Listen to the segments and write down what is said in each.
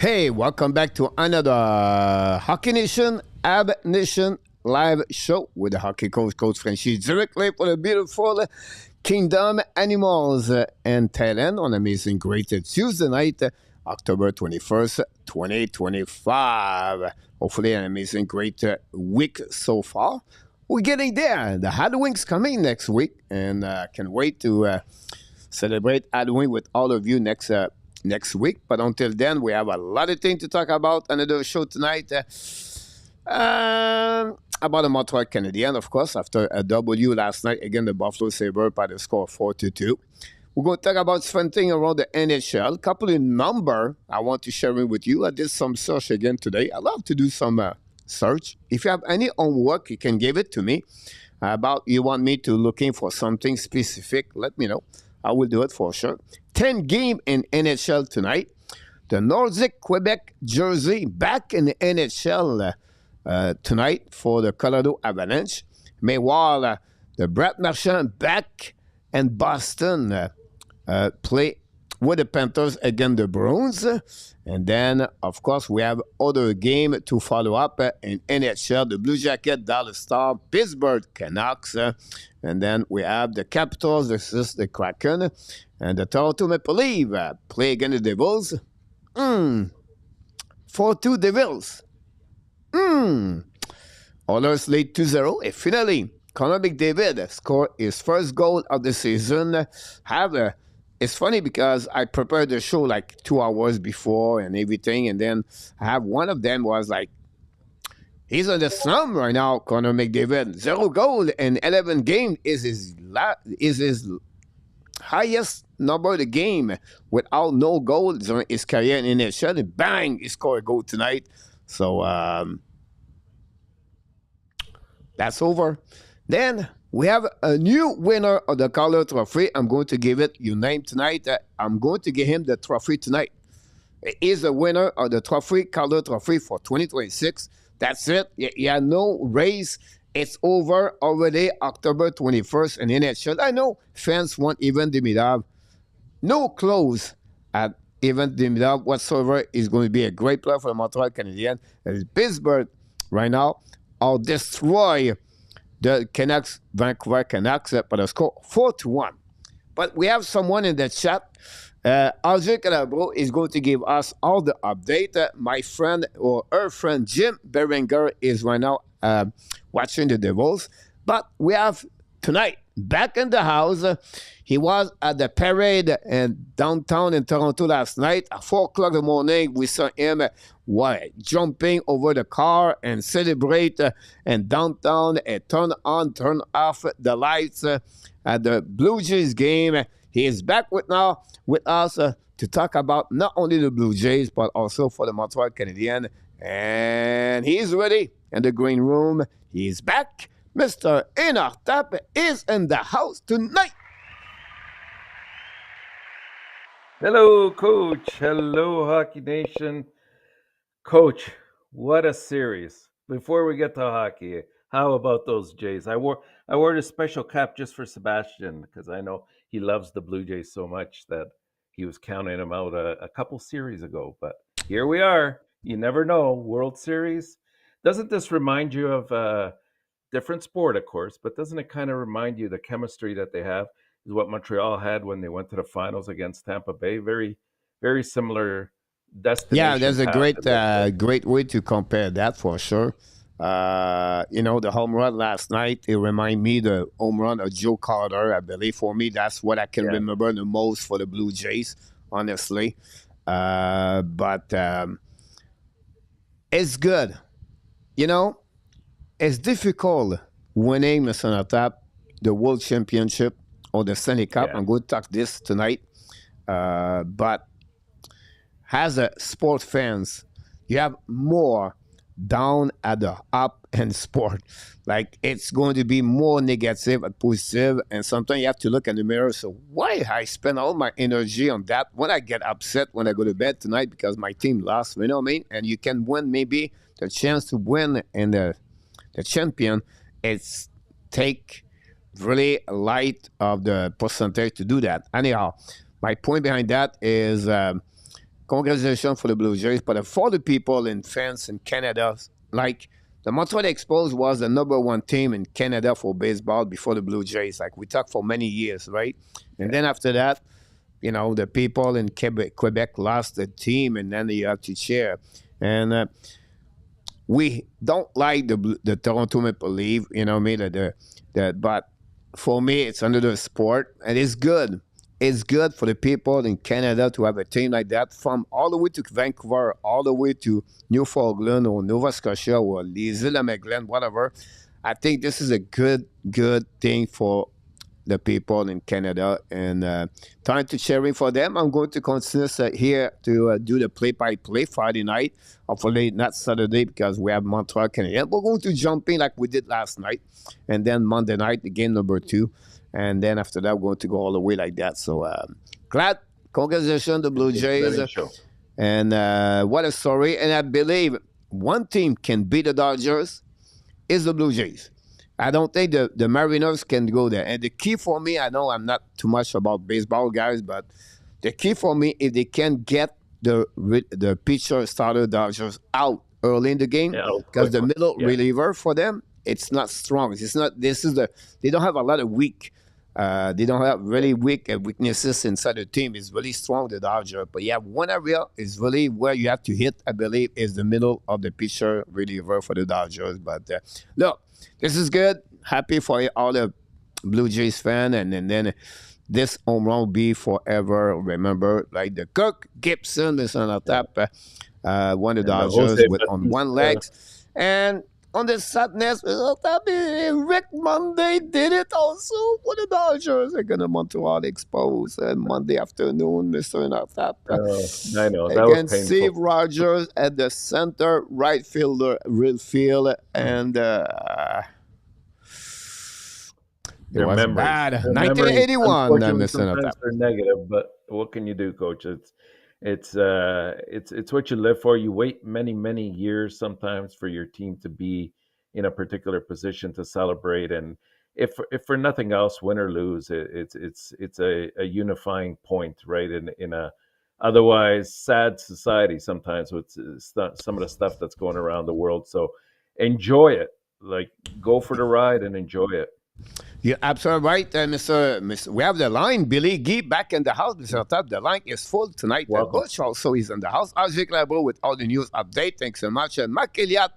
Hey, welcome back to another Hockey Nation, Ab Nation live show with the hockey coach Frenchy, directly for the beautiful Kingdom Animals in Thailand on amazing great Tuesday night, October 21st, 2025. Hopefully an amazing great week so far. We're getting there. The Halloween's coming next week, and can wait to celebrate Halloween with all of you next week. But until then, we have a lot of things to talk about. Another show tonight about the Montreal Canadiens, of course, after a W last night against the Buffalo Sabres by the score of 4-2. We're going to talk about something around the NHL. A couple of numbers I want to share with you. I did some search again today. I love to do some search. If you have any homework, you can give it to me. About you want me to looking for something specific, let me know. I will do it for sure. 10 game in NHL tonight. The Nordic Quebec jersey back in the NHL tonight for the Colorado Avalanche. Meanwhile, the Brett Marchand back in Boston play with the Panthers against the Bruins. And then, of course, we have other game to follow up in NHL. The Blue Jacket, Dallas Stars, Pittsburgh Canucks. And then we have the Capitals versus the Kraken. And the Toronto Maple Leafs play against the Devils. 4-2 Devils. Oilers lead 2-0. And finally, Connor McDavid scored his first goal of the season. It's funny because I prepared the show like 2 hours before and everything. And then I have one of them was like, he's on the slump right now, Connor McDavid. 0 goal in 11 games is his highest number of the game without no goals during his career in NHL. And bang, he scored a goal tonight. So that's over. Then we have a new winner of the Calder Trophy. I'm going to give it your name tonight. I'm going to give him the trophy tonight. He is the winner of the trophy, Calder Trophy for 2026. That's it. You had no race. It's over already, October 21st in NHL. I know fans want Ivan Demidov. No close at Ivan Demidov whatsoever. He's going to be a great player for the Montreal Canadiens. And Pittsburgh right now will destroy the Canucks, Vancouver Canucks, by the score 4-1. But we have someone in the chat. Alger Calabro is going to give us all the update. My friend or her friend Jim Berenger is right now watching the Devils. But we have tonight back in the house. He was at the parade in downtown in Toronto last night. At 4 o'clock in the morning, we saw him jumping over the car and celebrate in downtown and turn on, turn off the lights at the Blue Jays game. He is back with us to talk about not only the Blue Jays, but also for the Montreal Canadiens. And he's ready in the green room. He's back. Mr. Einar Tapp is in the house tonight. Hello, Coach. Hello, Hockey Nation. Coach, what a series. Before we get to hockey, how about those Jays? I wore a special cap just for Sebastian because I know he loves the Blue Jays so much that he was counting them out a couple series ago. But here we are. You never know. World Series. Doesn't this remind you of a different sport, of course, but doesn't it kind of remind you the chemistry that they have is what Montreal had when they went to the finals against Tampa Bay? Very, very similar destination. Yeah, there's a great way to compare that for sure. The home run last night, it reminded me the home run of Joe Carter, I believe. For me, that's what I can remember the most for the Blue Jays, honestly. But it's good. It's difficult winning, Mr. Natap, the World Championship or the Stanley Cup. I'm going to talk this tonight. But as a sport fans, you have more down at the up in sport. Like, it's going to be more negative and positive, and sometimes you have to look in the mirror. So why I spend all my energy on that when I get upset when I go to bed tonight because my team lost, you know what I mean? And you can win maybe the chance to win in the champion. It's take really light of the percentage to do that. Anyhow, my point behind that is congratulations for the Blue Jays, but for the people and fans in Canada, like the Montreal Expos was the number one team in Canada for baseball before the Blue Jays. Like we talked for many years, right? And then after that, the people in Quebec lost the team, and then you have to share. And we don't like the Toronto Maple Leaf, but for me, it's another sport, and it's good. It's good for the people in Canada to have a team like that, from all the way to Vancouver, all the way to Newfoundland or Nova Scotia or les Îles Magellan, whatever. I think this is a good thing for the people in Canada, and time to cheering for them. I'm going to continue here to do the play-by-play Friday night. Hopefully not Saturday because we have Montreal Canadiens. We're going to jump in like we did last night, and then Monday night, the game number 2. And then after that, we're going to go all the way like that. So glad, congratulations, the Blue Jays. And what a story. And I believe one team can beat the Dodgers is the Blue Jays. I don't think the Mariners can go there. And the key for me, I know I'm not too much about baseball, guys, but the key for me, if they can get the pitcher starter Dodgers out early in the game, because the middle reliever for them, it's not strong. It's not. They don't have a lot of they don't have really weaknesses inside the team. It's really strong, the Dodgers. But yeah, one area is really where you have to hit, I believe, is the middle of the pitcher reliever for the Dodgers. But look, this is good. Happy for all the Blue Jays fan, and then this home run will be forever. Remember, like the Kirk Gibson is on the top, one of the Dodgers on one leg, and on the sadness, Rick Monday did it also for the Dodgers. They're going to Montreal Expos Monday afternoon, Mr. Natap. I know. That was painful. Steve Rogers at the center, right fielder, real field, and it was bad. 1981, Mr. Natap. They're negative, but what can you do, Coach? It's what you live for. You wait many years sometimes for your team to be in a particular position to celebrate, and if for nothing else, win or lose, it's a unifying point, right? In a otherwise sad society sometimes with some of the stuff that's going around the world. So enjoy it, like go for the ride and enjoy it. You're absolutely right, Mr. We have the line. Billy Gee back in the house, Mr. Top. The line is full tonight. Butch also is in the house. Ajay Clabo with all the news update. Thanks so much. And Mark Elliott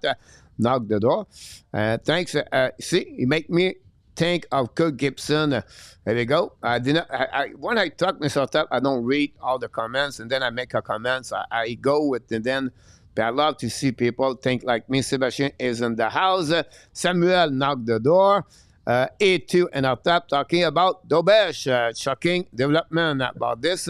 knocked the door. Thanks. See, you make me think of Kirk Gibson. There we go. When I talk, Mr. Top, I don't read all the comments, and then I make a comments. I go with, and then I love to see people think like me. Sebastian is in the house. Samuel knocked the door. A2 and our top talking about Dobes, shocking development about this.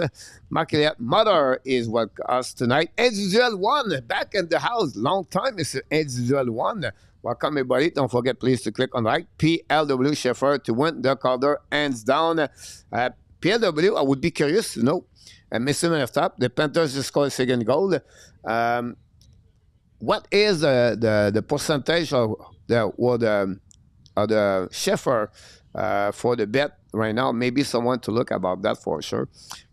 Mark mother is with us tonight. Individual one back in the house. Long time, Mr. Individual one. Welcome, everybody. Don't forget, please, to click on like PLW Sheffer to win the Calder hands down. PLW, I would be curious to know. Mr. Top, the Panthers just scored a second goal. What is the percentage of the Sheffer for the bet right now? Maybe someone to look about that for sure.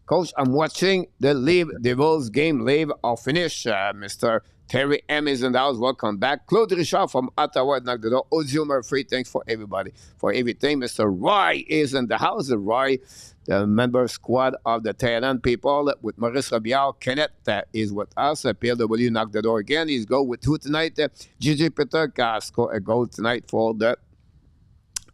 Coach, I'm watching the Leave Devils game live or finish. Mr. Terry M is in the house. Welcome back. Claude Richard from Ottawa knocked the door. Audio Murphy, thanks for everybody for everything. Mr. Roy is in the house. Roy, the member squad of the Thailand people with Maurice Robillard. Kenneth is with us. PLW knocked the door again. He's go with who tonight? Gigi Peter scored a goal tonight for the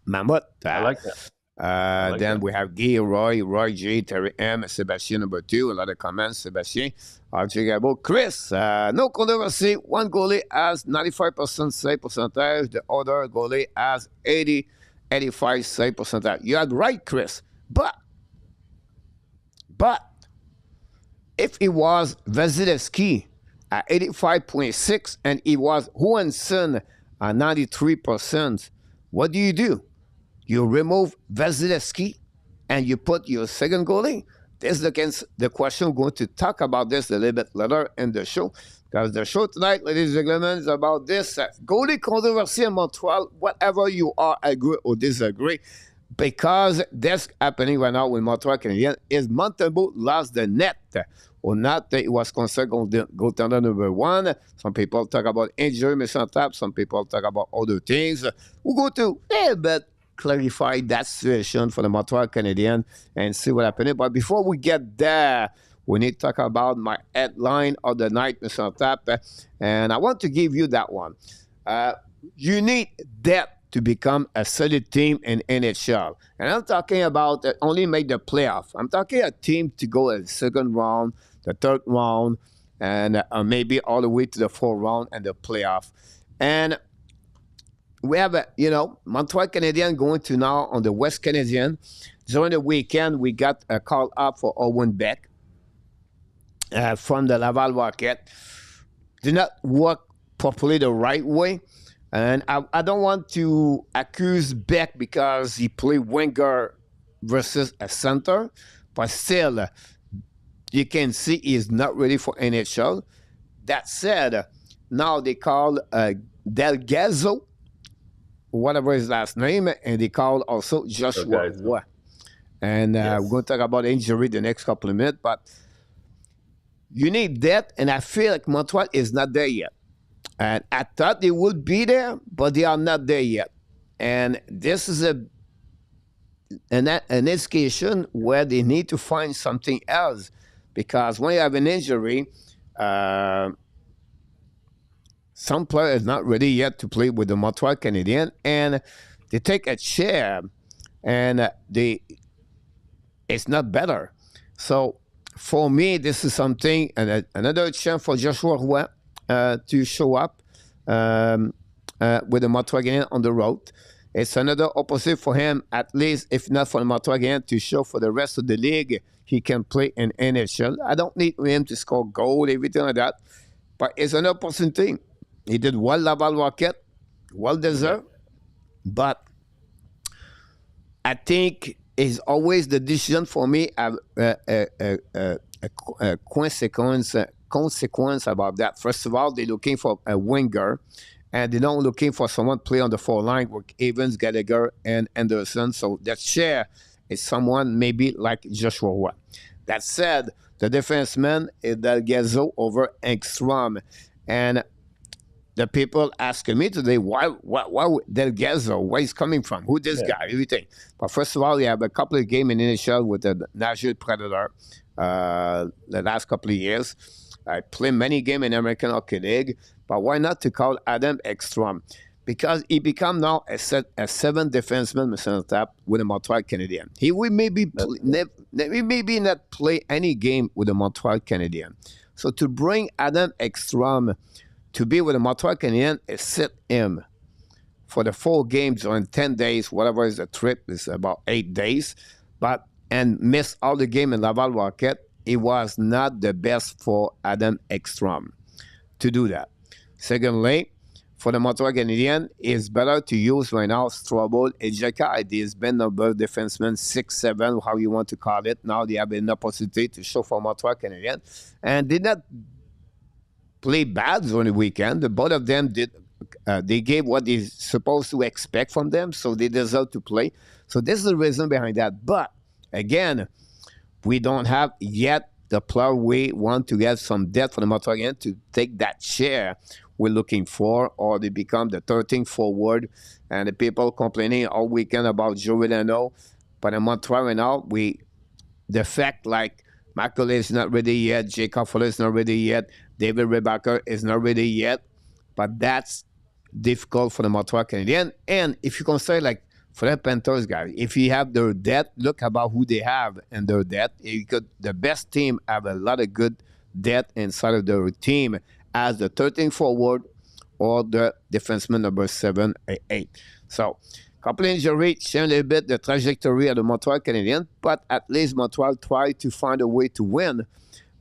Mammoth. I like that. Then we have Guy, Roy G, Terry M, Sebastien number 2. A lot of comments. Sebastien, RJ Gabo, Chris. No controversy. One goalie has 95% save percentage. The other goalie has 85 save percentage. You had right, Chris. But if it was Vasilevsky at 85.6 and it was Johansson at 93%, what do? You remove Vasilevsky and you put your second goalie? This is the question. We're going to talk about this a little bit later in the show. Because the show tonight, ladies and gentlemen, is about this goalie controversy in Montreal, whatever you are, agree or disagree. Because that's happening right now with Montreal Canadiens is Montembeault lost the net or not. He was considered goaltender number one. Some people talk about injury, Mr. Tap. Some people talk about other things. We'll go to a little bit clarify that situation for the Montreal Canadiens and see what happened. But before we get there, we need to talk about my headline of the night, Mr. Tap. And I want to give you that one. You need depth to become a solid team in NHL. And I'm talking about only make the playoff. I'm talking a team to go a second round, the third round, and maybe all the way to the fourth round and the playoff. And we have, Montreal Canadiens going to now on the West Canadian. During the weekend, we got a call up for Owen Beck from the Laval Rocket. Did not work properly the right way. And I don't want to accuse Beck because he played winger versus a center, but still, you can see he's not ready for NHL. That said, now they call Delgado, whatever his last name, and they call also Joshua Roy. And Yes. we're going to talk about injury the next couple of minutes, but you need that, and I feel like Montreal is not there yet. And I thought they would be there, but they are not there yet. And this is an indication where they need to find something else. Because when you have an injury, some player is not ready yet to play with the Montreal Canadiens. And they take a chair, and it's not better. So for me, this is something, and another chance for Joshua Roy to show up with the Montreal Canadiens on the road. It's another opposite for him, at least if not for the Montreal Canadiens, to show for the rest of the league he can play in NHL. I don't need him to score goal, everything like that, but it's an opportunity. He did well Laval Rocket, well deserved, but I think it's always the decision for me a consequence about that. First of all, they're looking for a winger, and they're not looking for someone to play on the four line with Evans, Gallagher, and Anderson. So that share is someone maybe like Joshua Roy. That said, the defenseman is Delgado over Engstrom. And the people asking me today, why Delgado? Where he's coming from? Who this guy? Everything. But first of all, you have a couple of games in NHL with the Nashville Predator the last couple of years. I play many games in American Hockey League, but why not to call Adam Ekstrom? Because he become now a seventh defenseman, Mr. Tap, with the Montreal Canadiens. He will maybe not play any game with the Montreal Canadiens. So to bring Adam Ekstrom to be with the Montreal Canadiens is sit him for the 4 games during 10 days, whatever is the trip, is about 8 days, and miss all the game in Laval Rocket. It was not the best for Adam Ekstrom to do that. Secondly, for the Montreal Canadiens, it's better to use right now Strobel and Jakub. He's been number defenseman 6'7", how you want to call it. Now they have an opportunity to show for Montreal Canadiens, and did not play bad on the weekend. Both of them did. They gave what they're supposed to expect from them, so they deserve to play. So this is the reason behind that. But again, we don't have yet the player we want to get some depth for the Montreal Canadiens to take that share we're looking for, or they become the 13th forward. And the people complaining all weekend about Joe Villano. But in Montreal right now, the fact like Michael is not ready yet, Jacob Fuller is not ready yet, David Rebacker is not ready yet. But that's difficult for the Montreal Canadiens. And if you consider like for the Panthers guys, if you have their depth, look about who they have and their depth. The best team have a lot of good depth inside of their team as the 13th forward or the defenseman number 7 or 8. So, couple injury change a little bit the trajectory of the Montreal Canadiens, but at least Montreal tried to find a way to win,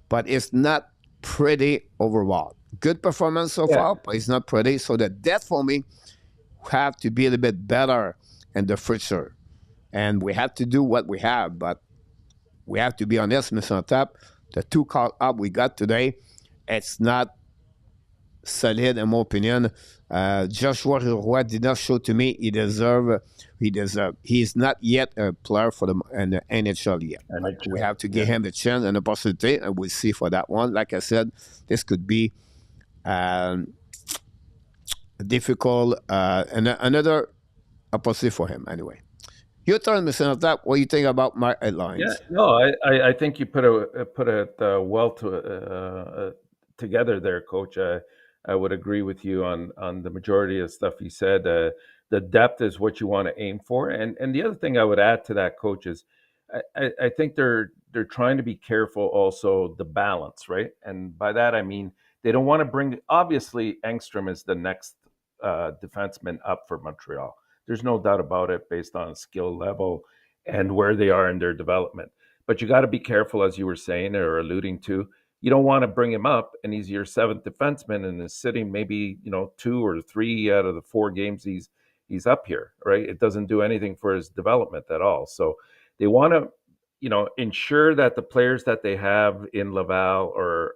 but it's not pretty overall. Good performance so far, but it's not pretty. So the depth for me have to be a little bit better in the future. And we have to do what we have, but we have to be honest, Mr. Tap. The 2 call up we got today, it's not solid, in my opinion. Joshua Roy did not show to me he deserve. He's not yet a player for the NHL yet. But we have to give him the chance and the possibility, and we'll see for that one. Like I said, this could be difficult and another opportunity for him anyway. Your turn, Mr. Natap. What do you think about my headlines? Yeah, no, I think you put it well together there, Coach. I would agree with you on the majority of stuff you said. The depth is what you want to aim for, and the other thing I would add to that, Coach, is I think they're trying to be careful also the balance, right? And by that I mean they don't want to bring. Obviously, Engstrom is the next defenseman up for Montreal. There's no doubt about it, based on skill level and where they are in their development. But you got to be careful, as you were saying or alluding to. You don't want to bring him up, and he's your seventh defenseman, and is sitting maybe 2 or 3 out of the 4 games he's up here. Right? It doesn't do anything for his development at all. So they want to, ensure that the players that they have in Laval or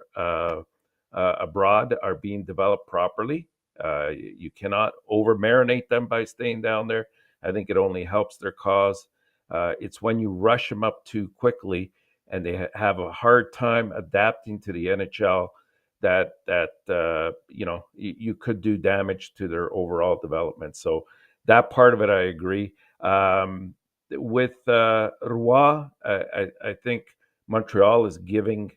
abroad are being developed properly. You cannot over marinate them by staying down there. I think it only helps their cause. It's when you rush them up too quickly and they have a hard time adapting to the NHL that you could do damage to their overall development. So that part of it, I agree. With Roy, I think Montreal is giving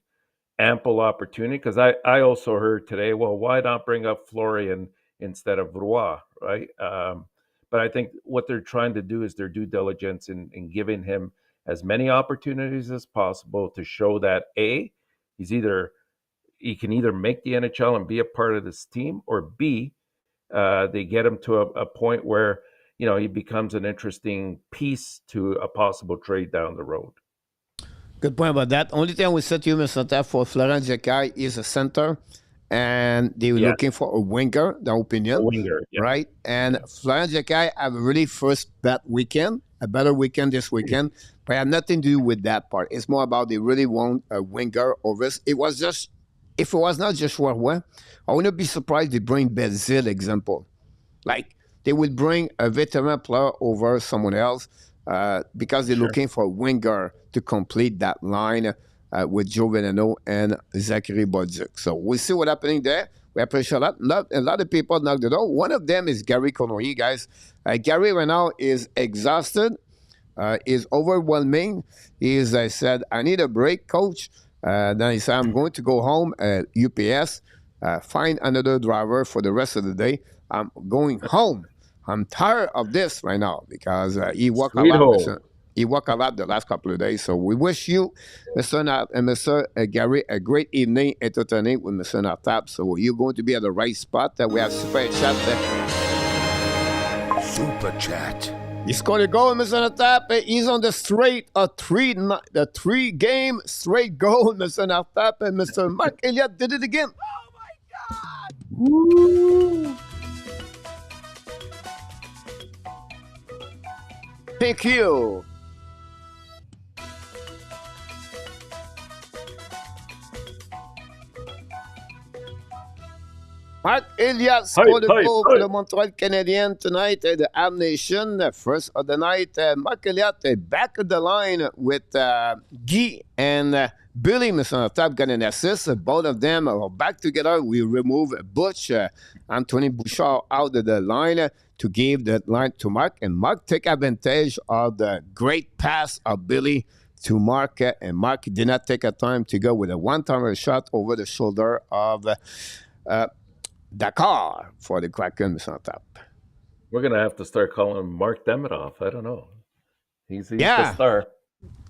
ample opportunity, because I also heard today, well, why not bring up Florian instead of Roy, right? But I think what they're trying to do is their due diligence in giving him as many opportunities as possible to show that A, he can either make the NHL and be a part of this team, or B, they get him to a point where he becomes an interesting piece to a possible trade down the road. Good point about that. Only thing we said to you, Mr. Taff, for Florent Jekai is a center, and they were looking for a winger, the opinion. Right? And Florent Jekai have a really first bad weekend, a better weekend this weekend, but it had nothing to do with that part. It's more about they really want a winger over this. If it was not just Roy, I wouldn't be surprised they bring Belzile example. Like, they would bring a veteran player over someone else because they're looking for a winger to complete that line with Joe Veneno and Zachary Bolduc. So we'll see what's happening there. We appreciate that. A lot of people knocked the door. One of them is Gary Conroy, guys. Gary right now is exhausted, is overwhelming. I said, I need a break, coach. Then he said, I'm going to go home at UPS, find another driver for the rest of the day. I'm going home. I'm tired of this right now because he worked a lot. He worked a lot the last couple of days. So we wish you, Mr. Nat and Mr. Gary, a great evening entertaining with Mr. Natap. So you're going to be at the right spot. We have Super Chat there. Super Chat. He scored a goal, Mr. Natap. He's on the three-game straight goal, Mr. Natap. And Mr. Mark Elliott did it again. Oh, my God. Woo. Thank you. Mark Elliott scored a goal for the Montreal Canadiens tonight at the Habs Nation, first of the night. Mark Elliott back at the line with Guy and Billy. Mr. Top got an assist. Both of them are back together. We remove Butch, Anthony Bouchard out of the line to give that line to Mark. And Mark take advantage of the great pass of Billy to Mark. And Mark did not take a time to go with a one-timer shot over the shoulder of Dakar for the Kraken, Mr. Top. We're going to have to start calling him Mark Demidov. I don't know. He's the star.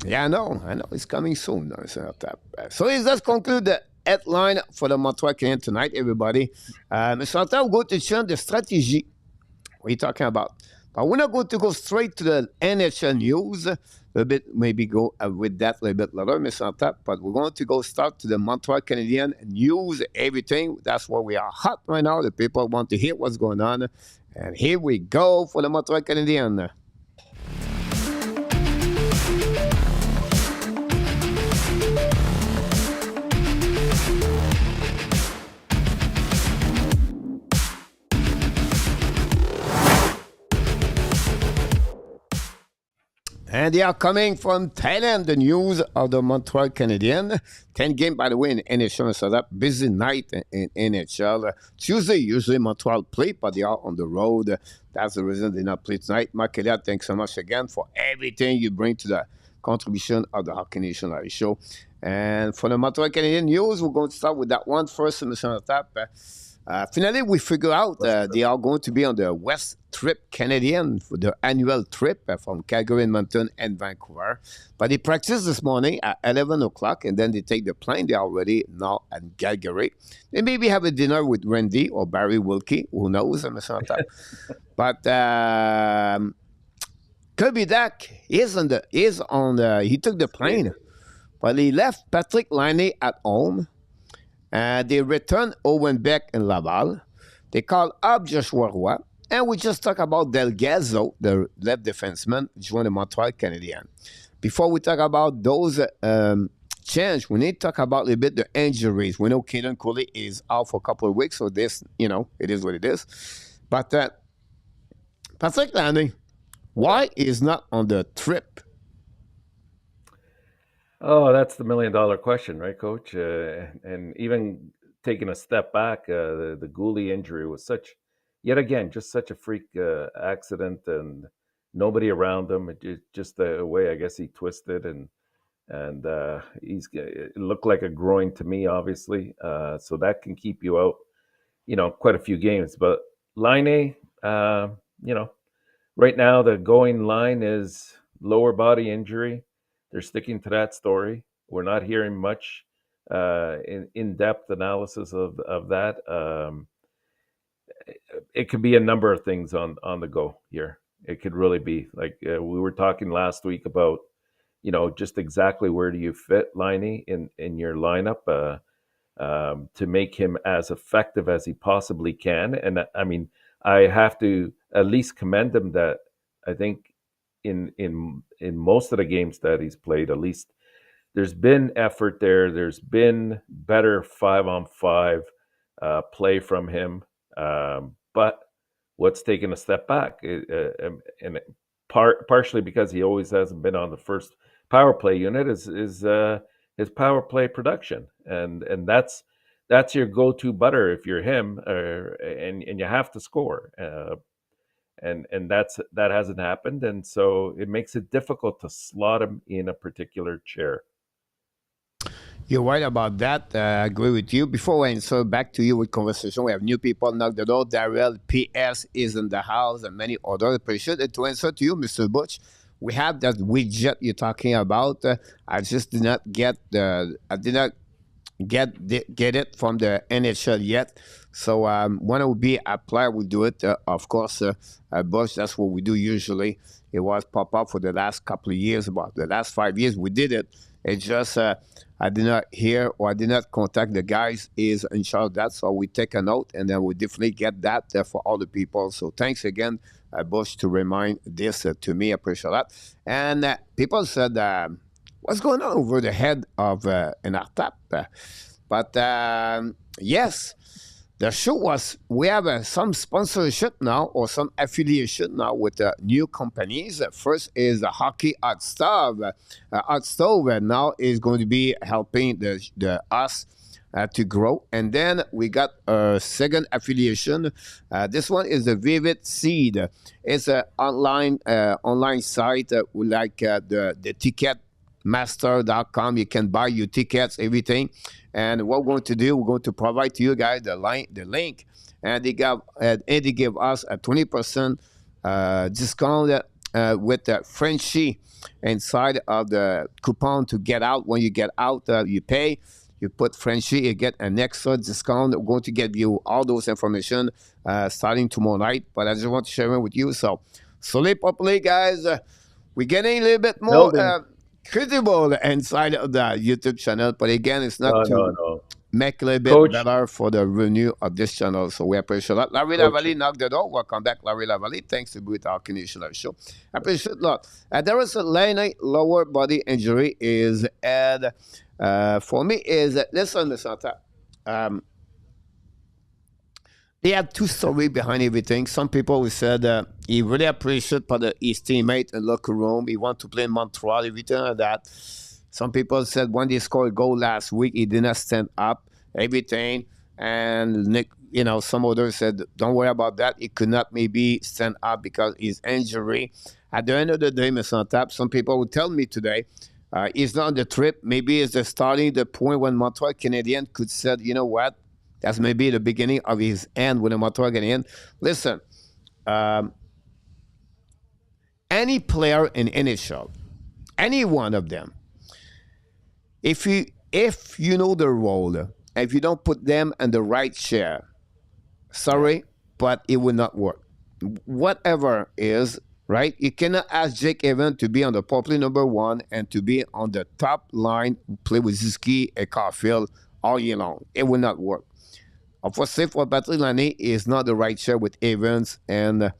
Yeah, I know. It's coming soon, Mr. Top. So it does conclude the headline for the Montreal Canadiens tonight, everybody. Mr. Top, go to change the strategy. What are you talking about? But we're not going to go straight to the NHL news. A bit, maybe go with that a little bit later, Mr. Top. But we're going to go start to the Montreal Canadiens news, everything. That's where we are hot right now. The people want to hear what's going on. And here we go for the Montreal Canadiens. And they are coming from Thailand. The news of the Montreal Canadiens. 10 game, by the way, in NHL setup. Busy night in NHL. Tuesday, usually Montreal play, but they are on the road. That's the reason they not play tonight. Markelia, thanks so much again for everything you bring to the contribution of the Hockey Nation Live show. And for the Montreal Canadiens news, we're going to start with that one first in the setup. Finally, we figure out they are going to be on the West Trip Canadian for the annual trip from Calgary, Edmonton, and Vancouver. But they practice this morning at 11 o'clock, and then they take the plane. They are already now at Calgary. They maybe have a dinner with Randy or Barry Wilkie. Who knows? But Kirby Dak is on the. He took the plane, but he left Patrick Laine at home. They returned Owen Beck in Laval. They called up Joshua Roy. And we just talked about Del Gazzo, the left defenseman, joined the Montreal Canadiens. Before we talk about those changes, we need to talk about a little bit the injuries. We know Caden Cooley is out for a couple of weeks, so this, it is what it is. But Patrick Laine, why is not on the trip? Oh, that's the $1 million question, right, Coach? And even taking a step back, the goalie injury was yet again, just such a freak accident, and nobody around him. Just the way I guess he twisted, and it looked like a groin to me, obviously. So that can keep you out, quite a few games. But Laine, right now the going line is lower body injury. They're sticking to that story. We're not hearing much in-depth analysis of that. It could be a number of things on the go here. It could really be like we were talking last week about, just exactly where do you fit Laine in your lineup to make him as effective as he possibly can. And I mean, I have to at least commend him that I think in most of the games that he's played, at least there's been effort there. There's been better 5-on-5 play from him. But what's taken a step back, and partially because he always hasn't been on the first power play unit, is his power play production, and that's your go-to butter if you're him, and you have to score. And that hasn't happened, and so it makes it difficult to slot him in a particular chair. You're right about that. I agree with you. Before I answer back to you with conversation, we have new people knock the door. Darrell PS is in the house, and many others. Appreciate it. To answer to you, Mr. Butch, we have that widget you're talking about. I just did not get get it from the NHL yet. So when it will be applied, we'll do it. Of course, Bush, that's what we do usually. It was pop up for the last couple of years. About the last 5 years, we did it. It's just I did not hear or I did not contact the guys is in charge of that. So we take a note and then we definitely get that for all the people. So thanks again, Bush, to remind this to me. I appreciate that. And people said, what's going on over the head of an Artap? But yes, the show was, we have some sponsorship now or some affiliation now with new companies. First is the Hockey Hot Stove. Hot Stove now is going to be helping us to grow. And then we got a second affiliation. This one is the Vivid Seed. It's an online site like the Ticketmaster.com. You can buy your tickets, everything. And what we're going to do, we're going to provide to you guys the link, and they give us a 20% discount with the Frenchy inside of the coupon to get out. When you get out, you pay. You put Frenchy, you get an extra discount. We're going to give you all those information starting tomorrow night. But I just want to share it with you. So, slowly, properly, guys, we're getting a little bit more credible inside of the YouTube channel, but again, it's not make a little bit Coach, better for the revenue of this channel. So we appreciate that. Larry Lavallee knocked the door. Welcome back, Larry Lavallee. Thanks to be with our Canadian Live show. I appreciate it a lot. There was a lower body injury is for me is listen, he had two stories behind everything. Some people said he really appreciated for his teammate in locker room. He wanted to play in Montreal, everything like that. Some people said when they scored a goal last week, he did not stand up, everything. And Nick, some others said, don't worry about that. He could not maybe stand up because his injury. At the end of the day, Mr. Tap, some people would tell me today, he's not on the trip. Maybe it's the starting the point when Montreal Canadiens could say, you know what, that's maybe the beginning of his end with the Montreal Canadiens. Listen, um, any player in NHL, any one of them, if you know the role, if you don't put them in the right chair, Yeah. sorry, but it will not work. Whatever is right, you cannot ask Jake Evans to be on the power number one and to be on the top line, play with Ziski and Caulfield all year long. It will not work. Unfortunately for Patrick Laine is not the right chair with Evans and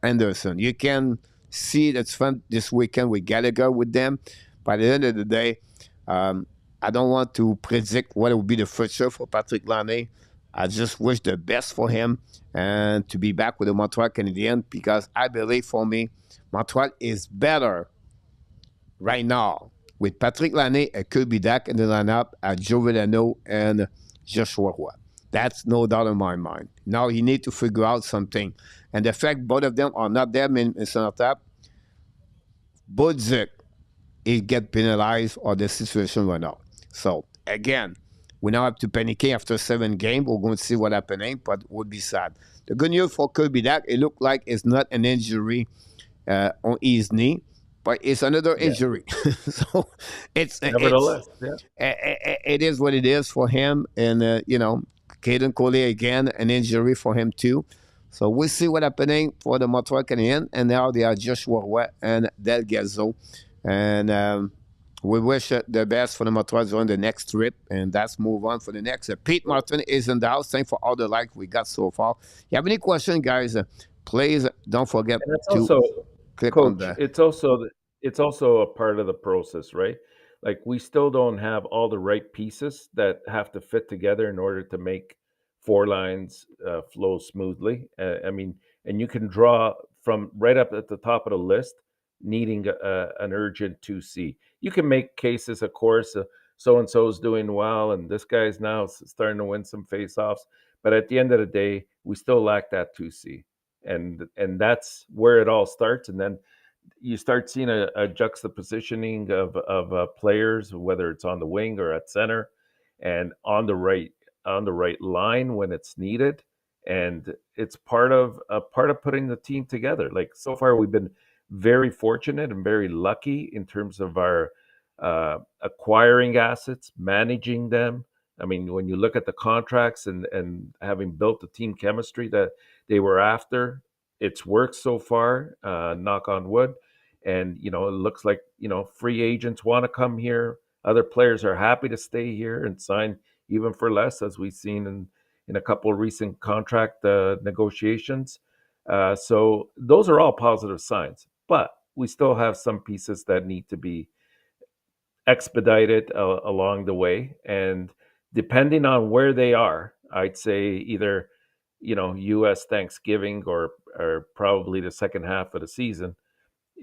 Anderson. You can see that's fun this weekend with Gallagher with them. By the end of the day, I don't want to predict what will be the future for Patrick Laine. I just wish the best for him and to be back with the Montreal Canadiens because I believe for me, Montreal is better right now with Patrick Laine and Kirby Dak in the lineup at Joe Villano and Joshua Roy. That's no doubt in my mind. Now you need to figure out something. And the fact both of them are not there in center tap, Budzik is get penalized or the situation run out. So again, we now have to panic after 7 games. We're going to see what happening, but it would be sad. The good news for Kirby Dak, it looked like it's not an injury on his knee, but it's another Yeah. injury. So Nevertheless, yeah. it is what it is for him. And Caden Coley again, an injury for him too. So we'll see what happening for the Montreal Canadiens. And now they are Joshua Roy and Del Gazzo. And we wish the best for the Montreal on the next trip. And that's move on for the next. Pete Martin is in the house. Thanks for all the likes we got so far. You have any questions, guys? Please don't forget And it's to also, click on coach, the. it's also a part of the process, right? Like we still don't have all the right pieces that have to fit together in order to make four lines flow smoothly. I mean, and you can draw from right up at the top of the list, needing an urgent 2C. You can make cases, of course, so and so is doing well, and this guy's now starting to win some face-offs. But at the end of the day, we still lack that 2C, and that's where it all starts. And then you start seeing a juxtapositioning of players, whether it's on the wing or at center, and on the right line when it's needed. And it's part of putting the team together. Like so far, we've been very fortunate and very lucky in terms of our acquiring assets, managing them. I mean, when you look at the contracts and having built the team chemistry that they were after, it's worked so far. Knock on wood. And it looks like free agents want to come here. Other players are happy to stay here and sign even for less, as we've seen in a couple of recent contract negotiations. So those are all positive signs, but we still have some pieces that need to be expedited along the way. And depending on where they are, I'd say either U.S. Thanksgiving or probably the second half of the season,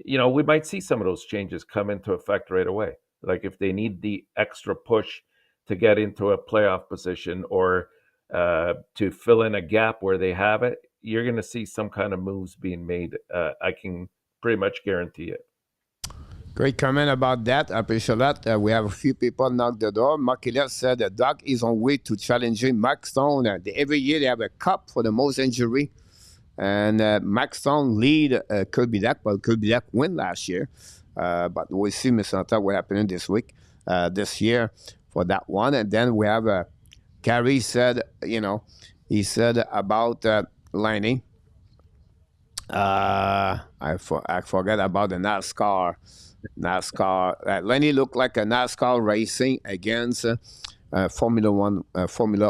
we might see some of those changes come into effect right away. Like if they need the extra push to get into a playoff position or to fill in a gap where they have it, you're going to see some kind of moves being made. I can pretty much guarantee it. Great comment about that. I appreciate that. We have a few people knock the door. Mark Elliott said that Doc is on way to challenging Max Stone. Every year they have a cup for the most injury. And Max Stone lead Kirby Dak, but Kirby Dak win last year. But we'll see, Mr. Santa, what happening this week, this year for that one. And then we have Carrie said, he said about Liney. I forgot about the NASCAR. Lenny looked like a NASCAR racing against Formula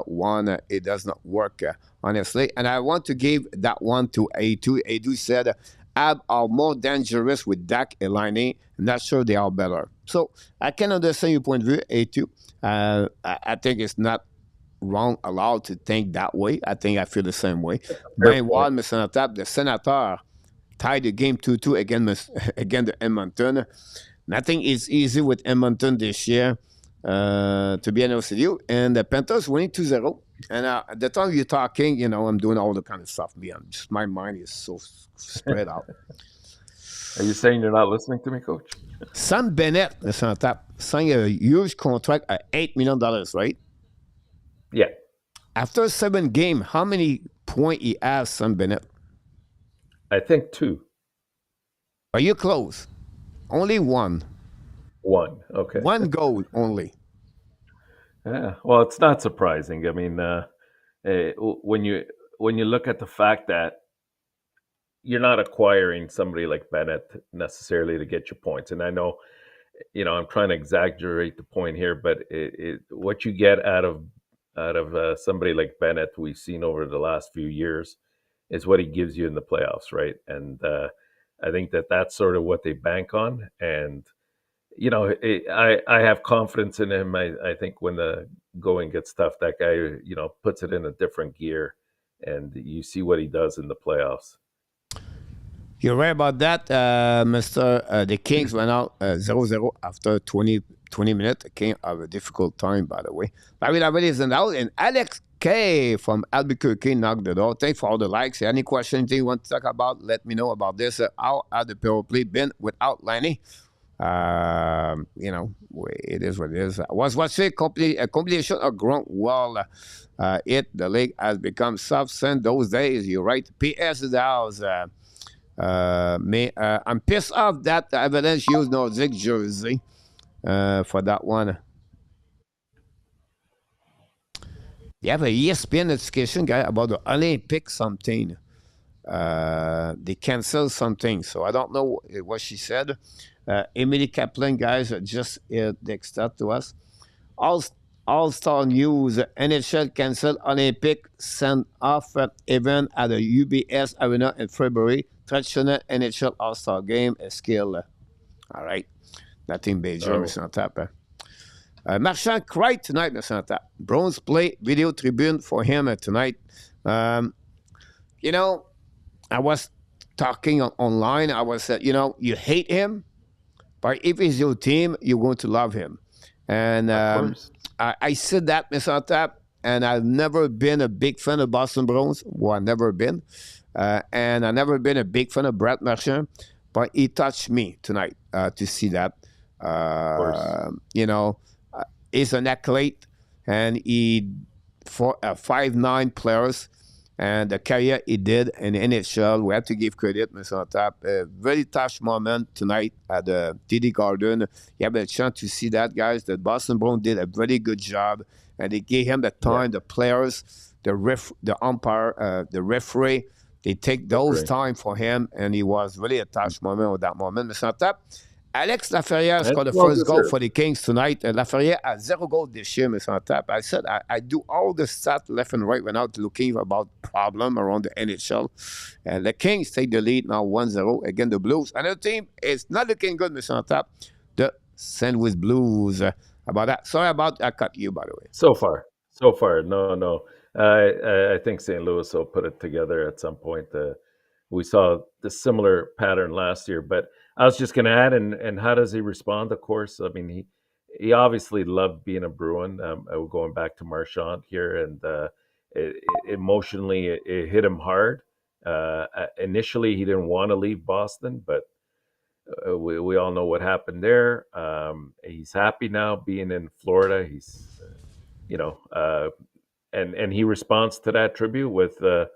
One. It does not work, honestly. And I want to give that one to A2. A2 said, Ab are more dangerous with Dak and Lenny. I'm not sure they are better. So I can understand your point of view, A2. I think it's not wrong allowed to think that way. I think I feel the same way. Fair Ben point. Wall, Mr. Natap, the Senator tied the game 2-2 again the Edmonton. Nothing is easy with Edmonton this year, to be honest with you. And the Panthers winning 2-0. And at the time you're talking, I'm doing all the kind of stuff. My mind is so spread out. Are you saying you're not listening to me, Coach? Sam Bennett, Mr. Natap, signed a huge contract at $8 million, right? Yeah, After 7 games, how many points he has, Sam Bennett? I think 2. Are you close? Only one. 1. Okay. One goal only. Yeah. Well, it's not surprising. I mean, when you look at the fact that you're not acquiring somebody like Bennett necessarily to get your points, and I know, I'm trying to exaggerate the point here, but what you get out of somebody like Bennett, we've seen over the last few years, is what he gives you in the playoffs, right? And I think that's sort of what they bank on. And I have confidence in him. I think when the going gets tough, that guy puts it in a different gear, and you see what he does in the playoffs. You're right about that, Mr. The Kings went out 0-0 after 20 minutes. The Kings have a difficult time, by the way. David Abel isn't out, and Alex K from Albuquerque knocked the door. Thanks for all the likes. Any question, anything you want to talk about, let me know about this. How had the power play been without Lanny? It is what it is. Was watching a compilation of Grunt while the league has become soft since those days. You're right. PS is the house. I'm pissed off that the Avalanche used Nordic jersey for that one. They have a ESPN notification, guy, about the Olympic something. They canceled something, so I don't know what she said. Emily Kaplan, guys, just text that to us. All-Star News, NHL canceled Olympic send-off event at the UBS Arena in February. Traditional NHL All-Star game, a skill. All right. Nothing major, Mr. Tap. Marchand cried tonight, Mr. Tap. Bronze play video tribune for him tonight. I was talking online. I was said, you hate him, but if he's your team, you're going to love him. And I said that, Mr. Tap, and I've never been a big fan of Boston Bruins. Well, I've never been. And I've never been a big fan of Brett Marchand, but he touched me tonight to see that. He's an athlete, and for 5'9" players, and the career he did in the NHL, we have to give credit, Mr. Tap. A very touch moment tonight at the TD Garden. You have a chance to see that, guys. The Boston Bruins did a very good job, and they gave him the time, the players, the umpire, the referee. They take those time for him, and he was really a touch moment with that moment, Mr. Tap. Alex Laferrière scored the first goal for the Kings tonight. Laferrière has 0 goals this year, Mr. Tap. I said I do all the stats left and right without looking about problem around the NHL. And the Kings take the lead now 1-0 against the Blues. Another team is not looking good, Mr. Tap. The St. Louis Blues. About that. Sorry about I cut you, by the way. So far. No. I think St. Louis will put it together at some point. We saw the similar pattern last year, but I was just going to add, and how does he respond? Of course, I mean he obviously loved being a Bruin. Going back to Marchand here, and emotionally it hit him hard. Initially, he didn't want to leave Boston, but we all know what happened there. He's happy now being in Florida. He's and he responds to that tribute with a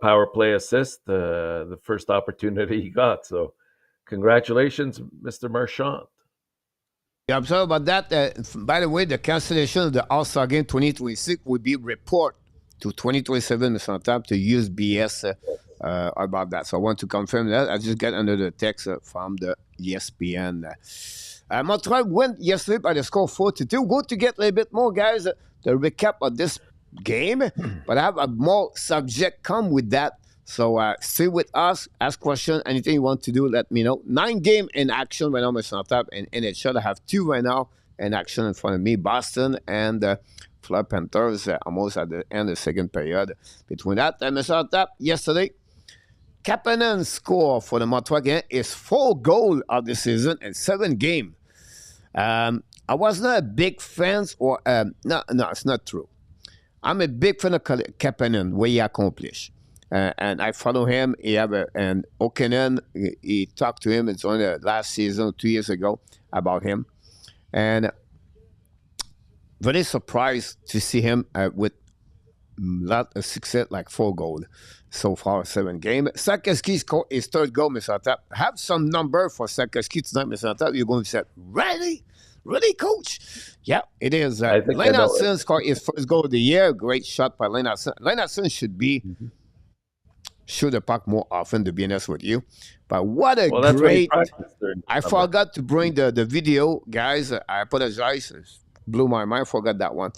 power play assist, the first opportunity he got. So congratulations, Mr. Marchand. Yeah, I'm sorry about that. By the way, the cancellation of the All-Star Game 2026 will be report to 2027, Mr. Tap, to use BS about that. So I want to confirm that. I just got under the text from the ESPN. Montreal went yesterday by the score 4-2. Go to get a little bit more, guys, the recap of this game, but I have a more subject come with that. So stay with us, ask questions, anything you want to do, let me know. 9 games in action right now, Mr. Tap, and NHL. I have 2 right now in action in front of me, Boston and Florida Panthers almost at the end of the second period. Between that, Mr. Tap, yesterday, Kapanen's score for the Montreal game is 4 goals of the season and 7 games. I was not a big fan, or no, it's not true. I'm a big fan of Kapanen, what he accomplished. And I follow him. And O'Kinnon, he talked to him. It's only last season, 2 years ago, about him. And very surprised to see him with a lot of success, like 4 goals so far, 7 games. Sakeski scored his 3rd goal, Mr. Tap. Have some number for Sakeski tonight, Mr. Tap. You're going to say, really? Really, coach? Yeah, it is. Lennartson scored his 1st goal of the year. Great shot by Lennartson. Lennartson shoot the puck more often, to be honest with you. But what a great... I forgot to bring the video, guys. I apologize. It blew my mind. I forgot that one.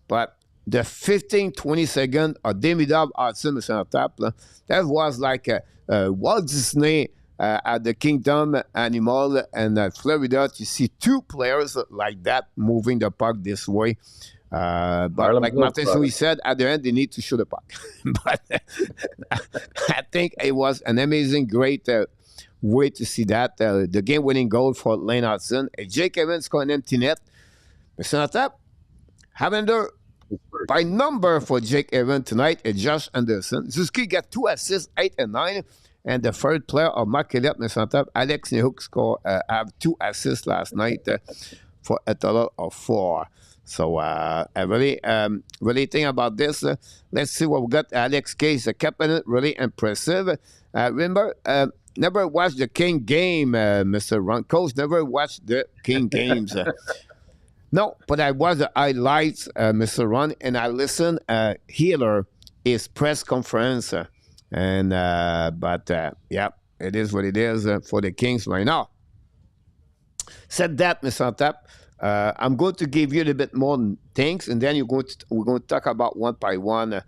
But the 15-20 second of Demidov Hudson, Mr. Tap, that was like Walt Disney at the Kingdom Animal and Florida to see 2 players like that moving the puck this way. But like Martin Louis said, at the end, they need to shoot the puck. But I think it was an amazing, great way to see that. The game-winning goal for Lennartson. Jake Evans scored an empty net. Mr. Tap, Havender, by number for Jake Evans tonight, Josh Anderson. Zuski got 2 assists, 8 and 9. And the 3rd player of Marquette, Mr. Tap, Alex Nehuk have 2 assists last night for a total of 4. So I really think about this. Let's see what we got. Alex Case, the captain, really impressive. Remember, never watched the King game, Mr. Ron. Coach never watched the King games. No, but I watched the highlights, Mr. Ron, and I listened. Healer, his press conference. Yeah, it is what it is for the Kings right now. Said that, Mr. Tap, I'm going to give you a little bit more things, and then we're going to talk about one by one.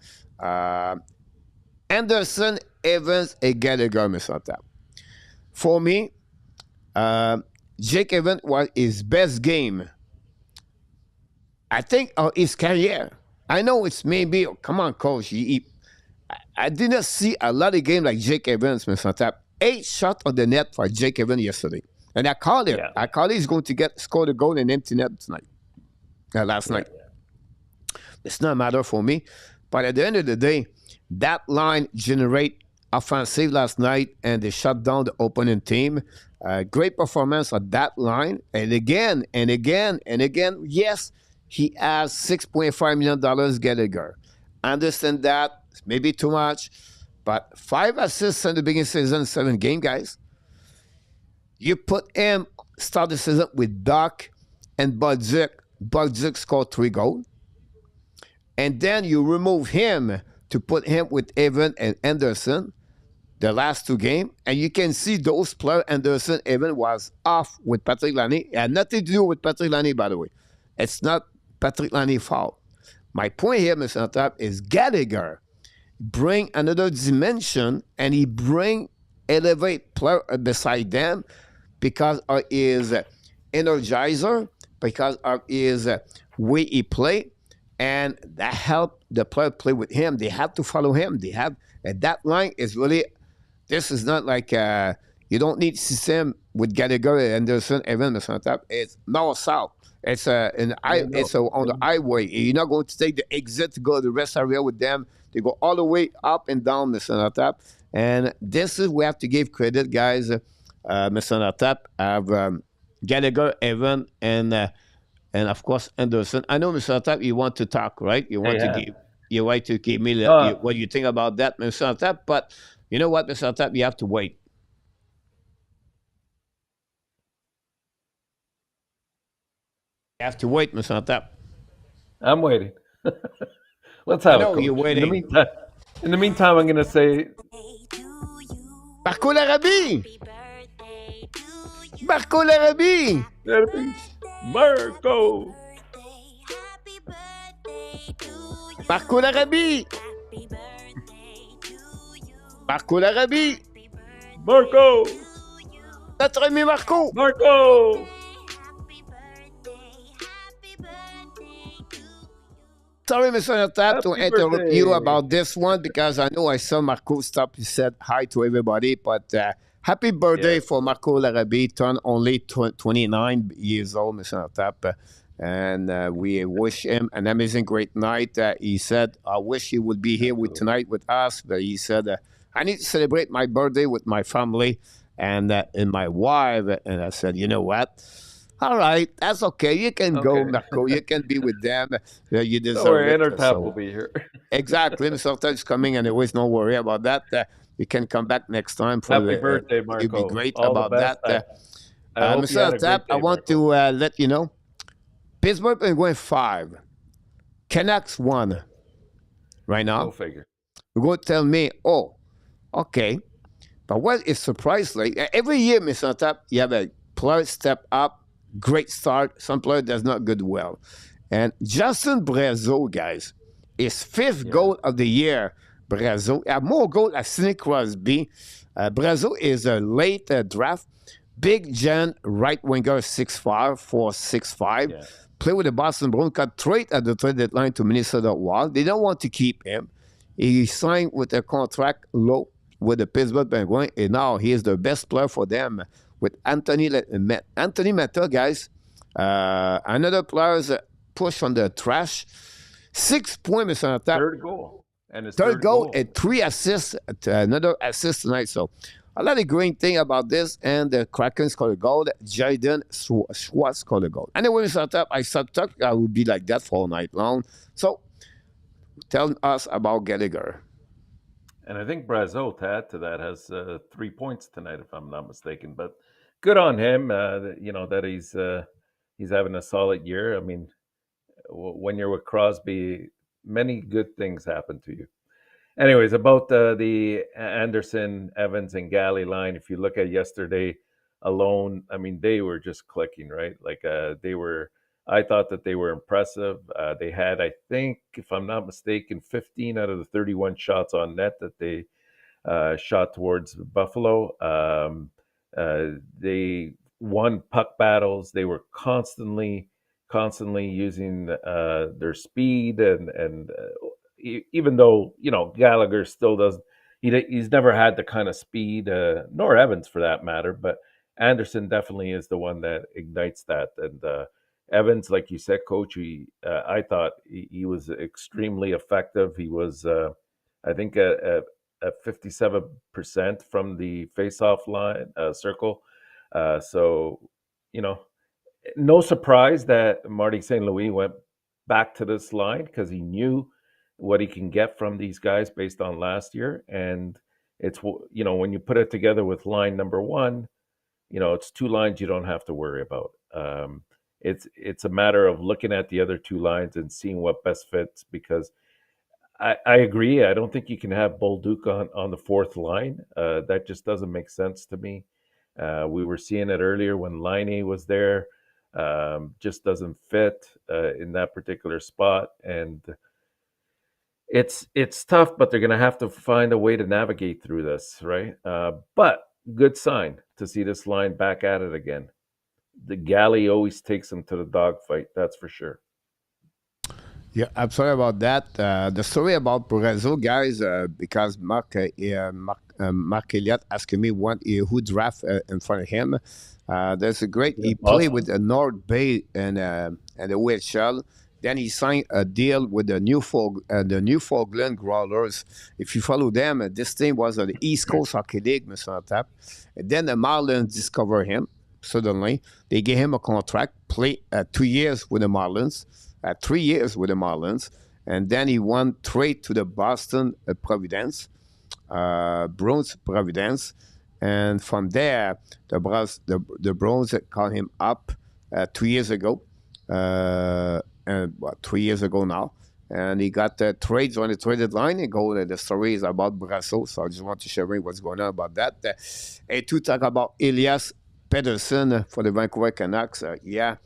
Anderson, Evans, and Gallagher, Mr. Tap. For me, Jake Evans was his best game, I think, of his career. I know it's maybe, come on, coach, I did not see a lot of games like Jake Evans, Mr. Tap. 8 shots on the net for Jake Evans yesterday. And I called it. Yeah. I called he's going to score the goal and empty net tonight. Last night. It's not a matter for me. But at the end of the day, that line generate offensive last night, and they shut down the opponent team. Great performance on that line. And again, yes, he has $6.5 million Gallagher. I understand that. Maybe too much, but 5 assists in the beginning of the season, 7 games, guys. You put him, start the season with Doc and Budzik. Budzik scored 3 goals. And then you remove him to put him with Evan and Anderson, the last 2 games. And you can see those players, Anderson, Evan, was off with Patrick Lani. It had nothing to do with Patrick Lani, by the way. It's not Patrick Lani's fault. My point here, Mr. Tap, is Gallagher bring another dimension, and he elevate player beside them because of his energizer, because of his way he play, and that helped the player play with him. They have to follow him. They have, and that line is really, this is not like, you don't need system with Gallagher, Anderson, Evans, Mr. Tap. It's north-south. It's on the highway. You're not going to take the exit to go to the rest area with them. They go all the way up and down, Mr. Tap. And this is, we have to give credit, guys. Mr. Tap have Gallagher, Evan, and of course Anderson. I know, Mr. Tap, you want to talk, right? You want to give me what you think about that, Mr. Tap. But you know what, Mr. Tap, you have to wait. You have to wait, Mr. Tap. I'm waiting. Let's have it. You're waiting. In the meantime, I'm going to say... Marco Larrabee! Marco Larrabee! Marco! Marco Larrabee! Marco Larrabee! Marco! Notre ami Marco! Marco! Sorry, Mr. Tap, to Happy interrupt you birthday. about this one because I know I saw Marco stop. He said hi to everybody, but happy birthday Yes. for Marco Larrabee, turned only 29 years old, Mr. Tap. And we wish him an amazing, great night. He said, I wish he would be here with Absolutely. tonight with us, but he said, I need to celebrate my birthday with my family and my wife. And I said, you know what? All right, that's okay. You can go, Okay. Marco. You can be with them. You Don't deserve worry, it. Intertap will So be here. exactly, Mr. Is coming, and always no worry about that. You can come back next time for Happy the. birthday, You'll be Marco. great All the about best. that. I hope you Mr. had a Tap, great I day, want Marco. to let you know Pittsburgh is going 5. Canucks 1 right Go now. figure. You're going to tell me, oh, okay. But what is surprising, every year, Mr. Tap, you have a player step up, great start. Some player does not good well. And Justin Brazeau, guys, his 5th Yeah. goal of the year. Brazeau have more goal than Sidney Crosby. Brazeau is a late draft. Big Jan right winger, 6'5", 4'6'5". Yeah. Play with the Boston Bruins. Got trade at the trade deadline to Minnesota Wild. They don't want to keep him. He signed with a contract low with the Pittsburgh Penguins, and now he is the best player for them with Anthony Mata, guys. Another player's push on the trash. 6 points on attack. Third goal. And his Third third goal goal. and 3 assists. Another assist tonight. So a lot of great thing about this. And the Kraken scored a goal. Jaden Schwartz scored a goal. Anyway, Mr. Tap, I thought I would be like that for all night long. So tell us about Gallagher. And I think Brazeau, to add to that, has 3 points tonight, if I'm not mistaken. But good on him. That he's having a solid year. I mean, when you're with Crosby, many good things happen to you. Anyways, about the Anderson, Evans, and Galley line, if you look at yesterday alone, I mean, they were just clicking, right? Like I thought that they were impressive. They had, I think, if I'm not mistaken, 15 out of the 31 shots on net that they shot towards Buffalo. They won puck battles. They were constantly using their speed and even though Gallagher still doesn't, he's never had the kind of speed, nor Evans for that matter, but Anderson definitely is the one that ignites that. And Evans, like you said, Coach, I thought he was extremely effective. He was, I think, at 57% from the face-off line circle. So, you know, no surprise that Marty St. Louis went back to this line because he knew what he can get from these guys based on last year. And it's, when you put it together with line number one, it's 2 lines you don't have to worry about. It's a matter of looking at the other 2 lines and seeing what best fits because I agree. I don't think you can have Bolduc on the 4th line. That just doesn't make sense to me. We were seeing it earlier when Laine was there. Just doesn't fit in that particular spot, and it's tough. But they're going to have to find a way to navigate through this, right? But good sign to see this line back at it again. The galley always takes them to the dogfight. That's for sure. Yeah, I'm sorry about that. The story about Brazeau, guys, because Mark Elliott asked me who draft in front of him. There's a great. Yeah, He played with Boston. the North Bay and the OHL. Then he signed a deal with the Newfoundland Growlers. If you follow them, this team was on the East Coast Hockey League, Mr. Tap. And then the Marlins discovered him suddenly. They gave him a contract, play 2 years with the Marlins, 3 years with the Marlins, and then he won trade to the Boston Providence, Bruins Providence, and from there the Bruins called him up 2 years ago, and 3 years ago now, and he got trades on the traded line. And go. The story is about Brasso, so I just want to share with you what's going on about that. And to talk about Elias Pedersen for the Vancouver Canucks, yeah.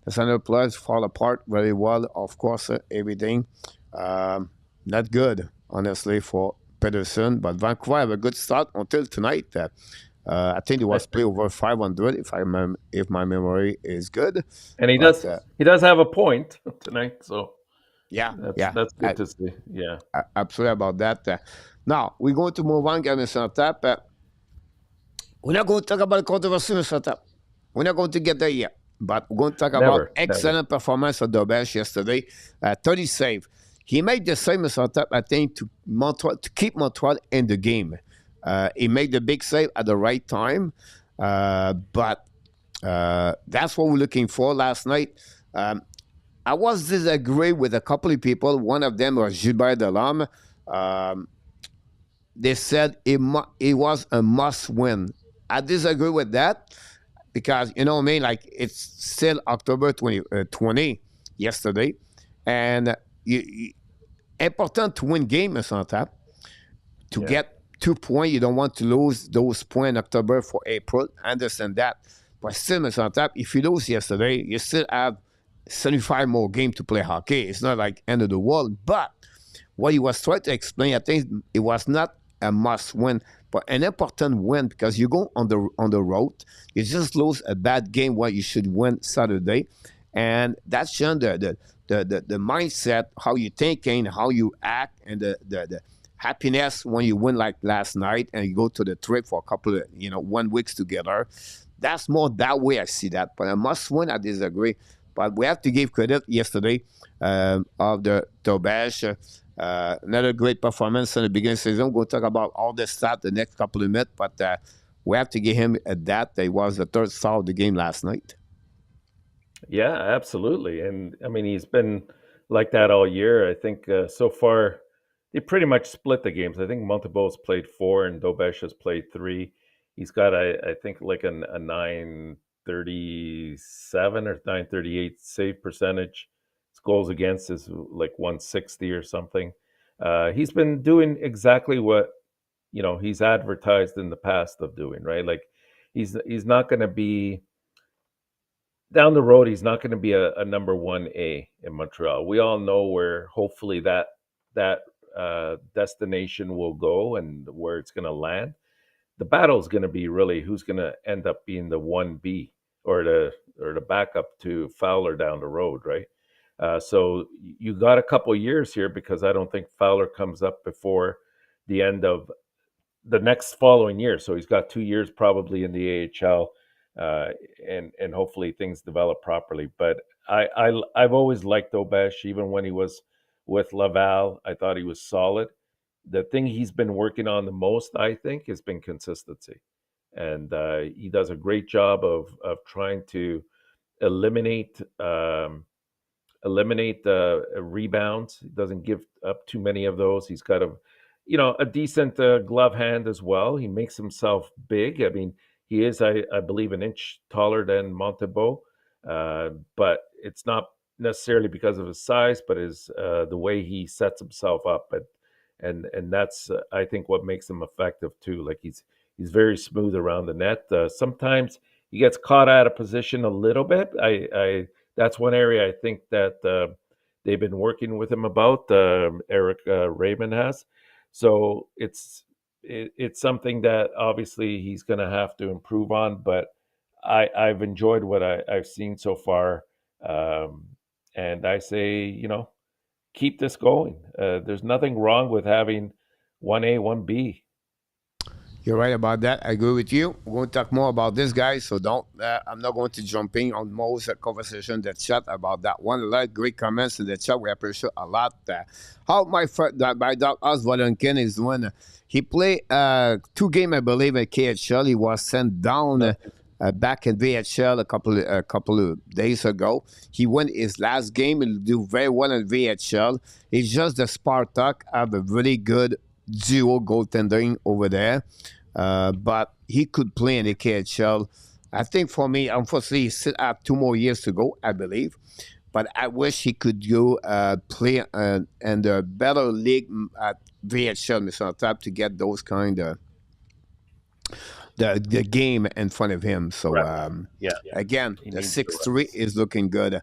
The center players fall apart very well. Of course, everything not good, honestly, for Pedersen. But Vancouver have a good start until tonight. I think it was play over 500, if my memory is good. And he But does he does have a point tonight, so Yeah, That's yeah, that's good to see. Yeah, absolutely about that. Now we're going to move on, Mr. Tap. We're not going to talk about controversy, Mr. Tap. We're not going to get there yet. But we're going to talk about never, never. excellent performance of Dobes yesterday. 30 save. He made the same, Mr. Tap, I think, to keep Montreal in the game. He made the big save at the right time. But that's what we're looking for last night. I was disagree with a couple of people. One of them was Gilbert Delorme. Um, they said it was a must win. I disagree with that because, you know what I mean? Like, it's still October 20 yesterday. And important to win game, Santa, to Yeah, get 2 points. You don't want to lose those points in October for April. I understand that. But still, Mr. Tap, if you lose yesterday, you still have 75 more games to play hockey. It's not like end of the world. But what he was trying to explain, I think it was not a must win, but an important win because you go on the road. You just lose a bad game what you should win Saturday. And that's shown the mindset, how you thinking, how you act, and the happiness when you win like last night and you go to the trip for a couple of 1 weeks together. That's more that way I see that. But a must win, I disagree. But we have to give credit yesterday of the Dobes. Another great performance in the beginning of the season. We'll talk about all the stats the next couple of minutes, but we have to give him that. He was the third star of the game last night. yeah, absolutely. And I mean, he's been like that all year. I think so far they pretty much split the games. I think Montembeault's played four and Dobesh has played three. He's got, I think, like a 937 or 938 save percentage. His goals against is like 160 or something. He's been doing exactly what he's advertised in the past of doing, right? Like he's not going to be down the road. He's not going to be a number 1A in Montreal. We all know where hopefully that destination will go and where it's going to land. The battle is going to be really who's going to end up being the 1B or the backup to Fowler down the road, right? So you got a couple years here because I don't think Fowler comes up before the end of the next following year. So he's got 2 years probably in the AHL, and hopefully things develop properly. But I've always liked Obesh, even when he was with Laval. I thought he was solid. The thing he's been working on the most, I think, has been consistency, and he does a great job of trying to eliminate rebounds. He doesn't give up too many of those. He's got a decent glove hand as well. He makes himself big. I mean, he is, I believe, an inch taller than Montembeault, but it's not necessarily because of his size, but his the way he sets himself up, and that's I think what makes him effective too. Like he's very smooth around the net. Sometimes he gets caught out of position a little bit. I That's one area I think that they've been working with him about. Eric Raymond has, so it's something that obviously he's going to have to improve on. But I've enjoyed what I've seen so far, um, and I say keep this going. There's nothing wrong with having 1A, 1B. You're right about that. I agree with you. We're going to talk more about this, guys. So don't. I'm not going to jump in on most conversation in the chat about that one. A lot of great comments in the chat. We appreciate a lot. How my dog Oswald is doing. He played 2 games, I believe, at KHL. He was sent down back in VHL a couple of days ago. He won his last game. He'll do very well in VHL. It's just the Spartak have a really good duo goaltending over there. But he could play in the KHL. I think for me, unfortunately, he still have 2 more years to go, I believe. But I wish he could go play in the better league at VHL, Mr. Tap, to get those kind of the game in front of him. So Right. Yeah, again, he the needs the 6-3 reps. is looking good.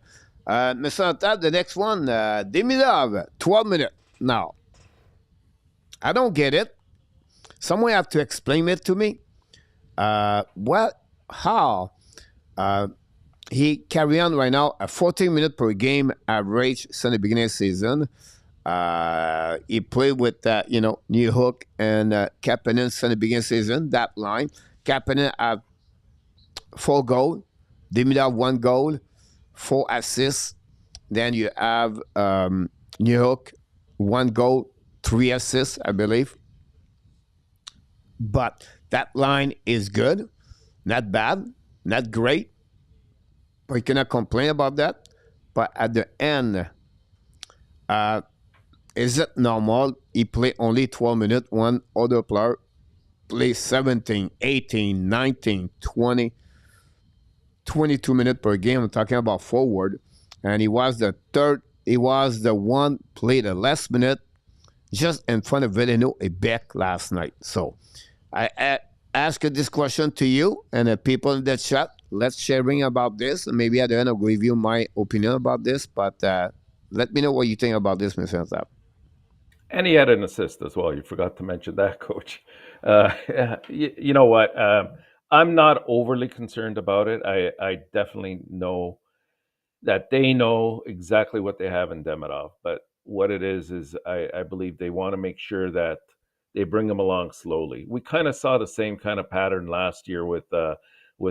Mr. Tap, the next one, Demidov, 12 minutes. Now, I don't get it. Someone have to explain it to me. What? How? Uh, He carry on right now a 14 minute per game average since the beginning of the season. He played with New Hook and Kapanen since the beginning of the season. That line, Kapanen have 4 goals, Demida 1 goal, 4 assists. Then you have New Hook 1 goal, 3 assists, I believe. But that line is good, not bad, not great. We cannot complain about that. But at the end, uh, is it normal he play only 12 minutes? One other player play 17, 18, 19, 20, 22 minutes per game. I'm talking about forward. And he was the third. He was the one played the last minute just in front of Villeneuve a Beck last night. So I ask this question to you and the people in the chat. Let's sharing about this. Maybe at the end I'll give you my opinion about this. But let me know what you think about this, Mr. Antap. And he had an assist as well. You forgot to mention that, Coach. You know what? I'm not overly concerned about it. I definitely know that they know exactly what they have in Demidov. But what it is I believe they want to make sure that they bring him along slowly. We kind of saw the same kind of pattern last year with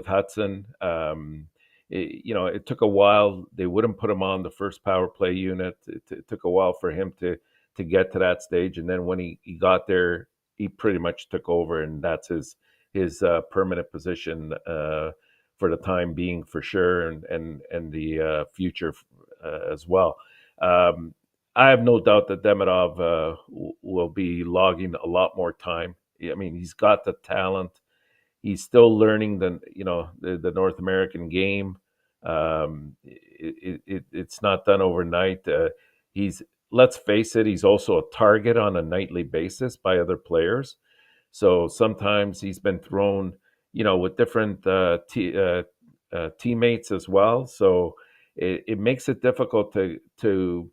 Hudson. It took a while. They wouldn't put him on the first power play unit. It took a while for him to get to that stage, and then when he got there, he pretty much took over, and that's his permanent position for the time being, for sure, and the future as well. Um, I have no doubt that Demidov will be logging a lot more time. I mean, he's got the talent. He's still learning the North American game. It's not done overnight. He's Let's face it, he's also a target on a nightly basis by other players. So sometimes he's been thrown, with different teammates as well. So it makes it difficult to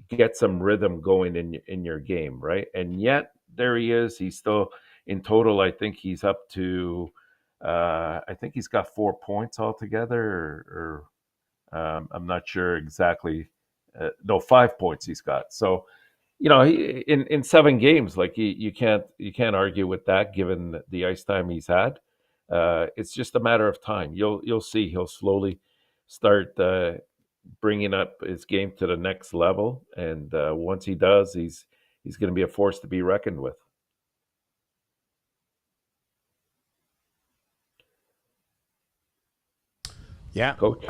get some rhythm going in your game, right? And yet there he is. He's still in total. I think he's up to. I think he's got 4 points altogether, I'm not sure exactly. No, 5 points he's got. So in 7 games, like you can't argue with that given the ice time he's had. It's just a matter of time. You'll see he'll slowly start bringing up his game to the next level, and once he does, he's going to be a force to be reckoned with, Yeah, Coach.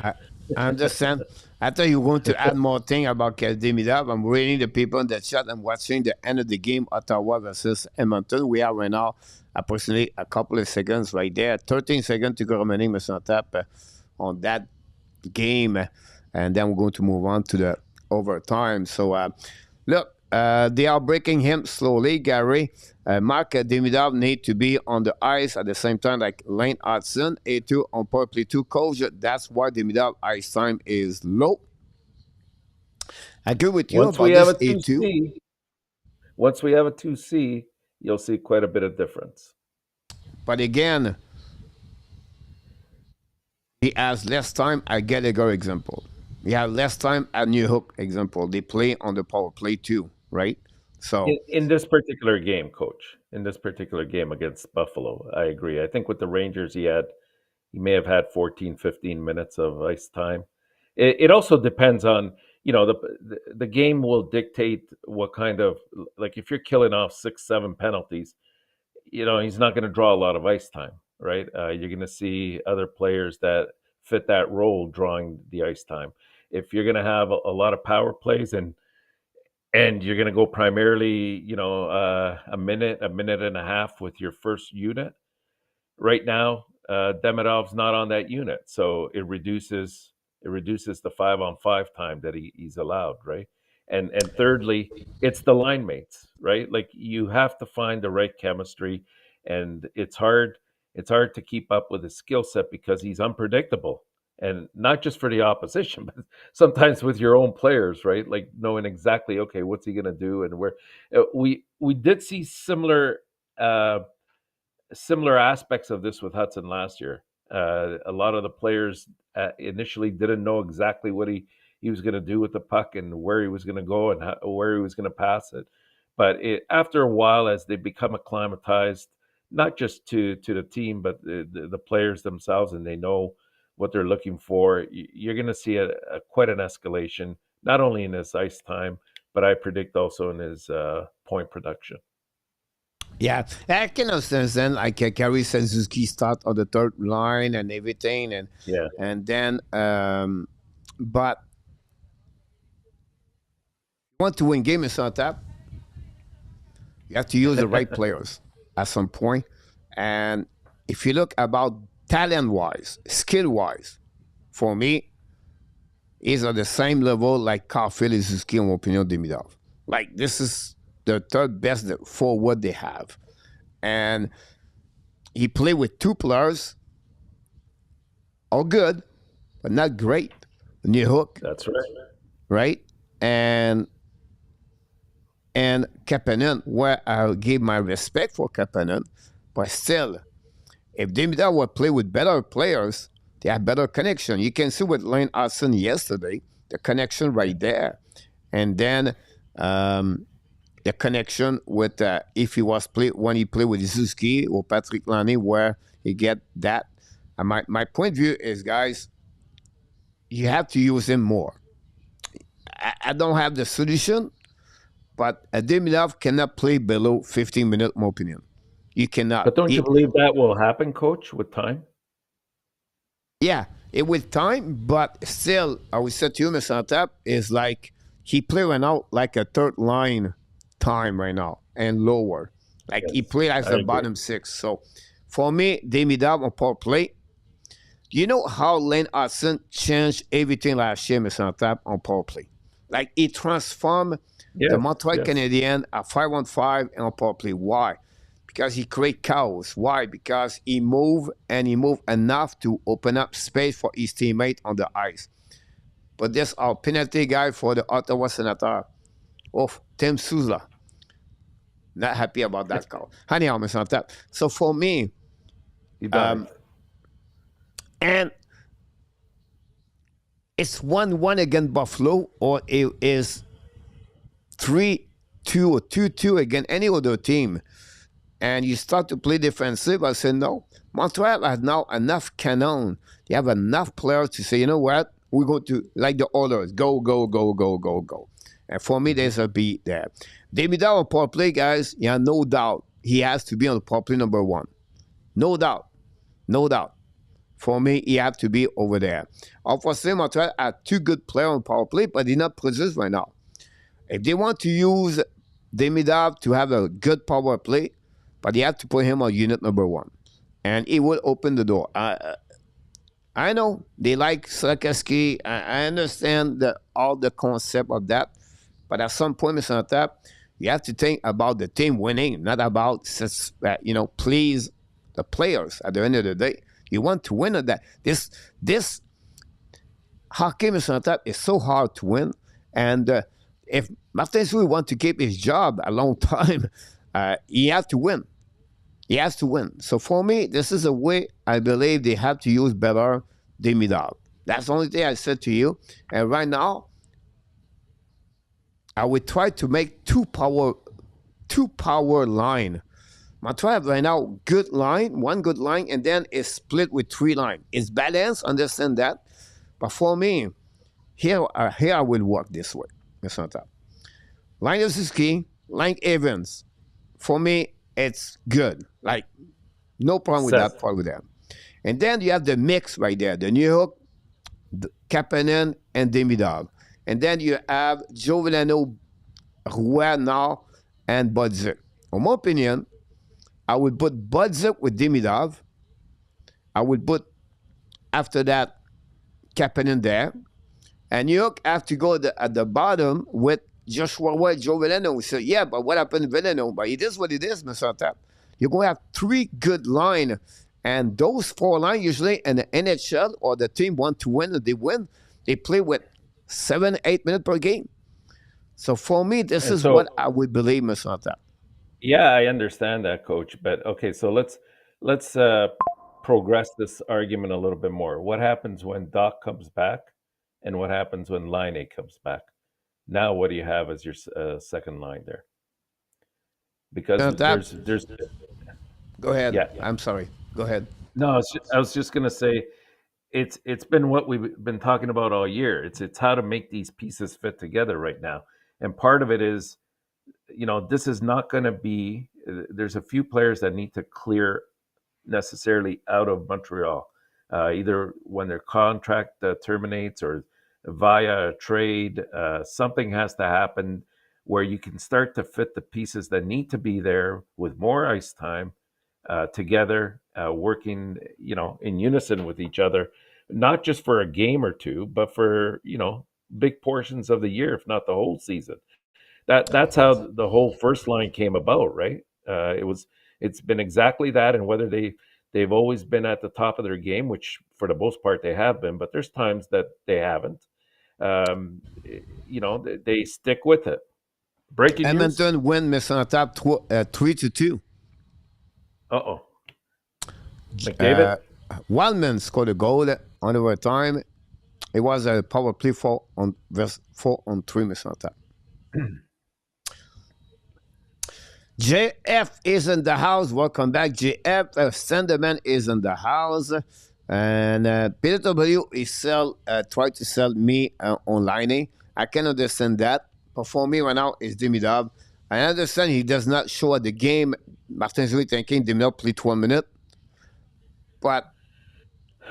I understand. I thought you were going to add more thing about Demidov. I'm reading the people in the chat. I'm watching the end of the game, Ottawa versus Edmonton. We are right now approximately a couple of seconds right there. 13 seconds to go remaining, Mr. Tap, on that game. And then we're going to move on to the overtime. So, look, they are breaking him slowly, Gary. Mark Demidov need to be on the ice at the same time like Lane Hudson. A2 on power play 2 coach. That's why Demidov ice time is low. I agree with you once we about have this a two A2. C, once we have a 2C, you'll see quite a bit of difference. But again, he has less time at Gallagher example. He has less time at New Hook example. They play on the power play too, right? So In this particular game, Coach, in this particular game against Buffalo, I agree. I think with the Rangers, he may have had 14, 15 minutes of ice time. It also depends on, the game will dictate what kind of, like, if you're killing off 6, 7 penalties, he's not going to draw a lot of ice time, right? You're going to see other players that fit that role drawing the ice time. If you're going to have a lot of power plays and you're going to go primarily, a minute and a half with your first unit, right now, Demidov's not on that unit, so it reduces the 5-on-5 time that he's allowed, right? And thirdly, it's the line mates, right? Like, you have to find the right chemistry, and it's hard to keep up with his skill set because he's unpredictable, and not just for the opposition, but sometimes with your own players, right? Like, knowing exactly, okay, what's he going to do, and where we did see similar aspects of this with Hudson last year. A lot of the players initially didn't know exactly what he was going to do with the puck and where he was going to go and where he was going to pass it. But after a while, as they become acclimatized, not just to the team, but the players themselves, and they know what they're looking for, you're going to see quite an escalation, not only in his ice time, but I predict also in his point production. Yeah, I can understand. Like Gary Senzuki start on the third line and everything, Yeah. and then, but want to win games on top, you have to use the right players at some point. And if you look about talent wise, skill wise, for me, he's at the same level like Caulfield is Suzuki and Opinion Demidov. Like this is the third best for what they have. And he played with two players, all good, but not great. New hook, That's right. right? And and Kapanen, where I'll give my respect for Kapanen, but still, if Demidov would play with better players, they have better connection. You can see with Lane Hudson yesterday, the connection right there. And then the connection with if he was play when he played with Suzuki or Patrick Lani, where he get that. And my point of view is, guys, you have to use him more. I don't have the solution, but Demidov cannot play below 15 minutes, in my opinion. You cannot. But don't you believe that will happen, Coach, with time? Yeah, it with time, but still, I would say to you, Mr. Antap, is like he play right now like a third line time right now and lower. Like he Yes, played as I the agree. bottom six. So for me, Demidov on power play. You know how Lane Hudson changed everything last year, Mr. Antap, on power play? Like he transformed the Yes, Montreal yes. Canadiens at 5-on-5 and on power play. Why? Because he create chaos. Why? Because he move and he move enough to open up space for his teammate on the ice. But this our penalty guy for the Ottawa Senator, Tim Souza. Not happy about that call. Anyhow, Mr. Antap. So for me, He died. and it's 1-1 against Buffalo, or it is 3-2 or 2-2 against any other team, and you start to play defensive, I say no. Montreal has now enough cannon. They have enough players to say, you know what? We're going to, like the others, go, go, go, go, go, go. And for me, Hmm. there's a beat there. David Dow on power play, guys, yeah, no doubt. He has to be on the power play number one. No doubt. No doubt. For me, he have to be over there. Unfortunately, Montreal have two good players on power play, but they not produce right now. If they want to use Demidov to have a good power play, but they have to put him on unit number one, and it will open the door. I know they like Sarkowski. I understand all the concept of that, but at some point, Mr. Antap, you have to think about the team winning, not about please the players. At the end of the day, you want to win at that. This hockey, Mr. Antap, is so hard to win, and if Martin Sully want to keep his job a long time, he has to win. He has to win. So for me, this is a way I believe they have to use better Demidov. That's the only thing I said to you. And right now, I will try to make two power line. Montreal right now good line, one good line, and then it's split with three line. It's balanced, understand that. But for me, here I will work this way, Mr. Antap. Line of Suzuki, line Evans. For me, it's good. Like no problem with Seth. that part with them. And then you have the mix right there, the New York, Kapanen, and Demidov. And then you have Jovelano, Rouenard, and Budzik. In my opinion, I would put Budzik with Demidov. I would put, after that, Kapanen there. And New York have to go at the bottom with Joshua White, Joe Veleno. We say, yeah, but what happened to Veleno? But it is what it is, Mr. Tap. You're going to have three good lines. And those four lines, usually in the NHL or the team want to win, and they win, they play with 7-8 minutes per game. So for me, this And is what so, I would believe, Mr. Tap. yeah, I understand that, Coach. But okay, so let's progress this argument a little bit more. What happens when Doc comes back, and what happens when Line comes back? Now, what do you have as your second line there? Because Tap. there's Go ahead. yeah. I'm sorry. Go ahead. No, I was just gonna say it's been what we've been talking about all year. It's how to make these pieces fit together right now, and part of it is, this is not going to be. There's a few players that need to clear necessarily out of Montreal, either when their contract terminates or via a trade. Something has to happen where you can start to fit the pieces that need to be there with more ice time together, working, in unison with each other, not just for a game or two, but for big portions of the year, if not the whole season. That's how the whole first line came about, right? It's been exactly that, and whether they've always been at the top of their game, which for the most part they have been, but there's times that they haven't. They stick with it. Breaking news. Edmonton win Tap 3-2. Uh-oh. Uh, McDavid. Wildman scored a goal on overtime. It was a power play 4-on-3 Tap. JF is in the house. Welcome back, JF. Sanderman is in the house. And Peter W is tried to sell me online. I can understand that. But for me right now, it's Demidov. I understand he does not show at the game. Martin Zouy thinking Demidov played 12 minutes. But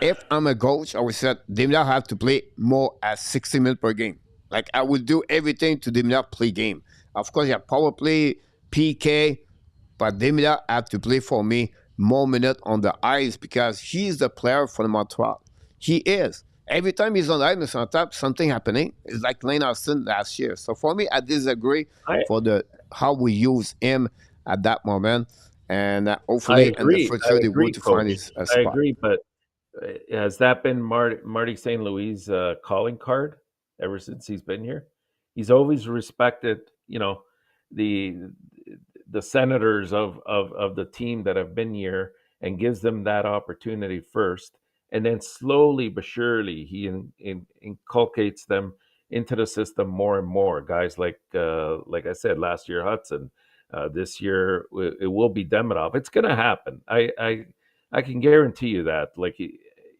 if I'm a coach, I would say Demidov have to play more at 60 minutes per game. Like, I would do everything to Demidov play game. Of course, you have power play, PK, but Demidov have to play for me more minutes on the ice because he's the player for the Montreal. He is. Every time he's on the ice, on top, something happening. It's like Lane Austin last year. So for me, I disagree for how we use him at that moment. And hopefully in the future they will to find his spot. I agree, but has that been Marty St. Louis' calling card ever since he's been here? He's always respected, the senators of the team that have been here and gives them that opportunity first, and then slowly but surely he inculcates them into the system more and more. Guys like I said last year, Hudson. This year it will be Demidov. It's going to happen. I can guarantee you that. Like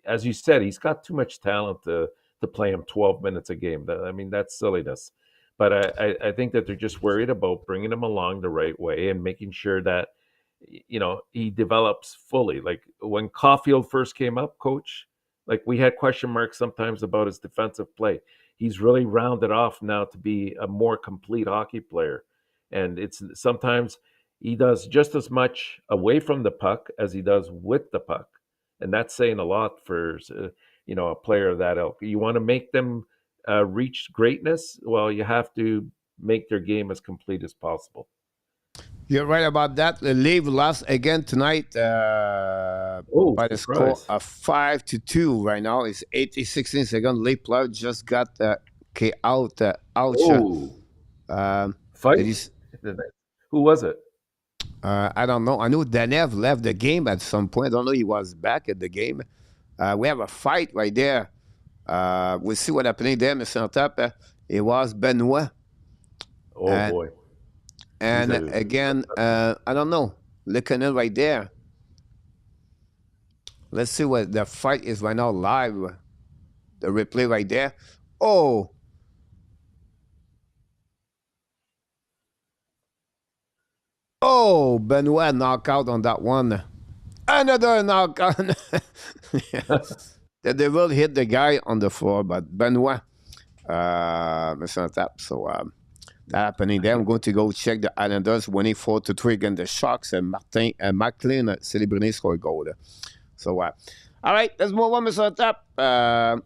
as you said, he's got too much talent to play him 12 minutes a game. I mean, that's silliness. But I think that they're just worried about bringing him along the right way and making sure that he develops fully. Like when Caulfield first came up, coach, like we had question marks sometimes about his defensive play. He's really rounded off now to be a more complete hockey player. And it's sometimes he does just as much away from the puck as he does with the puck. And that's saying a lot for a player of that ilk. You want to make them reach greatness, well, you have to make their game as complete as possible. You're right about that. The Leaf lost again tonight by the score of 5-2. Right now, it's 16 seconds. Leaf player just got out. Fight? Who was it? I don't know. I know Danev left the game at some point. I don't know he was back at the game. We have a fight right there. We'll see what happening there, Mr. Top. It was Benoit. Oh, boy. And again, I don't know. Looking right there. Let's see what the fight is right now live. The replay right there. Oh. Oh, Benoit knockout on that one. Another knockout. The devil hit the guy on the floor, but Benoit missing on top. So that happening there. I'm going to go check the Islanders winning 4-3 against the Sharks, and McLean Celebrity scored goal. So all right, let's move on, Mr. Top. The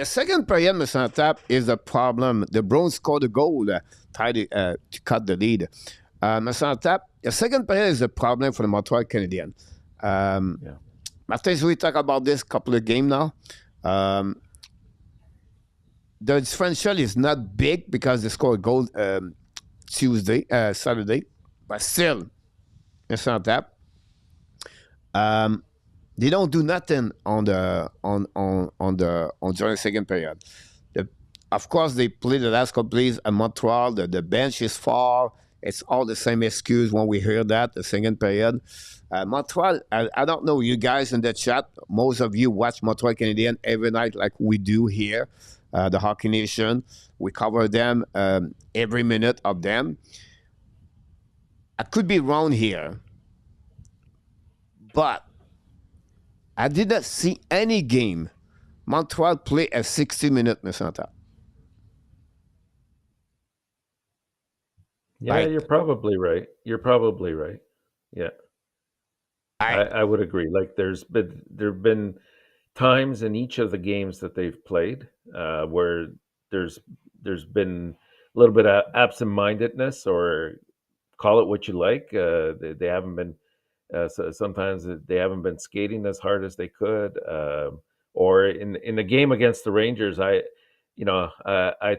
second period, Mr. Top, is a problem. The Browns scored a goal to cut the lead. Mr. Top, the second period is a problem for the Montreal Canadiens. Martin, we talk about this couple of games now. The differential is not big because they scored goal Saturday, but still, it's not that. They don't do nothing on the on during the second period. The, of course, they play the last couple plays at Montreal. The bench is far. It's all the same excuse when we hear that the second period. Montreal, I don't know you guys in the chat. Most of you watch Montreal Canadiens every night, like we do here, the Hockey Nation. We cover them every minute of them. I could be wrong here, but I did not see any game Montreal play a 60-minute, Mr. Santa. Yeah, Like you're probably right. You're probably right. Yeah, I I would agree. Like there've been times in each of the games that they've played where there's there's been a little bit of absent-mindedness, or call it what you like. They haven't been sometimes they haven't been skating as hard as they could. Or in the game against the Rangers, I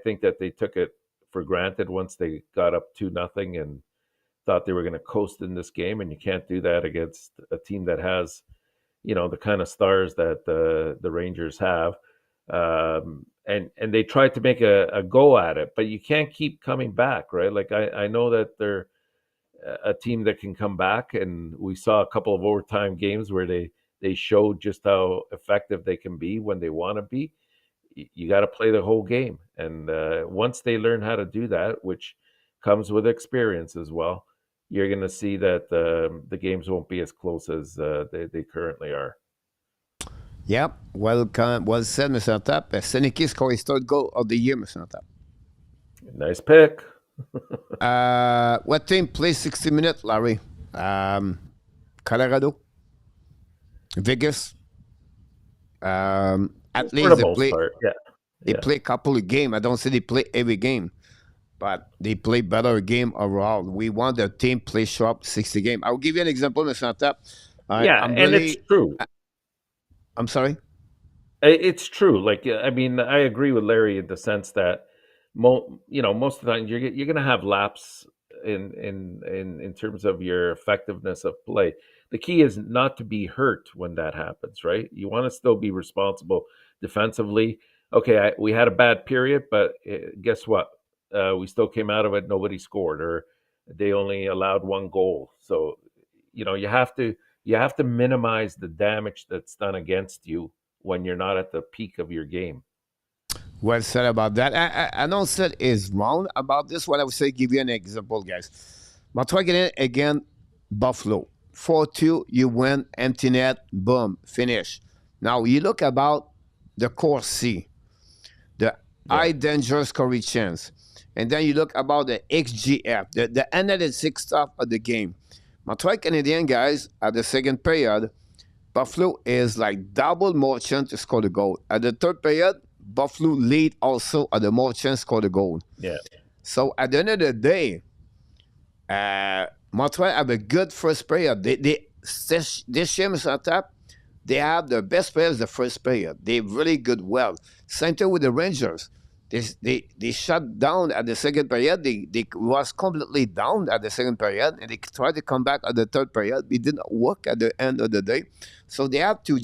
think that they took it for granted once they got up 2-0 and thought they were going to coast in this game, and you can't do that against a team that has the kind of stars that the Rangers have. And they tried to make a go at it, but you can't keep coming back, right? Like I know that they're a team that can come back, and we saw a couple of overtime games where they showed just how effective they can be when they want to be. You got to play the whole game, and once they learn how to do that, which comes with experience as well, you're going to see that the games won't be as close as they currently are. Yep. Well said, Mr. Tap. Seneki scored his third goal of the year, Mr. Tap. Nice pick. What team plays 60 minutes, Larry? Colorado, Vegas. At For the least most part, yeah, they yeah. play a couple of games. I don't say they play every game, but they play better game overall. We want the team play sharp 60 game. I'll give you an example, Mr. Tap. Yeah, I'm and it's really. true. I'm sorry. It's true. Like, I mean, I agree with Larry in the sense that most of the time you're going to have laps in terms of your effectiveness of play. The key is not to be hurt when that happens, right? You want to still be responsible defensively. Okay, we had a bad period, but guess what? We still came out of it. Nobody scored, or they only allowed one goal. So, you have to minimize the damage that's done against you when you're not at the peak of your game. Well said about that. I don't say is wrong about this. What I would say, give you an example, guys. Montreal again, Buffalo. 4-2, you win, empty net, boom, finish. Now, you look about the core C, the Yeah. high danger scoring chance. And then you look about the XGF, the analytics stuff of the game. Montreal Canadiens, guys, at the second period, Buffalo is like double more chance to score the goal. At the third period, Buffalo lead also at the more chance to score the goal. Yeah. So at the end of the day, Montreal have a good first period. This team is on top. They have the best players the first period. They really good well. Same thing with the Rangers. They shut down at the second period. They was completely down at the second period, and they tried to come back at the third period. It didn't work at the end of the day. So they have to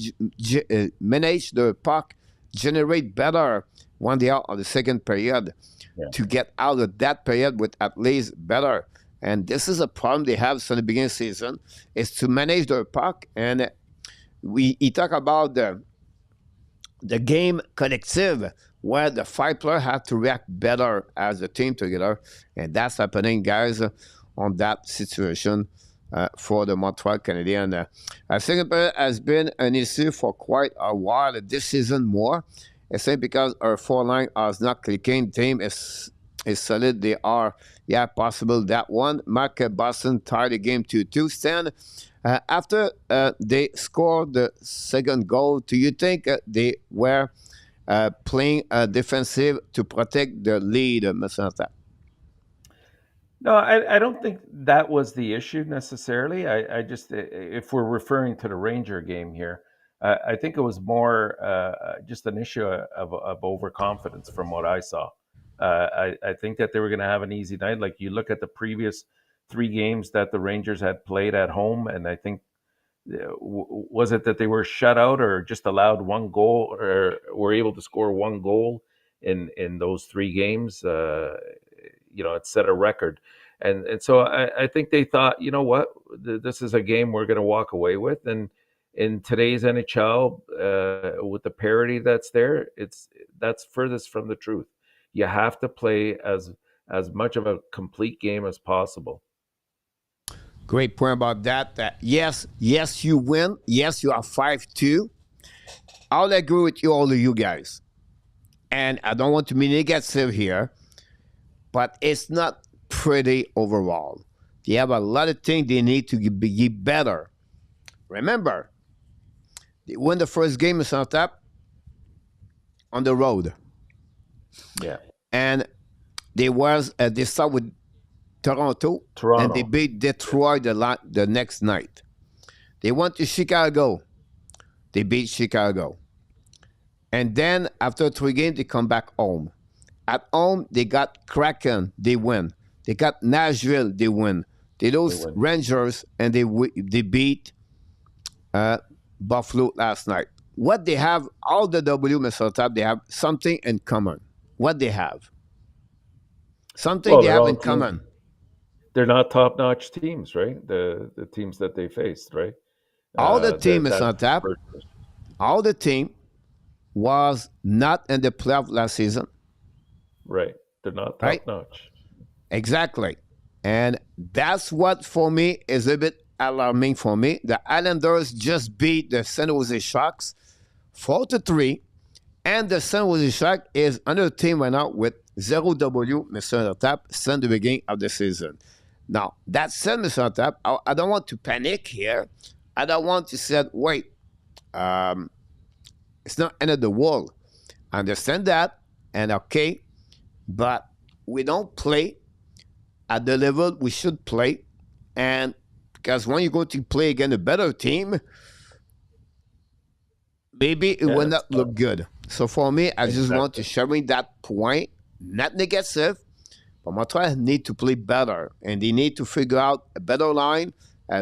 manage the puck, generate better when they are on the second period Yeah. to get out of that period with at least better. And this is a problem they have since the beginning of the season, is to manage their puck. And he talk about the game collective, where the five players have to react better as a team together. And that's happening, guys, on that situation for the Montreal Canadiens. I think it has been an issue for quite a while this season more. I say because our four line is not clicking. Team is solid. They are, yeah, possible that one. Mark Boston tied the game 2-2. Stan, after they scored the second goal, do you think they were playing defensive to protect the lead, Mr. Nata? No, I don't think that was the issue necessarily. I just, if we're referring to the Ranger game here, I think it was more just an issue of overconfidence from what I saw. I think that they were going to have an easy night. Like, you look at the previous three games that the Rangers had played at home, and I think was it that they were shut out or just allowed one goal or were able to score one goal in those 3 games? It set a record, and so I think they thought, you know what, this is a game we're going to walk away with, and in today's NHL, with the parity that's there, that's furthest from the truth. You have to play as much of a complete game as possible. Great point about that. Yes, you win. Yes, you are 5-2. I'll agree with you, all of you guys. And I don't want to be negative here, but it's not pretty overall. They have a lot of things they need to be better. Remember, they won the first game in Santap on the road. Yeah. And they start with Toronto, and they beat Detroit the next night. They went to Chicago. They beat Chicago. And then after 3 games, they come back home. At home, they got Kraken. They win. They got Nashville. They win. They lose Rangers, and they beat Buffalo last night. What they have, all the W, Mr. Tap, they have something in common. What they have. Something they have in common. They're not top-notch teams, right? The teams that they faced, right? All the team is on top. All the team was not in the playoff last season. Right. They're not top-notch. Exactly. And that's what, for me, is a bit alarming for me. The Islanders just beat the San Jose Sharks 4-3. And the San Jose Sharks is another team right now with 0W, Mr. Tap, since the beginning of the season. Now, that said, Mr. Tap, I don't want to panic here. I don't want to say, wait, it's not end of the world. I understand that, and okay, but we don't play at the level we should play. And because when you go to play against a better team, maybe it will not look good. So for me, I just want to share that point, not negative. But Montreal need to play better, and they need to figure out a better line,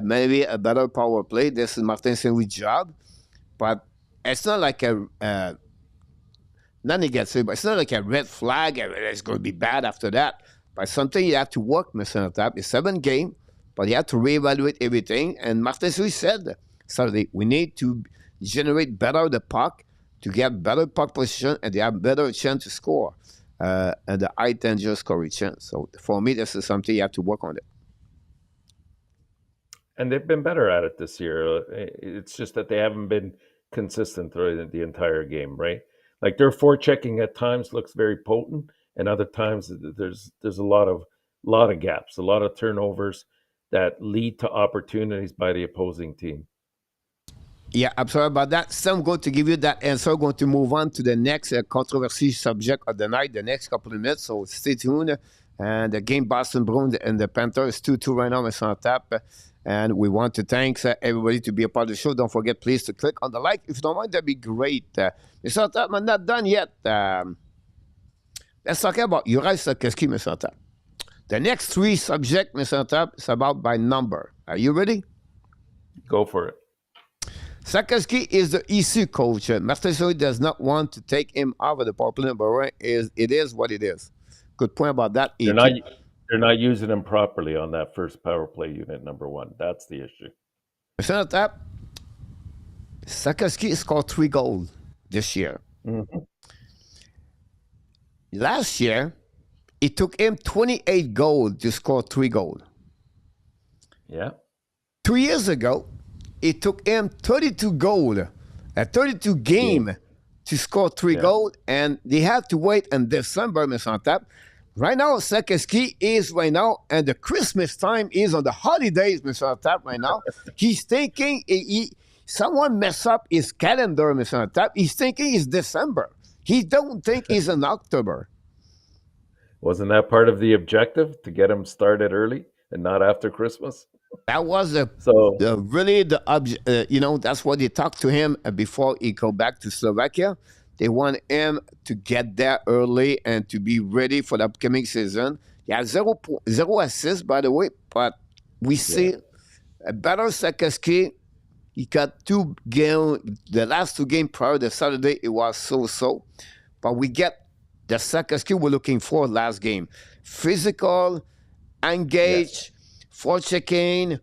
maybe a better power play. This is Martin Saint-Louis' job, but it's not like not negative, but it's not like a red flag. It's going to be bad after that. But something you have to work, Mr. Tap. It's 7 games, but you have to reevaluate everything. And Martin Saint-Louis said, Saturday, we need to generate better the puck to get better puck position, and they have better chance to score. And the high danger scoring chance. So for me, this is something you have to work on it. And they've been better at it this year. It's just that they haven't been consistent throughout the entire game, right? Like their forechecking at times looks very potent, and other times there's a lot of gaps, a lot of turnovers that lead to opportunities by the opposing team. Yeah, I'm sorry about that. So I'm going to give you that answer. I'm going to move on to the next controversy subject of the night, the next couple of minutes. So stay tuned. And the game Boston Bruins and the Panthers 2-2 right now. It's on tap. And we want to thank everybody to be a part of the show. Don't forget, please, to click on the like. If you don't mind, that'd be great. Mr. Tap, I'm not done yet. Let's talk about Juraj Slavkovsky, Mr. Tap. The next 3 subjects, Mr. Tap, is about by number. Are you ready? Go for it. Slavkovsky is the EC coach. Martin Saint-Louis does not want to take him out of the power play, but it is what it is. Good point about that. They're not using him properly on that first power play unit, number 1. That's the issue. Mr. Tap, Slavkovsky scored 3 goals this year. Mm-hmm. Last year, it took him 28 goals to score 3 goals. Yeah. 2 years ago, it took him 32 goals, a 32 game to score 3 goals, and they had to wait in December, Mr. Tap. Right now, Slavkovsky is right now, and the Christmas time is on the holidays, Mr. Tap, right now. He's thinking, someone mess up his calendar, Mr. Tap. He's thinking it's December. He don't think it's in October. Wasn't that part of the objective, to get him started early and not after Christmas? That was that's what they talked to him before he go back to Slovakia. They want him to get there early and to be ready for the upcoming season. He has 0 assists, by the way, but we see a better Slavkovsky He got 2 games. The last 2 games prior to Saturday, it was so. But we get the second skill we're looking for last game. Physical, Yeah, engaged, for checking,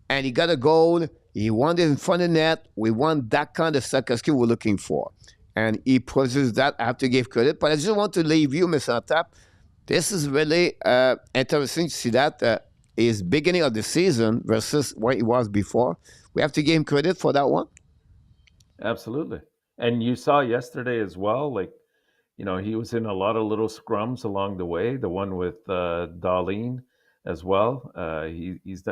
and he got a goal. He won it in front of the net. We want that kind of second skill we're looking for. And he possesses that. I have to give credit. But I just want to leave you, Mr. Tap. This is really interesting to see that his beginning of the season versus what it was before. We have to give him credit for that one. absolutely. And you saw yesterday as well, like, he was in a lot of little scrums along the way. The one with Darlene as well. He's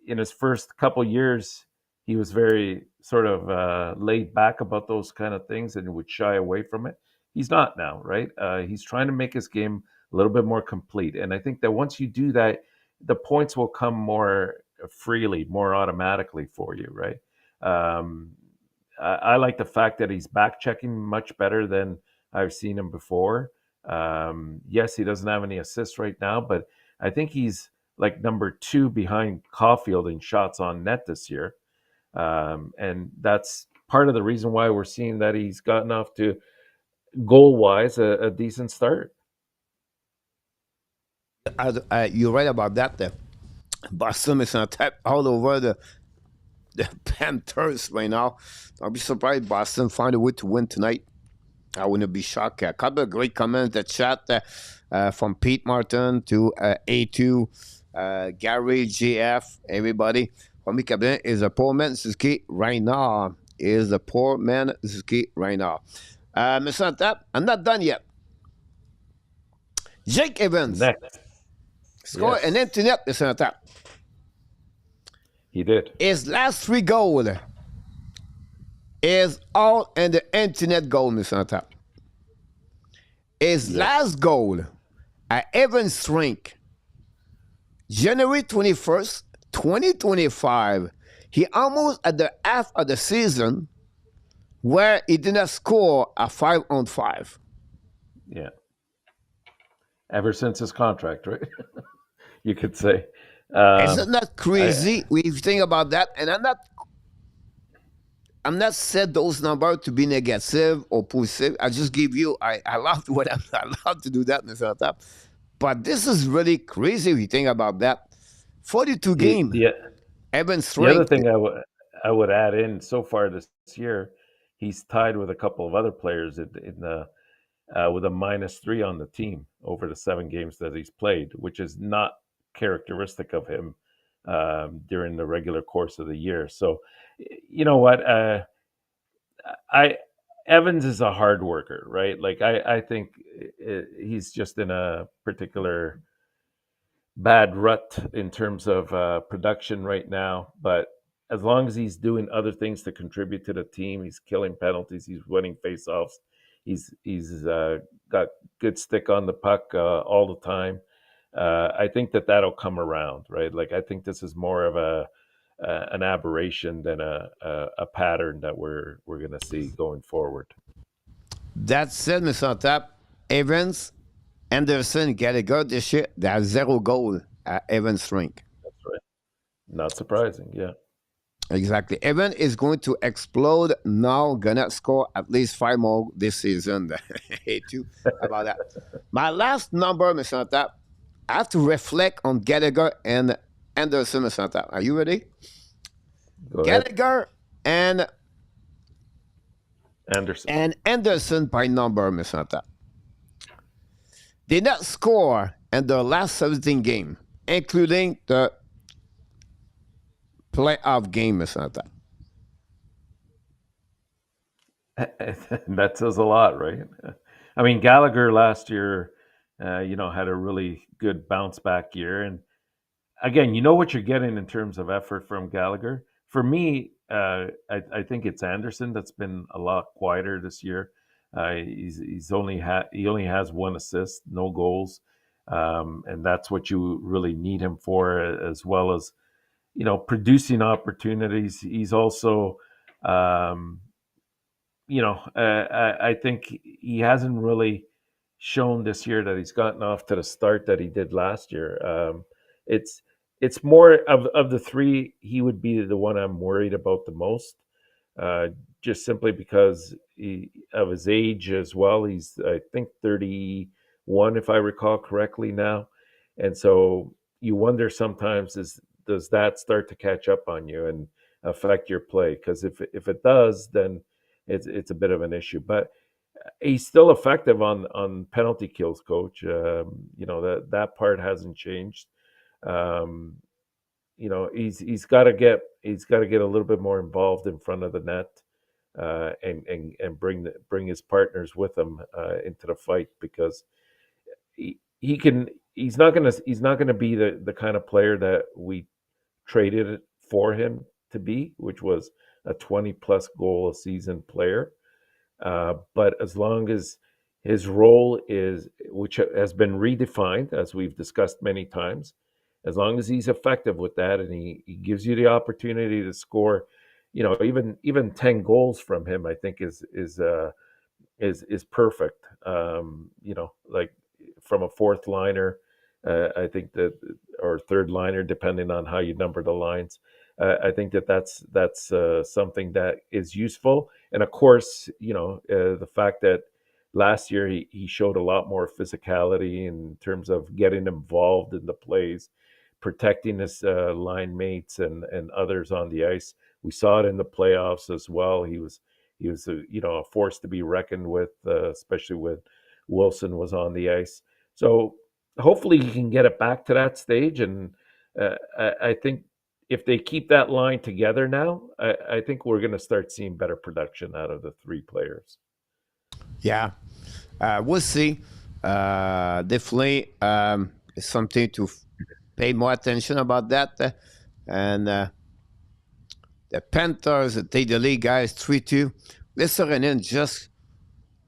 in his first couple years, he was very sort of laid back about those kind of things and would shy away from it. He's not now, right? He's trying to make his game a little bit more complete, and I think that once you do that, the points will come more freely, more automatically for you, right? Um, I like the fact that he's back checking much better than I've seen him before. Yes, he doesn't have any assists right now, but I think he's like number 2 behind Caulfield in shots on net this year. And that's part of the reason why we're seeing that he's gotten off to goal wise a decent start. You're right about that. Boston is on tap all over the Panthers right now. I'll be surprised Boston find a way to win tonight. I wouldn't be shocked. A couple of great comments in the chat from Pete Martin to A2, Gary, GF, everybody. For me, Cabin is a poor man Suzuki right now. Is a poor man Suzuki right now. Mr. Tap, I'm not done yet. Jake Evans Next, scored an yes, empty net, Mr. Tap. he did. His last 3 goals is all in the empty net goal, Mr. Tap. His Yep. last goal at Evans Rink, January 21st, 2025. He almost at the half of the season where he did not score a 5-on-5. Yeah. Ever since his contract, right? You could say. Is Um, it not I crazy when you think about that? And I'm not said those numbers to be negative or positive. I just give you I love what I love to do that, Mr. Tap. But this is really crazy if you think about that. 42 the game, the Evans the other strength. thing I would add in so far this year, he's tied with a couple of other players in the with a -3 on the team over the 7 games that he's played, which is not characteristic of him during the regular course of the year. So, you know what? I Evans is a hard worker, right? Like I think he's just in a particular bad rut in terms of production right now. But as long as he's doing other things to contribute to the team, he's killing penalties, he's winning faceoffs, he's got good stick on the puck all the time. I think that'll come around, right? Like I think this is more of an aberration than a pattern that we're going to see going forward. That said, Mr. Tap, Evans, Anderson, Gallagher this year, they have 0 goal at Evans Rink. That's right. Not surprising, yeah. Exactly. Evan is going to explode now, gonna score at least 5 more this season. Hate you about that. My last number, Mr. Tap, I have to reflect on Gallagher and Anderson, Mr. Tap. Are you ready? Go ahead, Gallagher and Anderson. Anderson by number, Mr. Tap. Did not score in the last 17 game, including the playoff game, Mr. Tap. That says a lot, right? I mean, Gallagher last year, had a really good bounce back year, and again, you know what you're getting in terms of effort from Gallagher. For me, I think it's Anderson that's been a lot quieter this year. He only has 1 assist, no goals, and that's what you really need him for, as well as producing opportunities. He's also, um, I think he hasn't really shown this year that he's gotten off to the start that he did last year. It's it's more of the three, he would be the one I'm worried about the most, uh, just simply because of his age as well. He's, I think, 31, if I recall correctly now, and so you wonder sometimes, does that start to catch up on you and affect your play? Because if it does, then it's a bit of an issue. But he's still effective on penalty kills, coach. That part hasn't changed. Um, he's got to get a little bit more involved in front of the net, and bring his partners with him into the fight, because he can he's not gonna be the kind of player that we traded for him to be, which was a 20 plus goal a season player. But as long as his role is, which has been redefined, as we've discussed many times, as long as he's effective with that, and he gives you the opportunity to score, even 10 goals from him, I think is perfect. Like from a fourth liner, I think that, or third liner, depending on how you number the lines. I think that's something that is useful, and of course, the fact that last year he showed a lot more physicality in terms of getting involved in the plays, protecting his line mates and others on the ice. We saw it in the playoffs as well. He was a force to be reckoned with, especially when Wilson was on the ice. So hopefully he can get it back to that stage, and I think if they keep that line together now, I think we're going to start seeing better production out of the three players. Yeah, we'll see. Definitely, it's something to pay more attention about that. And the Panthers take the lead, guys, 3-2. Lissarenin just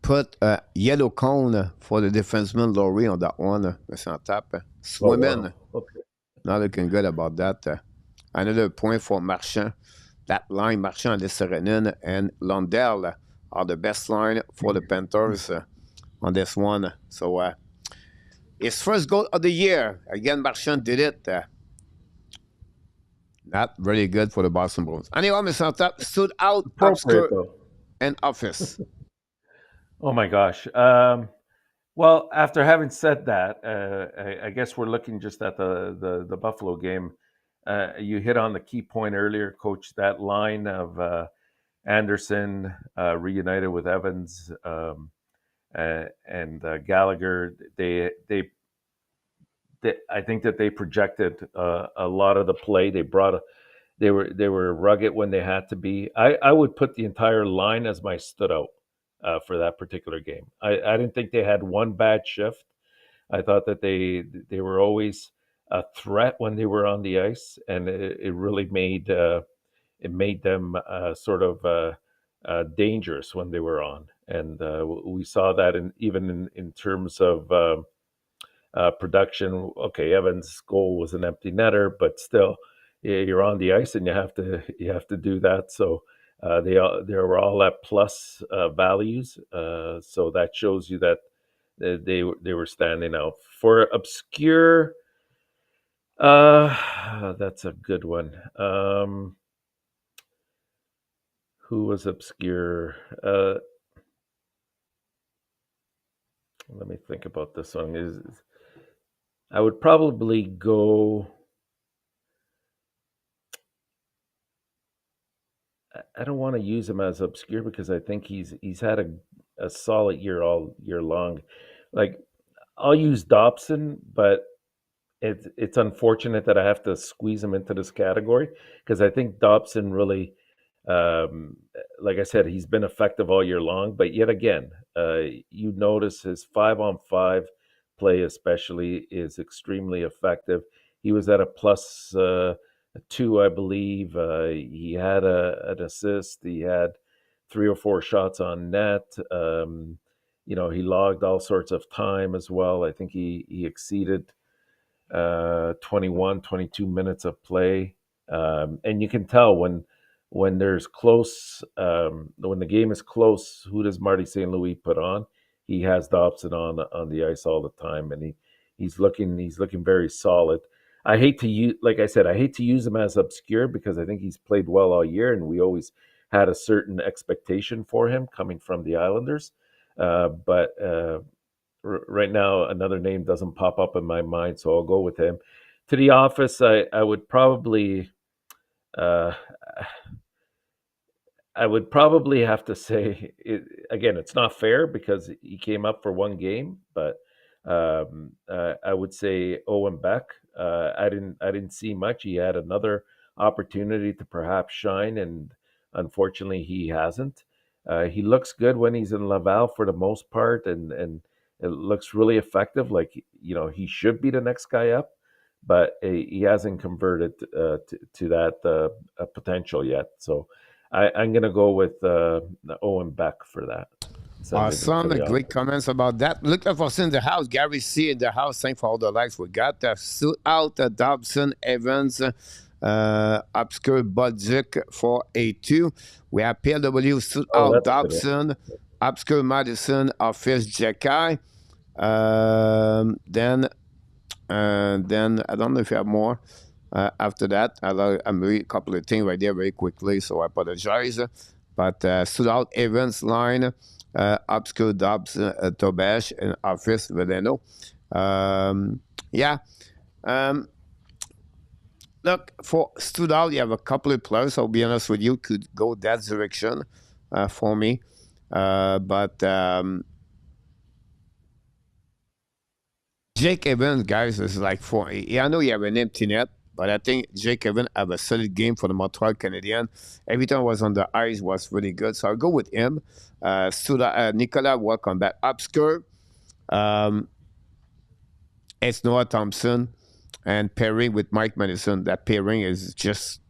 put a yellow cone for the defenseman Laurie on that one. It's on top. Oh Swimming. wow! Okay. Not looking good about that. Another point for Marchand. That line, Marchand, Lissarenin, and Lundell are the best line for the Panthers on this one. So, his first goal of the year. Again, Marchand did it. Not really good for the Boston Bruins. Anyway, Mr. Top stood out, Appropriate obscure, though. and office. Oh my gosh. Well, after having said that, I guess we're looking just at the Buffalo game. You hit on the key point earlier, Coach. That line of Anderson reunited with Evans, and Gallagher. I think that they projected a lot of the play. They were rugged when they had to be. I would put the entire line as my stood out for that particular game. I didn't think they had one bad shift. I thought that they were always a threat when they were on the ice, and it really made them sort of dangerous when they were on. And we saw that even in terms of production. Okay, Evans' goal was an empty netter, but still, you're on the ice and you have to do that. So they were all at plus values. So that shows you that they were standing out. For obscure, that's a good one. Who was obscure? Let me think about this one. I would probably go. I don't want to use him as obscure because I think he's had a solid year all year long. Like, I'll use Dobson, but it's unfortunate that I have to squeeze him into this category, because I think Dobson really, um, like I said, he's been effective all year long. But yet again, you notice his 5-on-5 play, especially, is extremely effective. He was at a plus two, I believe. He had an assist. He had three or four shots on net. He logged all sorts of time as well. I think he exceeded 21, 22 minutes of play. And you can tell when there's close, when the game is close, who does Marty St. Louis put on? He has Dobson on the ice all the time, and he's looking very solid. I hate to use, like I said, I hate to use him as obscure because I think he's played well all year, and we always had a certain expectation for him coming from the Islanders. But right now, another name doesn't pop up in my mind, so I'll go with him. To the office, I would probably. Uh, I would probably have to say it, again. It's not fair because he came up for one game, but I would say Owen Beck. I didn't see much. He had another opportunity to perhaps shine, and unfortunately, he hasn't. He looks good when he's in Laval for the most part, and it looks really effective. Like he should be the next guy up, but he hasn't converted to that potential yet. So I'm going to go with Owen Beck for that. Send it into Awesome. the Great office. comments about that. Look for us in the house. Gary C in the house. Thanks for all the likes we got. Suit out Dobson, Evans, obscure Budzik for A2. We have PLW suit Oh, out that's a good one. Dobson, obscure Madison, office Jekai. Then I don't know if you have more. After that, I'm reading a couple of things right there very quickly, so I apologize. But stood out Evans line, obscure Dobbs, Tobesh, and Office Vedeno. Yeah. Look, for stood out, you have a couple of players, I'll be honest with you, could go that direction for me. But Jake Evans, guys, is like for. I know you have an empty net, but I think Jake Evans have a solid game for the Montreal Canadiens. Every time I was on the ice was really good, so I'll go with him. Nicolas, welcome back. Obscure, it's Noah Thompson, and pairing with Mike Madison. That pairing is just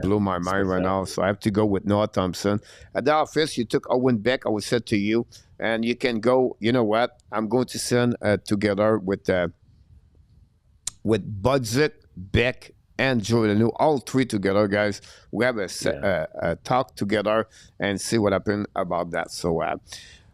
blew my mind right now. So I have to go with Noah Thompson. At the office, you took Owen Beck. I would say to you, and you can go. You know what? I'm going to send together with Budzik, Beck, and Jordan, all three together, guys. We have a talk together and see what happened about that. So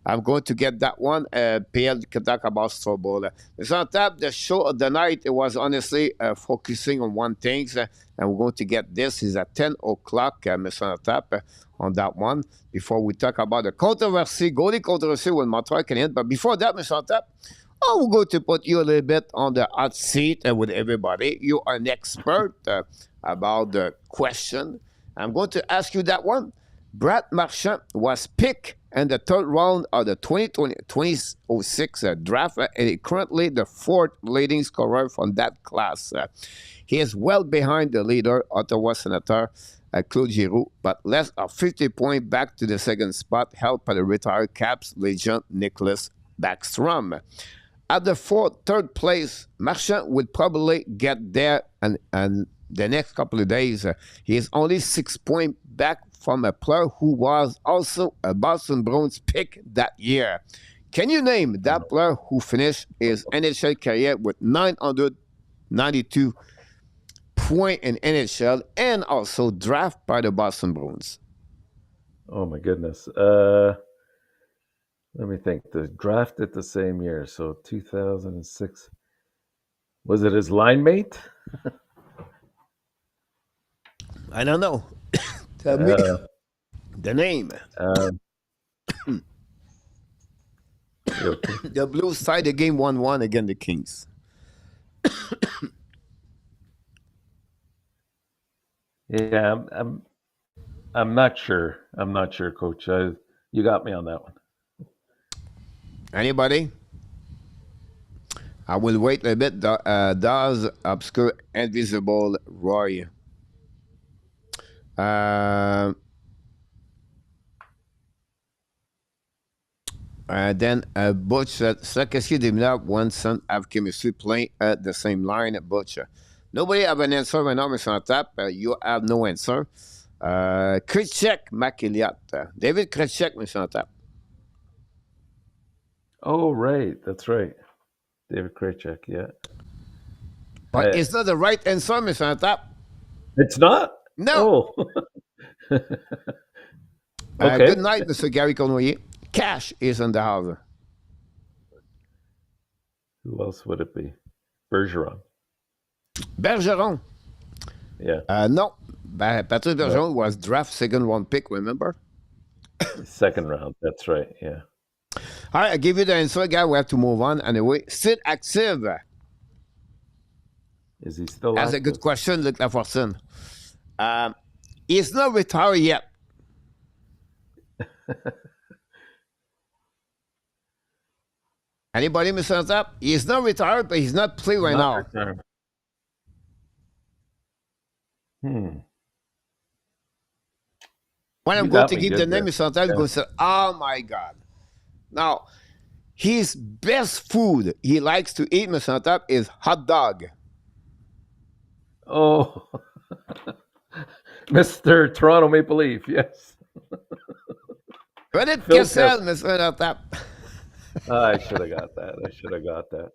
I'm going to get that one. PL can talk about Strobel. So on top, the show of the night, it was honestly focusing on one thing, and we're going to get this. Is at 10 o'clock, Mr. on top, on that one. Before we talk about the controversy, goalie controversy with Montreal Canadiens. But before that, Mr. on top, we're going to put you a little bit on the hot seat with everybody. You are an expert about the question. I'm going to ask you that one. Brad Marchand was picked in the third round of the 2006 draft, and currently the fourth leading scorer from that class. He is well behind the leader, Ottawa Senator Claude Giroux, but less of 50 points back to the second spot, held by the retired Caps legend Nicholas Backstrom. At the third place, Marchand would probably get there, and the next couple of days, he is only 6 points back from a player who was also a Boston Bruins pick that year. Can you name that player who finished his NHL career with 992 points in NHL and also drafted by the Boston Bruins? Oh my goodness. Let me think. The drafted the same year, so 2006. Was it his line mate? I don't know. Tell me the name. The Blues tied the game 1-1 against the Kings. Yeah, I'm not sure. I'm not sure, Coach. You got me on that one. Anybody? I will wait a bit. Does obscure invisible Roy? Then Butch said, ça, qu'est-ce qu'il démina one son have chemistry playing at the same line, Butch. Nobody have an answer right now, Mr. Tap. You have no answer. Krzyzek McElliott. David Krzyzek, Mr. Tap. Oh, right. That's right. David Krejcik, yeah. But it's not the right answer, Mr. Tap. It's not? No. Oh. Okay. Good night, Mr. Gary Cournoyer. Cash is on the house. Who else would it be? Bergeron. Bergeron. Yeah. No. Patrice No. Bergeron was draft second round pick, remember? Second round. That's right. Yeah. All right, I give you the answer, guy. We have to move on. Anyway, still active. Is he still That's a good active? question, Luc Lafortune. Um, he's not retired yet. Anybody, Mr. Top? He's not retired, but he's not playing right Not now. retired. Hmm. When I'm You going got to me give the good name, there. Mr. Top, you're Yeah. going to say, oh my God. Now, his best food he likes to eat, Mr. Top, is hot dog. Oh, Mr. Toronto Maple Leaf. Yes. Reddit Phil Kessel, Kessel. Mr. Top. I should have got that. I should have got that.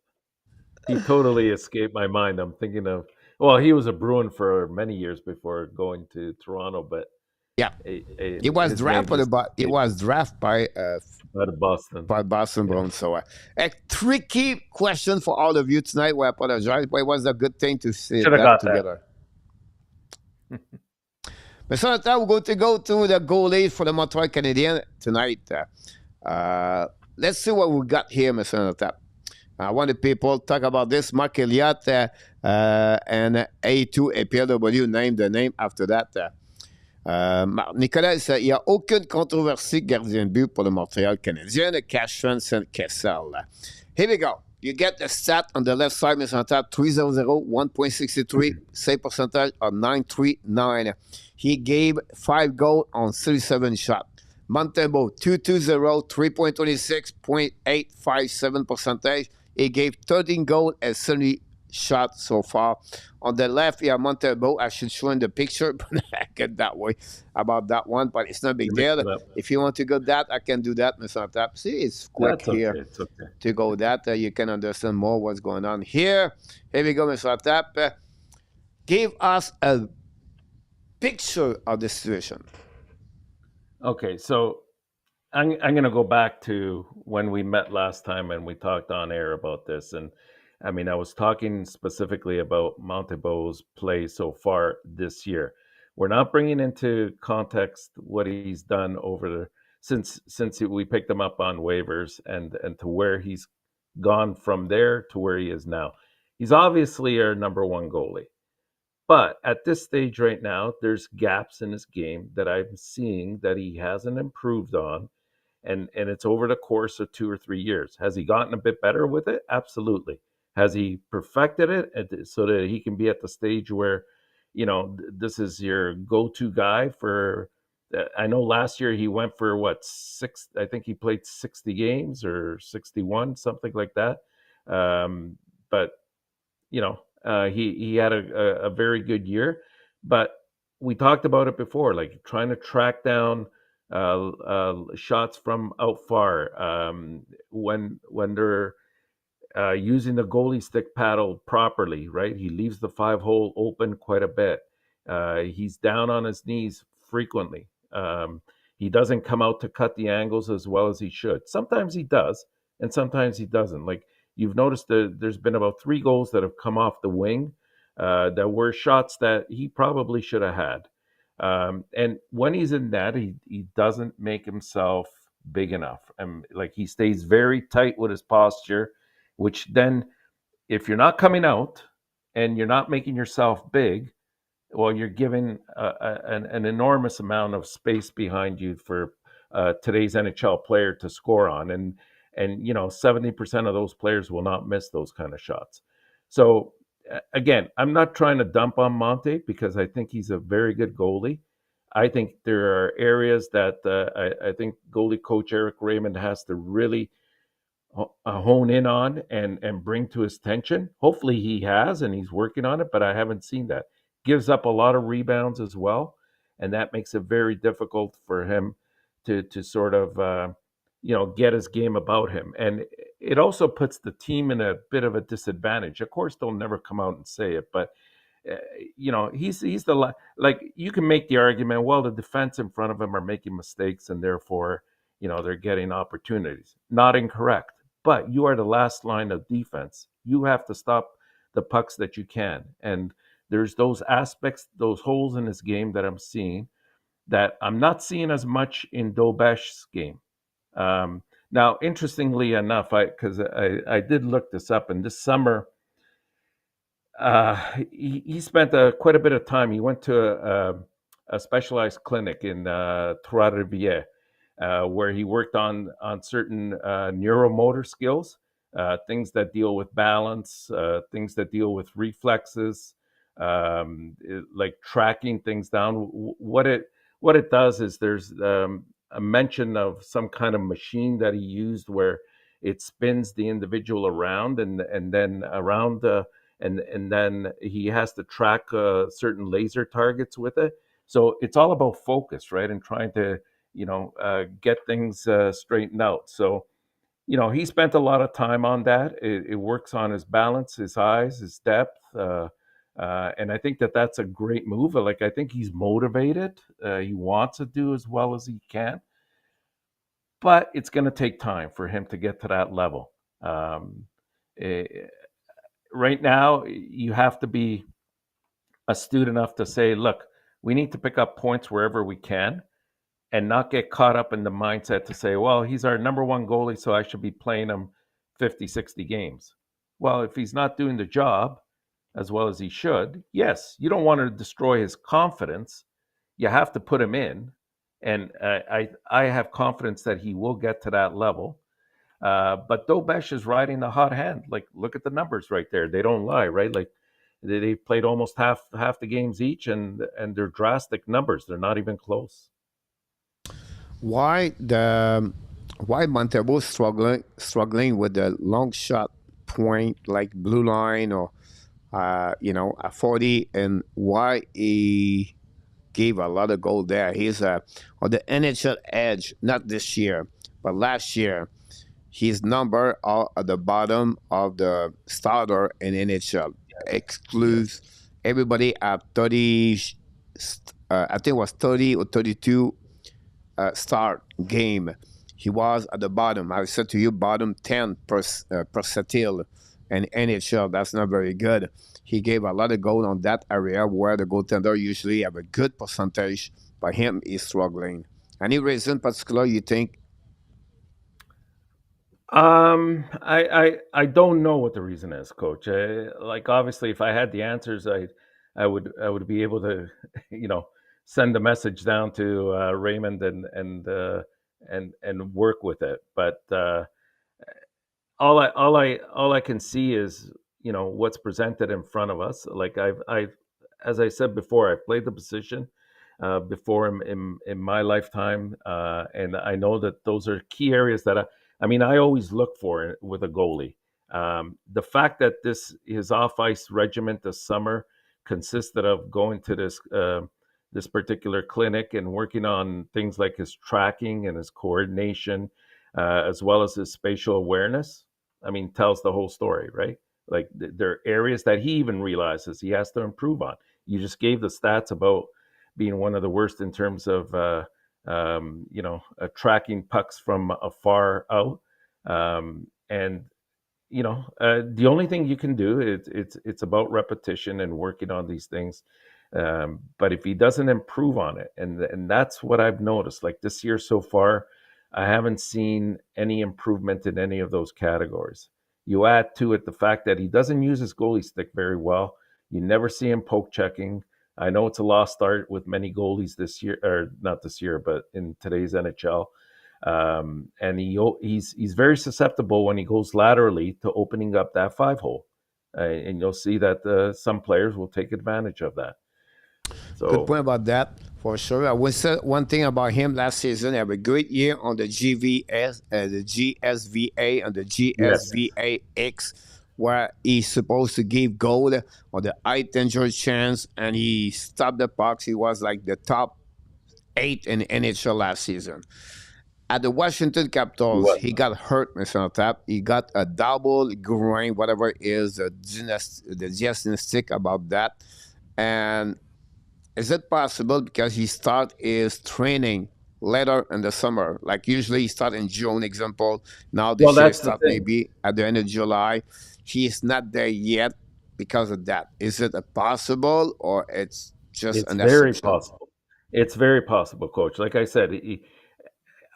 He totally escaped my mind. I'm thinking of, well, he was a Bruin for many years before going to Toronto, but Yeah. He was his name drafted just by he escaped was drafted out of Boston. by Boston Yeah. Bruins. So a tricky question for all of you tonight. We apologize, but it was a good thing to see Should have that got that. together. But so now we're going to go to the goalie for the Montreal Canadiens tonight. Let's see what we got here, Mr. Tap. I want the people talk about this. Mark Elliott and A2 et PLW named the name after that. Nicolas, il n'y a aucune controversie gardien de but pour le Montréal Canadien, le Cashman Kessel. Here we go. You get the stat on the left side, Mr. Tap, 300, 1.63, save percentage of 939. He gave 5 goals on 37 shots. Montembeault, 220, 3.26, 0.857 percentage. He gave 13 goals and 70 shots so far. On the left, you have Montembeault. I should show in the picture, but I get that way about that one, but it's not a big You're deal. mixing up. If you want to go that, I can do that, Mr. Tap. See, it's quick That's okay. here It's okay. to go that. You can understand more what's going on here. Here we go, Mr. Tap. Give us a picture of the situation. Okay, so I'm going to go back to when we met last time and we talked on air about this. And I mean, I was talking specifically about Montembeault's play so far this year. We're not bringing into context what he's done over the since we picked him up on waivers and to where he's gone from there to where he is now. He's obviously our number one goalie. But at this stage right now, there's gaps in his game that I'm seeing that he hasn't improved on, and it's over the course of 2 or 3 years. Has he gotten a bit better with it? Absolutely. Has he perfected it so that he can be at the stage where, this is your go-to guy for? I know last year he went for what six? I think he played 60 games or 61, something like that. But he had a very good year, but we talked about it before, like trying to track down shots from out far when they're using the goalie stick paddle properly, right? He leaves the 5 hole open quite a bit. He's down on his knees frequently. He doesn't come out to cut the angles as well as he should. Sometimes he does, and sometimes he doesn't. Like you've noticed, there's been about 3 goals that have come off the wing that were shots that he probably should have had. And when he's in that, he doesn't make himself big enough. And like he stays very tight with his posture, which then, if you're not coming out and you're not making yourself big, well, you're giving an enormous amount of space behind you for today's NHL player to score on, and 70% of those players will not miss those kind of shots. So again, I'm not trying to dump on Monte because I think he's a very good goalie. I think there are areas that I think goalie coach Eric Raymond has to really hone in on and bring to his attention. Hopefully he has and he's working on it, but I haven't seen that. Gives up a lot of rebounds as well, and that makes it very difficult for him to sort of get his game about him. And it also puts the team in a bit of a disadvantage. Of course, they'll never come out and say it, but he's the like you can make the argument. Well, the defense in front of him are making mistakes, and therefore they're getting opportunities. Not incorrect, but you are the last line of defense. You have to stop the pucks that you can. And there's those aspects, those holes in his game that I'm seeing that I'm not seeing as much in Dobesh's game. Um, Now, interestingly enough, I did look this up, and this summer he spent quite a bit of time. He went to a specialized clinic in Trois-Rivières, where he worked on certain neuromotor skills, things that deal with balance, things that deal with reflexes, like tracking things down. What it does is there's a mention of some kind of machine that he used where it spins the individual around and then around and then he has to track certain laser targets with it. So it's all about focus, right? And trying to get things straightened out. So he spent a lot of time on that. It works on his balance, his eyes, his depth. And I think that that's a great move. Like, I think he's motivated. He wants to do as well as he can, but it's going to take time for him to get to that level. Eh, right now, you have to be astute enough to say, look, we need to pick up points wherever we can and not get caught up in the mindset to say, well, he's our number one goalie, so I should be playing him 50, 60 games. Well, if he's not doing the job as well as he should, yes, you don't want to destroy his confidence. You have to put him in. And I have confidence that he will get to that level. But Dobesh is riding the hot hand. Like, look at the numbers right there. They don't lie, right? Like, they've played almost half the games each, and they're drastic numbers. They're not even close. Why Montembeault struggling with the long shot point like blue line or a 40, and why he gave a lot of goal there. He's on the NHL edge, not this year, but last year. His number are at the bottom of the starter in NHL. Excludes everybody at 30, I think it was 30 or 32 start game. He was at the bottom. I said to you, bottom 10 percentile in NHL. That's not very good. He gave a lot of goal on that area where the goaltender usually have a good percentage, but him is struggling. Any reason particular you think? I don't know what the reason is, Coach. Like, obviously, if I had the answers, I would be able to, you know, send a message down to Raymond and work with it. But all I can see is what's presented in front of us. Like, I've as I said before, I've played the position before in my lifetime, and I know that those are key areas that I always look for with a goalie. The fact that his off ice regimen this summer consisted of going to this particular clinic and working on things like his tracking and his coordination, as well as his spatial awareness. Tells the whole story, right? Like, there are areas that he even realizes he has to improve on. You just gave the stats about being one of the worst in terms of tracking pucks from afar out. And the only thing you can do is it's about repetition and working on these things. But if he doesn't improve on it, and that's what I've noticed, like this year so far, I haven't seen any improvement in any of those categories. You add to it the fact that he doesn't use his goalie stick very well. You never see him poke checking. I know it's a lost start with many goalies this year, or not this year, but in today's NHL. And he's very susceptible when he goes laterally to opening up that 5 hole, and you'll see that some players will take advantage of that. Good So point about that, for sure. I would say one thing about him last season. He had a great year on the the GSVA, and the yes, GSVAX, where he's supposed to give goal on the high danger chance, and he stopped the pucks. He was like the top 8 in NHL last season. At the Washington he Capitals, was. he got hurt, Mr. Tap. He got a double groin, whatever is the diagnostic about that. And is it possible because he start his training later in the summer? Like usually he start in June, example. Now Well, this year that's the start thing. maybe at the end of July. He is not there yet. because of that? Is it a possible or it's just It's an very assumption? possible. It's very possible, Coach. Like I said,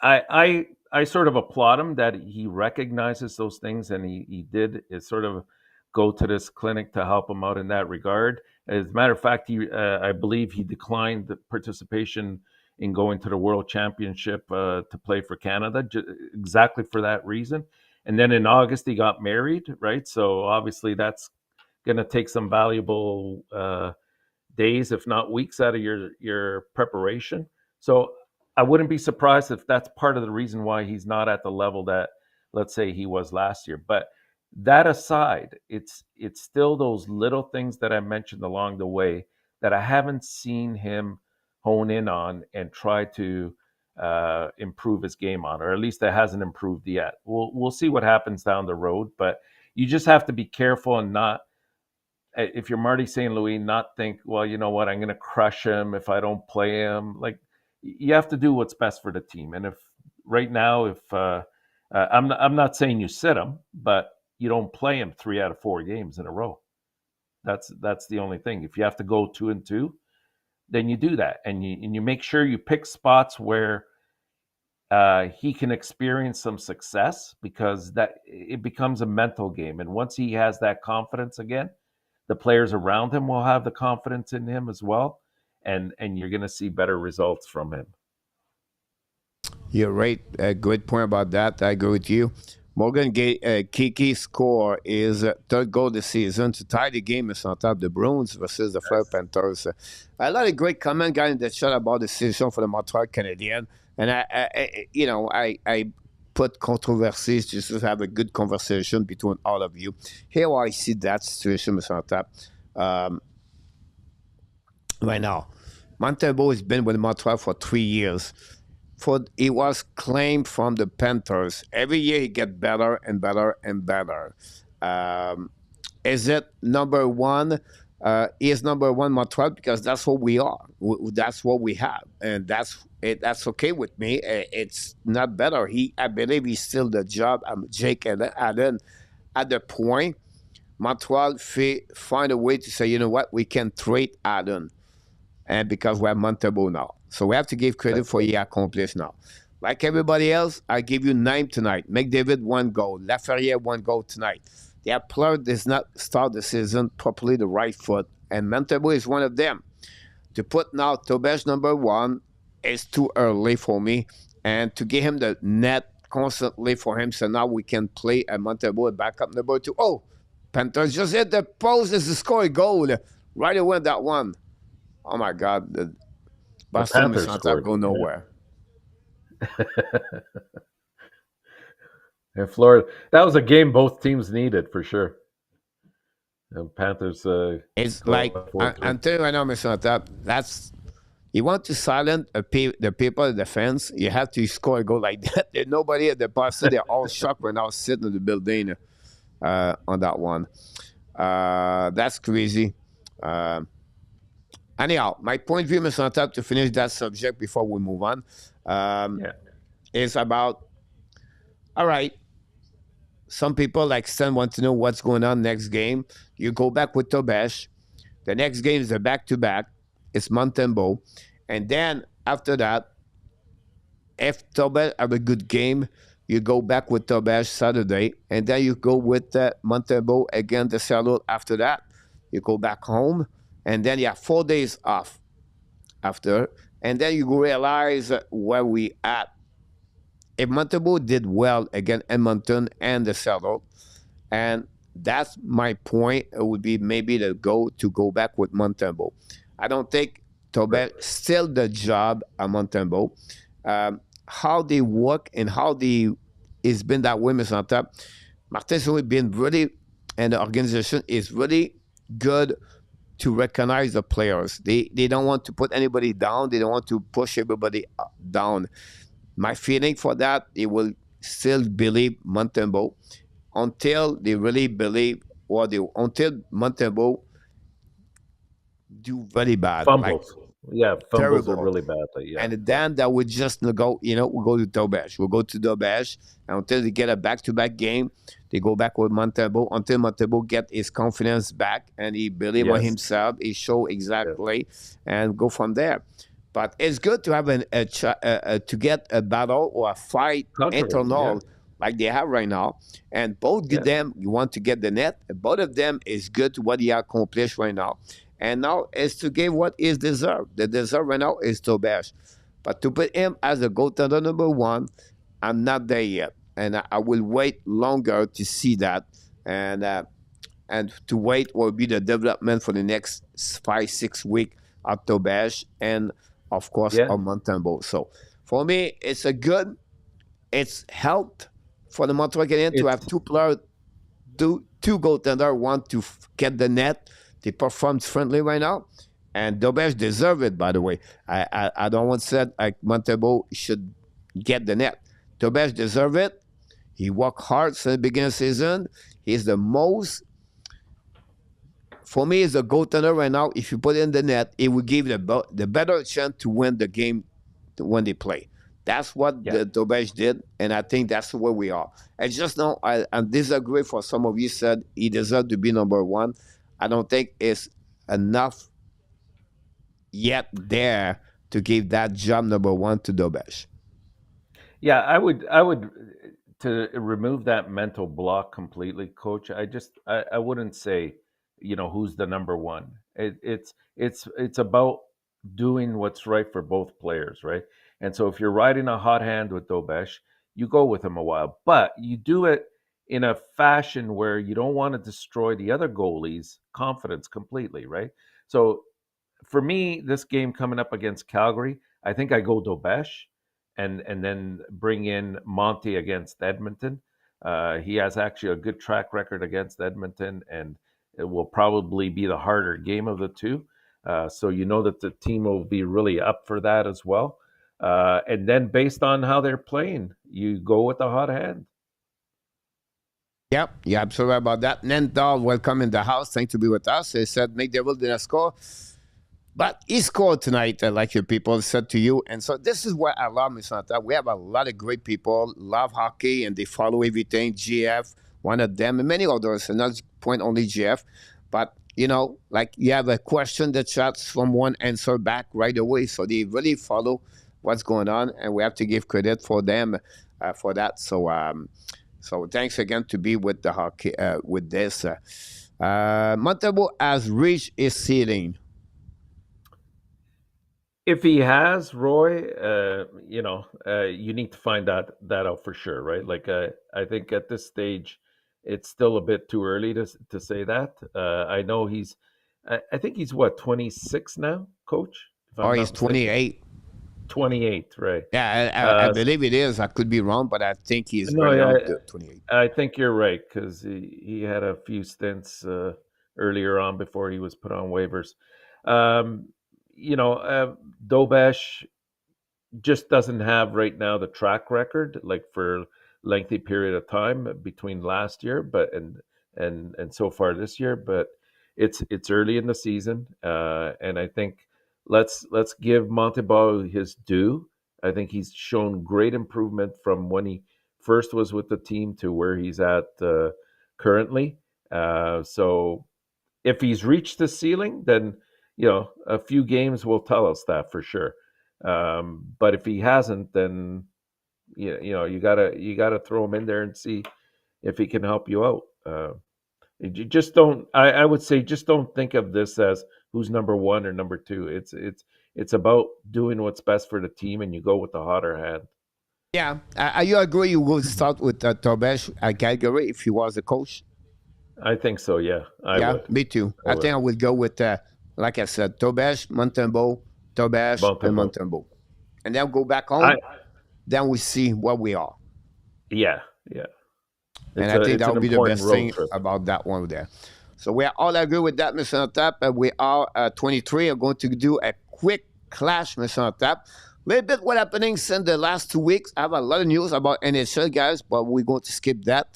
I sort of applaud him that he recognizes those things, and he did is sort of go to this clinic to help him out in that regard. As a matter of fact, I believe he declined the participation in going to the World Championship to play for Canada, exactly for that reason. And then in August he got married, right? So obviously that's going to take some valuable days, if not weeks, out of your preparation. So I wouldn't be surprised if that's part of the reason why he's not at the level that, let's say, he was last year. But that aside, it's still those little things that I mentioned along the way that I haven't seen him hone in on and try to improve his game on, or at least that hasn't improved yet. We'll see what happens down the road, but you just have to be careful and not, if you're Marty St. Louis, not think, well, you know what, I'm going to crush him if I don't play him. Like, you have to do what's best for the team. And if right now, if I'm not saying you sit him, but you don't play him 3 out of 4 games in a row. That's the only thing. If you have to go 2-2, then you do that, and you make sure you pick spots where he can experience some success, because that it becomes a mental game. And once he has that confidence again, the players around him will have the confidence in him as well, and you're going to see better results from him. You're right. A good point about that. I agree with you. Kiki's score is third goal this season to tie the game is on top of the Bruins versus the Florida Panthers. A lot of great comment guys in the chat about the decision for the Montreal Canadiens, and I put controversies just to have a good conversation between all of you. Here, I see that situation, Mr. Top. Right now, Montembeault has been with Montreal for 3 years. He was claimed from the Panthers. Every year he get better and better and better. Is it number one? Is number one Montreal because that's what we are. That's what we have, and that's okay with me. It's not better. I believe he's still the job. Jake and Allen at the point. Montreal find a way to say, you know what, we can trade Allen, and because we have Montembeault now. So we have to give credit for he accomplished now. Like everybody else, I give you 9 tonight. McDavid 1 goal. Laferriere 1 goal tonight. The player does not start the season properly the right foot, and Montembeault is one of them. To put now Dobes number 1 is too early for me, and to give him the net constantly for him, so now we can play a Montembeault backup number 2. Oh, Panthers just hit the post as to score a goal right away that one. Oh my God, the Boston is not go nowhere. And Florida, that was a game both teams needed for sure. And Panthers. It's like I'm telling you right now, Mr. Top, that's you want to silence the people in the fence. You have to score a goal like that. There's nobody at the Boston. They're all shocked when I was sitting in the building on that one. That's crazy. Anyhow, my point of view, Mr. Top, to finish that subject before we move on, is about, all right, some people like Stan want to know what's going on next game. You go back with Dobes. The next game is a back-to-back. It's Montembeault. And then after that, if Dobes have a good game, you go back with Dobes Saturday. And then you go with Montembeault again the Saturday after that. You go back home. And then you have 4 days off after. And then you realize where we at. If Montembeault did well against Edmonton and the Saddle, and that's my point, it would be maybe to go back with Montembeault. I don't think Dobes still the job at Montembeault. How they work and how it's been that way, Mr. Top. Martin's always been really, and the organization is really good to recognize the players. They don't want to put anybody down. They don't want to push everybody down. My feeling for that, they will still believe Montembeault until they really believe, or until Montembeault do very bad. Fumbles. Yeah, fumbles are Terrible. really badly. Yeah, And yeah, then that would just go, we'll go to Dobes. We'll go to Dobes until they get a back-to-back game. They go back with Montembeault until Montembeault get his confidence back and he believe on yes, himself. He show yes. exactly and go from there. But it's good to have to get a battle or a fight Controversy. Yeah, internal like they have right now. And both of yeah, them, you want to get the net. Both of them is good to what he accomplished right now. And now is to give what is deserved. The deserve right now is Tobias. But to put him as a goaltender number one, I'm not there yet. And I will wait longer to see that. And to wait will be the development for the next 5, 6 weeks of Tobias and, of course, yeah. of Montembeault. So for me, it's helped for the Montreal Canadiens to have It's two players, two goaltender want to get the net. They perform differently right now. And Dobes deserve it, by the way. I don't want to say like Montebo should get the net. Dobes deserve it. He worked hard since the beginning of the season. He's the most, for me, he's a goaltender right now. If you put it in the net, it will give the better chance to win the game when they play. That's what yeah. the Dobes did, and I think that's where we are. And just now, I disagree for some of you said he deserved to be number one. I don't think it's enough yet there to give that job number one to Dobes. Yeah, I would to remove that mental block completely, coach. I wouldn't say, who's the number one. It's about doing what's right for both players, right? And so if you're riding a hot hand with Dobesh, you go with him a while, but you do it in a fashion where you don't want to destroy the other goalie's confidence completely, right? So for me, this game coming up against Calgary, I think I go Dobesh and then bring in Monty against Edmonton. He has actually a good track record against Edmonton, and it will probably be the harder game of the two. So you know that the team will be really up for that as well. And then based on how they're playing, you go with the hot hand. Yep, you're absolutely right about that. Nendal, welcome in the house. Thanks to be with us. He said, make the will didn't score. But he scored tonight, like your people said to you. And so this is what I love, Mr. Santa. We have a lot of great people, love hockey, and they follow everything. GF, one of them, and many others, and not point only GF. But, like you have a question that chats from one answer back right away. So they really follow what's going on, and we have to give credit for them for that. So thanks again to be with the hockey, with this. Montembeault has reached his ceiling. If he has Roy, you need to find that out for sure, right? Like, I think at this stage, it's still a bit too early to say that. I know I think he's what 26 now, Coach, if I'm Or not he's mistaken. 28. 28, right? Yeah, I Uh, believe it is. I could be wrong, but I think he's no, right yeah, now the 28. I think you're right because he had a few stints earlier on before he was put on waivers. Um, Dobesh just doesn't have right now the track record like for lengthy period of time between last year and so far this year, but it's early in the season, and I think let's give Montembeault his due. I think he's shown great improvement from when he first was with the team to where he's at currently. So if he's reached the ceiling, then a few games will tell us that for sure. But if he hasn't, then you gotta throw him in there and see if he can help you out. You just don't. I would say just don't think of this as who's number one or number two. It's about doing what's best for the team, and you go with the hotter hand. Yeah, you agree you will start with Tobesh at Calgary if he was the coach? I think so. Yeah, I Yeah, would. me too. I I would. think I would go with, like I said, Tobesh, Montembeault, Tobesh, and Montembeault. Montembeault. And then go back I home. Then we see what we are. Yeah, yeah. And It's I a think it's that an would be the important best road thing trip. about that one there. So we are all agree with that, Mr. Tap. We are 23 are going to do a quick clash, Mr. Tap. Little bit what happening since the last 2 weeks. I have a lot of news about NHL, guys, but we're going to skip that.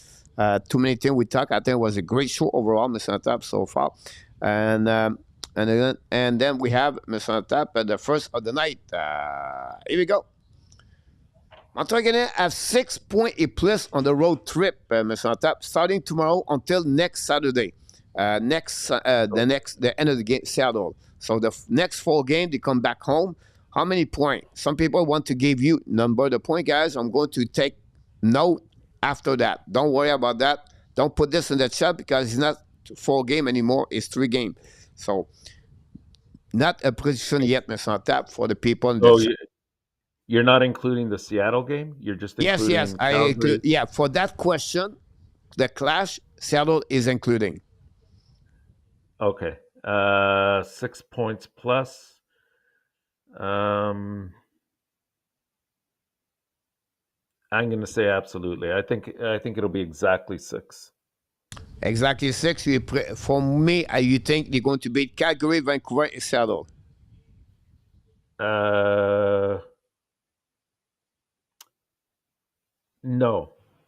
Too many things we talk. I think it was a great show overall, Mr. Tap, so far. And and then we have Mr. Tap at the first of the night. Here we go. Montreal Canadiens have 6 points a plus on the road trip, Mr. Tap, starting tomorrow until next Saturday. The end of the game, Seattle. So the next 4 games, they come back home. How many points? Some people want to give you number the point, guys. I'm going to take note after that. Don't worry about that. Don't put this in the chat because it's not 4 game anymore. It's 3 game. So not a prediction yet, Mr. Tap, for the people in the So chat. you're not including the Seattle game. You're just Yes. including Calgary. Yeah, for that question, the clash, Seattle is including. Okay. 6 points plus. I'm going to say absolutely. I think it'll be exactly 6. Exactly 6. For me, you think they're going to beat Calgary, Vancouver, and Seattle? No.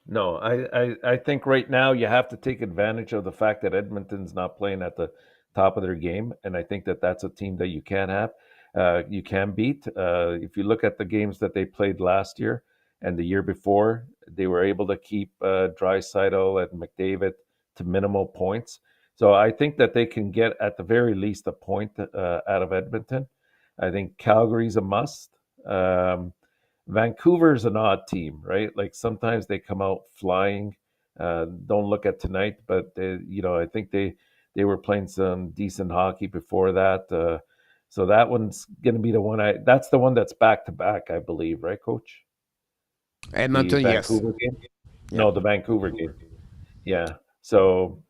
I think right now you have to take advantage of the fact that Edmonton's not playing at the top of their game, and I think that that's a team that you can have, you can beat. If you look at the games that they played last year and the year before, they were able to keep Draisaitl and McDavid to minimal points. So I think that they can get at the very least a point out of Edmonton. I think Calgary's a must. Vancouver's an odd team, right? Like sometimes they come out flying. Don't look at tonight, but I think they were playing some decent hockey before that. So that one's going to be the one. That's the one that's back to back, I believe, right, Coach? The Edmonton, yes. Vancouver game. Yeah. No, the Vancouver game. Yeah. So,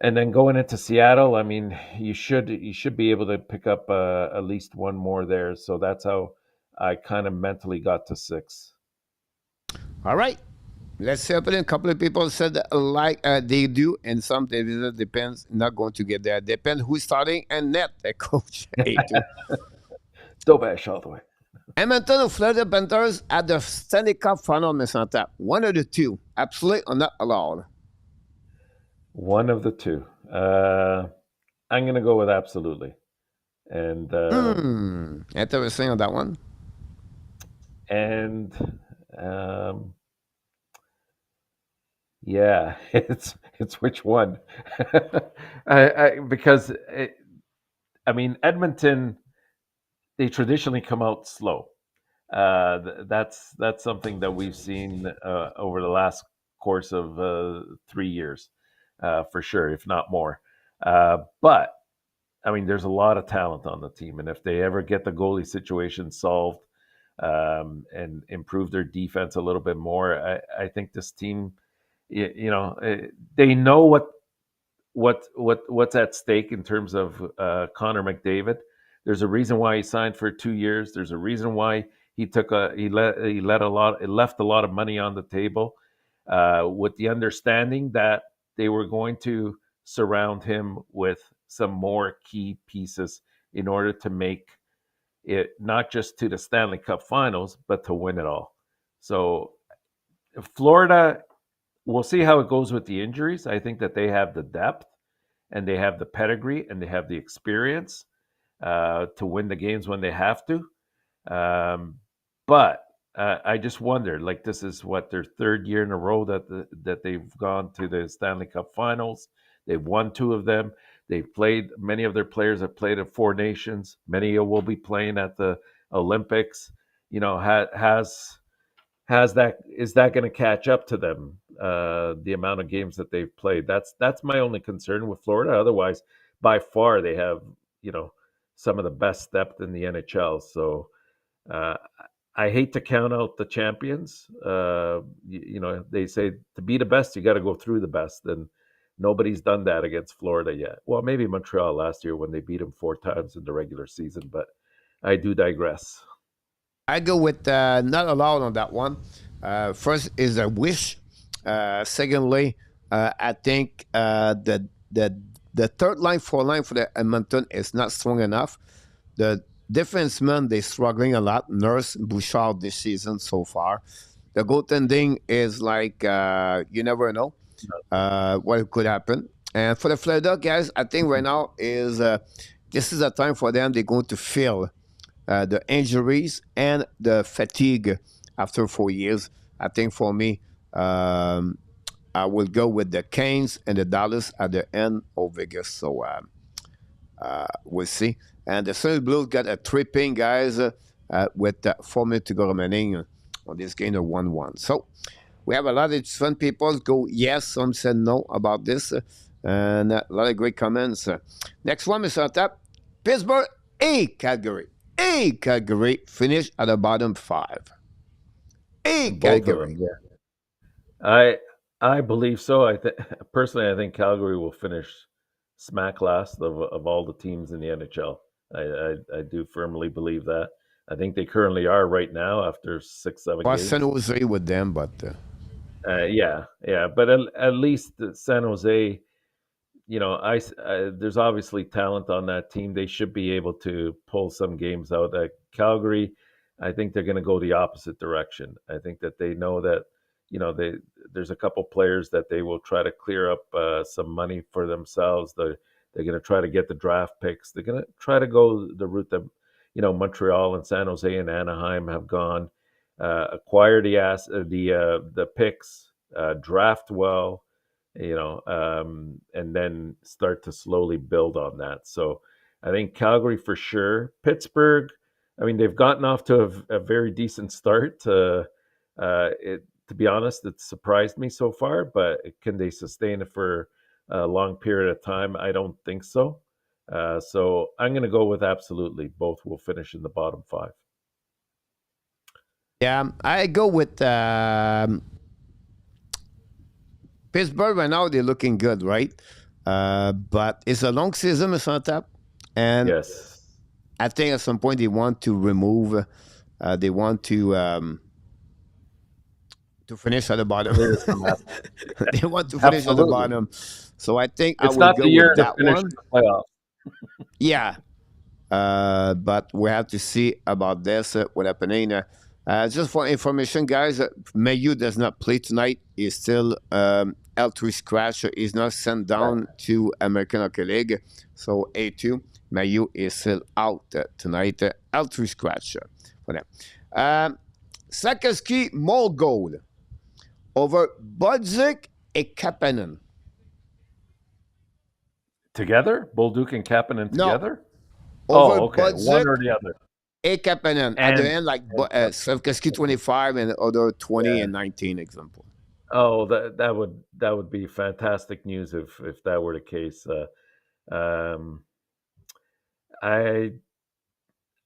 and then going into Seattle, I mean, you should be able to pick up at least one more there. So that's how I kind of mentally got to 6. All right. Let's see. A couple of people said they do, and some division depends. Not going to get there. Depends who's starting and net. Coach A2. Dobes all the way. Edmonton or Florida Panthers at the Stanley Cup final, Mr. Tap. One of the two. Absolutely or not allowed. One of the two. I'm going to go with absolutely. And interesting on that one. And yeah, it's which one? Because Edmonton, they traditionally come out slow. That's something that we've seen over the last course of 3 years, for sure, if not more. But there's a lot of talent on the team, and if they ever get the goalie situation solved and improve their defense a little bit more, I think this team, they know what's at stake in terms of Connor McDavid. There's a reason why he signed for 2 years. There's a reason why he left a lot of money on the table, with the understanding that they were going to surround him with some more key pieces in order to make it not just to the Stanley Cup Finals, but to win it all. So Florida, we'll see how it goes with the injuries. I think that they have the depth and they have the pedigree and they have the experience to win the games when they have to. But I just wonder, like, this is what their 3rd year in a row that they've gone to the Stanley Cup Finals. They've won 2 of them. They've played. Many of their players have played at 4 nations. Many will be playing at the Olympics. Is that going to catch up to them? The amount of games that they've played. That's my only concern with Florida. Otherwise, by far, they have some of the best depth in the NHL. So I hate to count out the champions. They say to be the best, you got to go through the best, and nobody's done that against Florida yet. Well, maybe Montreal last year when they beat them 4 times in the regular season, but I do digress. I go with not allowed on that one. First is a wish. Secondly, I think the third line, 4 line for the Edmonton is not strong enough. The defensemen, they're struggling a lot. Nurse, Bouchard this season so far. The goaltending is like, you never know what could happen. And for the Florida guys, I think right now is this is a time for them. They're going to feel the injuries and the fatigue after 4 years. I think for me, um, I will go with the Canes and the Dallas at the end of Vegas. So we'll see. And the St. Blues got a tripping, guys, with 4 minutes to go remaining on this game of 1-1. So we have a lot of fun people go yes, some said no about this, and a lot of great comments. Next one is on top Pittsburgh, Calgary. Calgary finished at the bottom five. Both of them, Calgary. yeah. I believe so. Personally, I think Calgary will finish smack last of all the teams in the NHL. I do firmly believe that. I think they currently are right now after 6, 7 Was San games. Jose with them, but Yeah, yeah, but at least San Jose, there's obviously talent on that team. They should be able to pull some games out. Calgary, I think they're going to go the opposite direction. I think that they know that there's a couple players that they will try to clear up some money for themselves. They're going to try to get the draft picks. They're going to try to go the route that Montreal and San Jose and Anaheim have gone. Acquire the picks, draft well, and then start to slowly build on that. So I think Calgary for sure. Pittsburgh, I mean, they've gotten off to a very decent start. To be honest, it surprised me so far, but can they sustain it for a long period of time? I don't think so. So I'm going to go with absolutely both will finish in the bottom five. yeah, I go with Pittsburgh right now. They're looking good, right? But it's a long season, it's on top, and Yes. I think at some point they want to remove. They want to finish at the bottom. Clear some They want to finish at the Absolutely. bottom. So I think I It's will not go the year with to that finish one. the playoffs. Yeah. But we have to see about this, what happening. Just for information, guys, Mayu does not play tonight. He's still L3 scratch. He's not sent down to American Hockey League. So A2, Mayu is still out tonight. L3 scratch for them. Sakaski, more goal over Budzik and Kapanen. Together? Bolduc and Kapanen No, together? over Oh, okay. One Budzik or the other. and Kapanen. At the And, end, like and Sakaski 25 and other 20 yeah. and 19 example. Oh, that would be fantastic news if that were the case. Um, I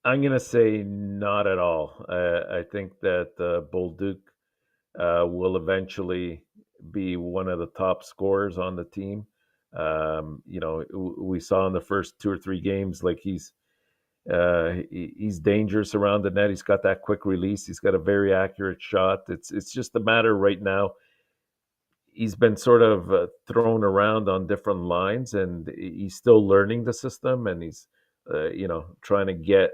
I'm gonna say not at all. I think that Bolduc will eventually be one of the top scorers on the team. We saw in the first 2 or 3 games, like he's dangerous around the net. He's got that quick release. He's got a very accurate shot. It's just a matter right now. He's been sort of thrown around on different lines, and he's still learning the system, and he's trying to get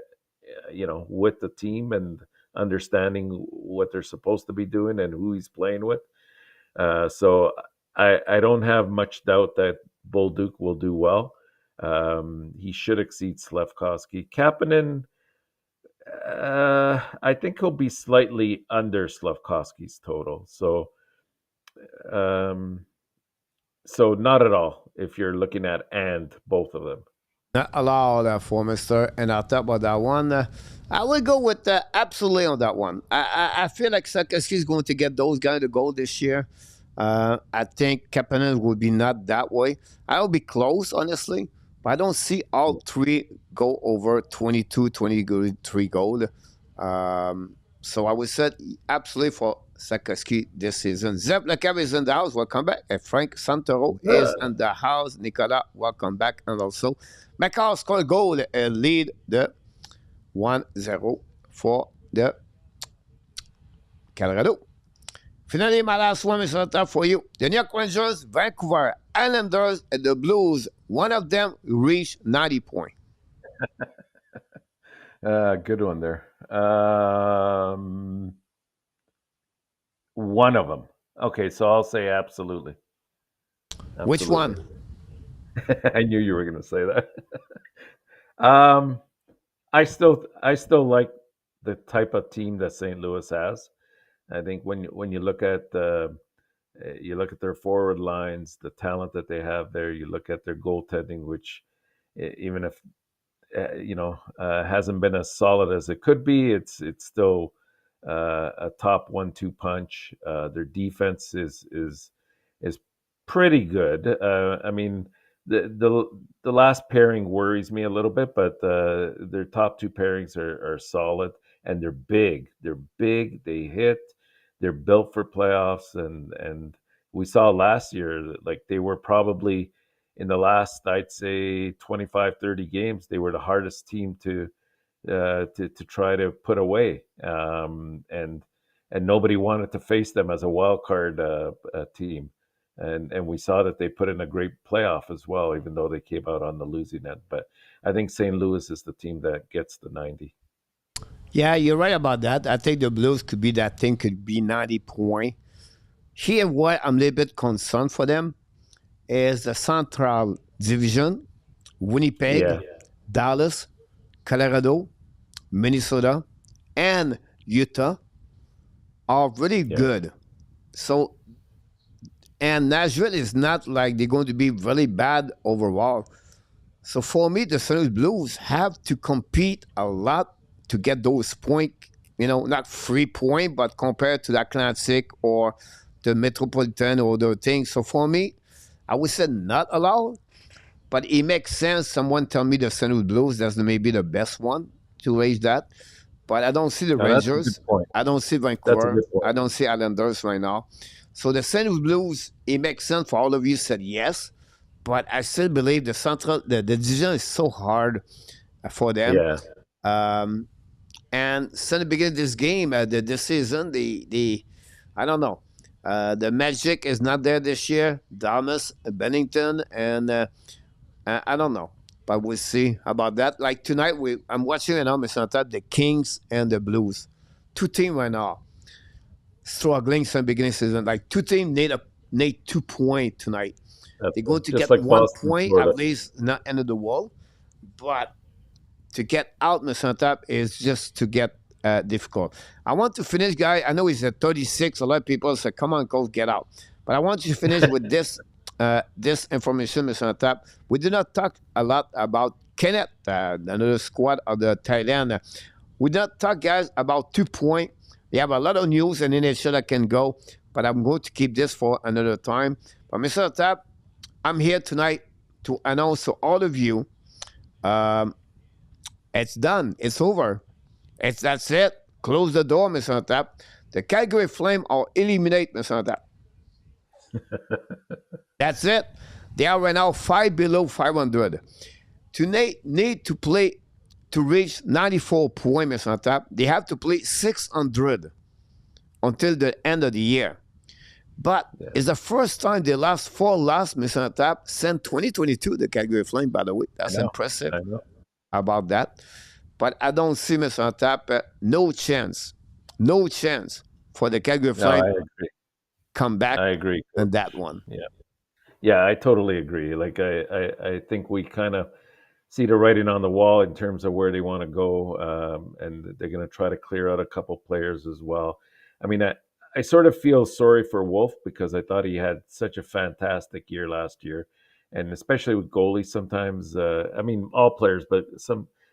with the team and understanding what they're supposed to be doing and who he's playing with. So I don't have much doubt that Bolduc will do well. He should exceed Slafkovsky. Kapanen, I think he'll be slightly under Slafkovsky's total. Um, so not at all if you're looking at and both of them. Not allow that for Mister. And I'll talk about that one. I will go with absolutely on that one. I feel like Sakaski is going to get those guys to go this year. I think Kapanen will be not that way. I'll be close, honestly. But I don't see all three go over 22, 23 goal. So I would say absolutely for Sakaski this season. Zeb Lekav is in the house. Welcome back. And Frank Santoro is in the house. Nicolas, welcome back. And also, McCall scored a goal and lead the 1-0 for the Colorado. Finally, my last one is on top for you. The New York Rangers, Vancouver Islanders, and the Blues. One of them reached 90 points. Good one there. One of them. Okay, so I'll say absolutely. Which one? I knew you were going to say that. um, I still like the type of team that St. Louis has. I think when you look at their forward lines, the talent that they have there. You look at their goaltending, which even if hasn't been as solid as it could be, it's still a top 1-2 punch. Their defense is pretty good. I mean, the last pairing worries me a little bit, but their top two pairings are solid, and they're big. They're big. They hit. They're built for playoffs, and we saw last year that, like, they were probably in the last, I'd say, 25, 30 games, they were the hardest team to try to put away, and nobody wanted to face them as a wild card team, and we saw that they put in a great playoff as well, even though they came out on the losing end. But I think St. Louis is the team that gets the 90. Yeah, you're right about that. I think the Blues could be that thing, could be 90 point. Here, what I'm a little bit concerned for them is the Central Division, Winnipeg, Yeah, Dallas, Colorado, Minnesota, and Utah are really yeah. good. So, and Nashville is not like they're going to be really bad overall. So for me, the St. Louis Blues have to compete a lot to get those points. Not 3 point, but compared to the Atlantic or the Metropolitan or the thing. So for me, I would say not allowed, but it makes sense. Someone tell me the St. Louis Blues, that's maybe the best one to raise that. But I don't see the Now that's a good Rangers. point. I don't see That's a Vancouver. good point. I don't see Islanders right now. So the St. Louis Blues, it makes sense for all of you said yes. But I still believe the division is so hard for them. Yeah, Um, and since the beginning of this game, this season, I don't know. The Magic is not there this year. Thomas, Bennington, and I don't know, but we'll see about that. Like tonight, I'm watching right now, Mr. Top, the Kings and the Blues, two teams right now struggling since the beginning of the season. Like two teams need 2 points tonight. that's They're going to just get like one Boston, point Florida. at least, not end of the world, but to get out, Mr. Top, is just to get difficult. I want to finish, guy. I know he's at 36. A lot of people say, "Come on, coach, get out." But I want you to finish with this information, Mr. Top. We did not talk a lot about Kenneth, another squad of the Thailand. We did not talk, guys, about 2 point. We have a lot of news and NHL that can go, but I'm going to keep this for another time. But Mr. Top, I'm here tonight to announce to all of you. Um, it's done. It's over. That's it. Close the door, Mr. Tap. The Calgary Flame are eliminated, Mr. Tap. That's it. They are right now 5 below 500. To need to play to reach 94 points, Mr. Tap, they have to play 600 until the end of the year. But Yeah, it's the first time they lost 4 Mr. Tap, since 2022, the Calgary Flame, by the way. I That's know. impressive I know. about that. But I don't see Mr. Tap, no chance for the Calgary No, Flame I agree. come back I agree, in that Coach. one. Yeah. Yeah, I totally agree. Like I think we kind of see the writing on the wall in terms of where they want to go, and they're going to try to clear out a couple players as well. I mean, I sort of feel sorry for Wolf because I thought he had such a fantastic year last year, and especially with goalies. Sometimes, I mean, all players, but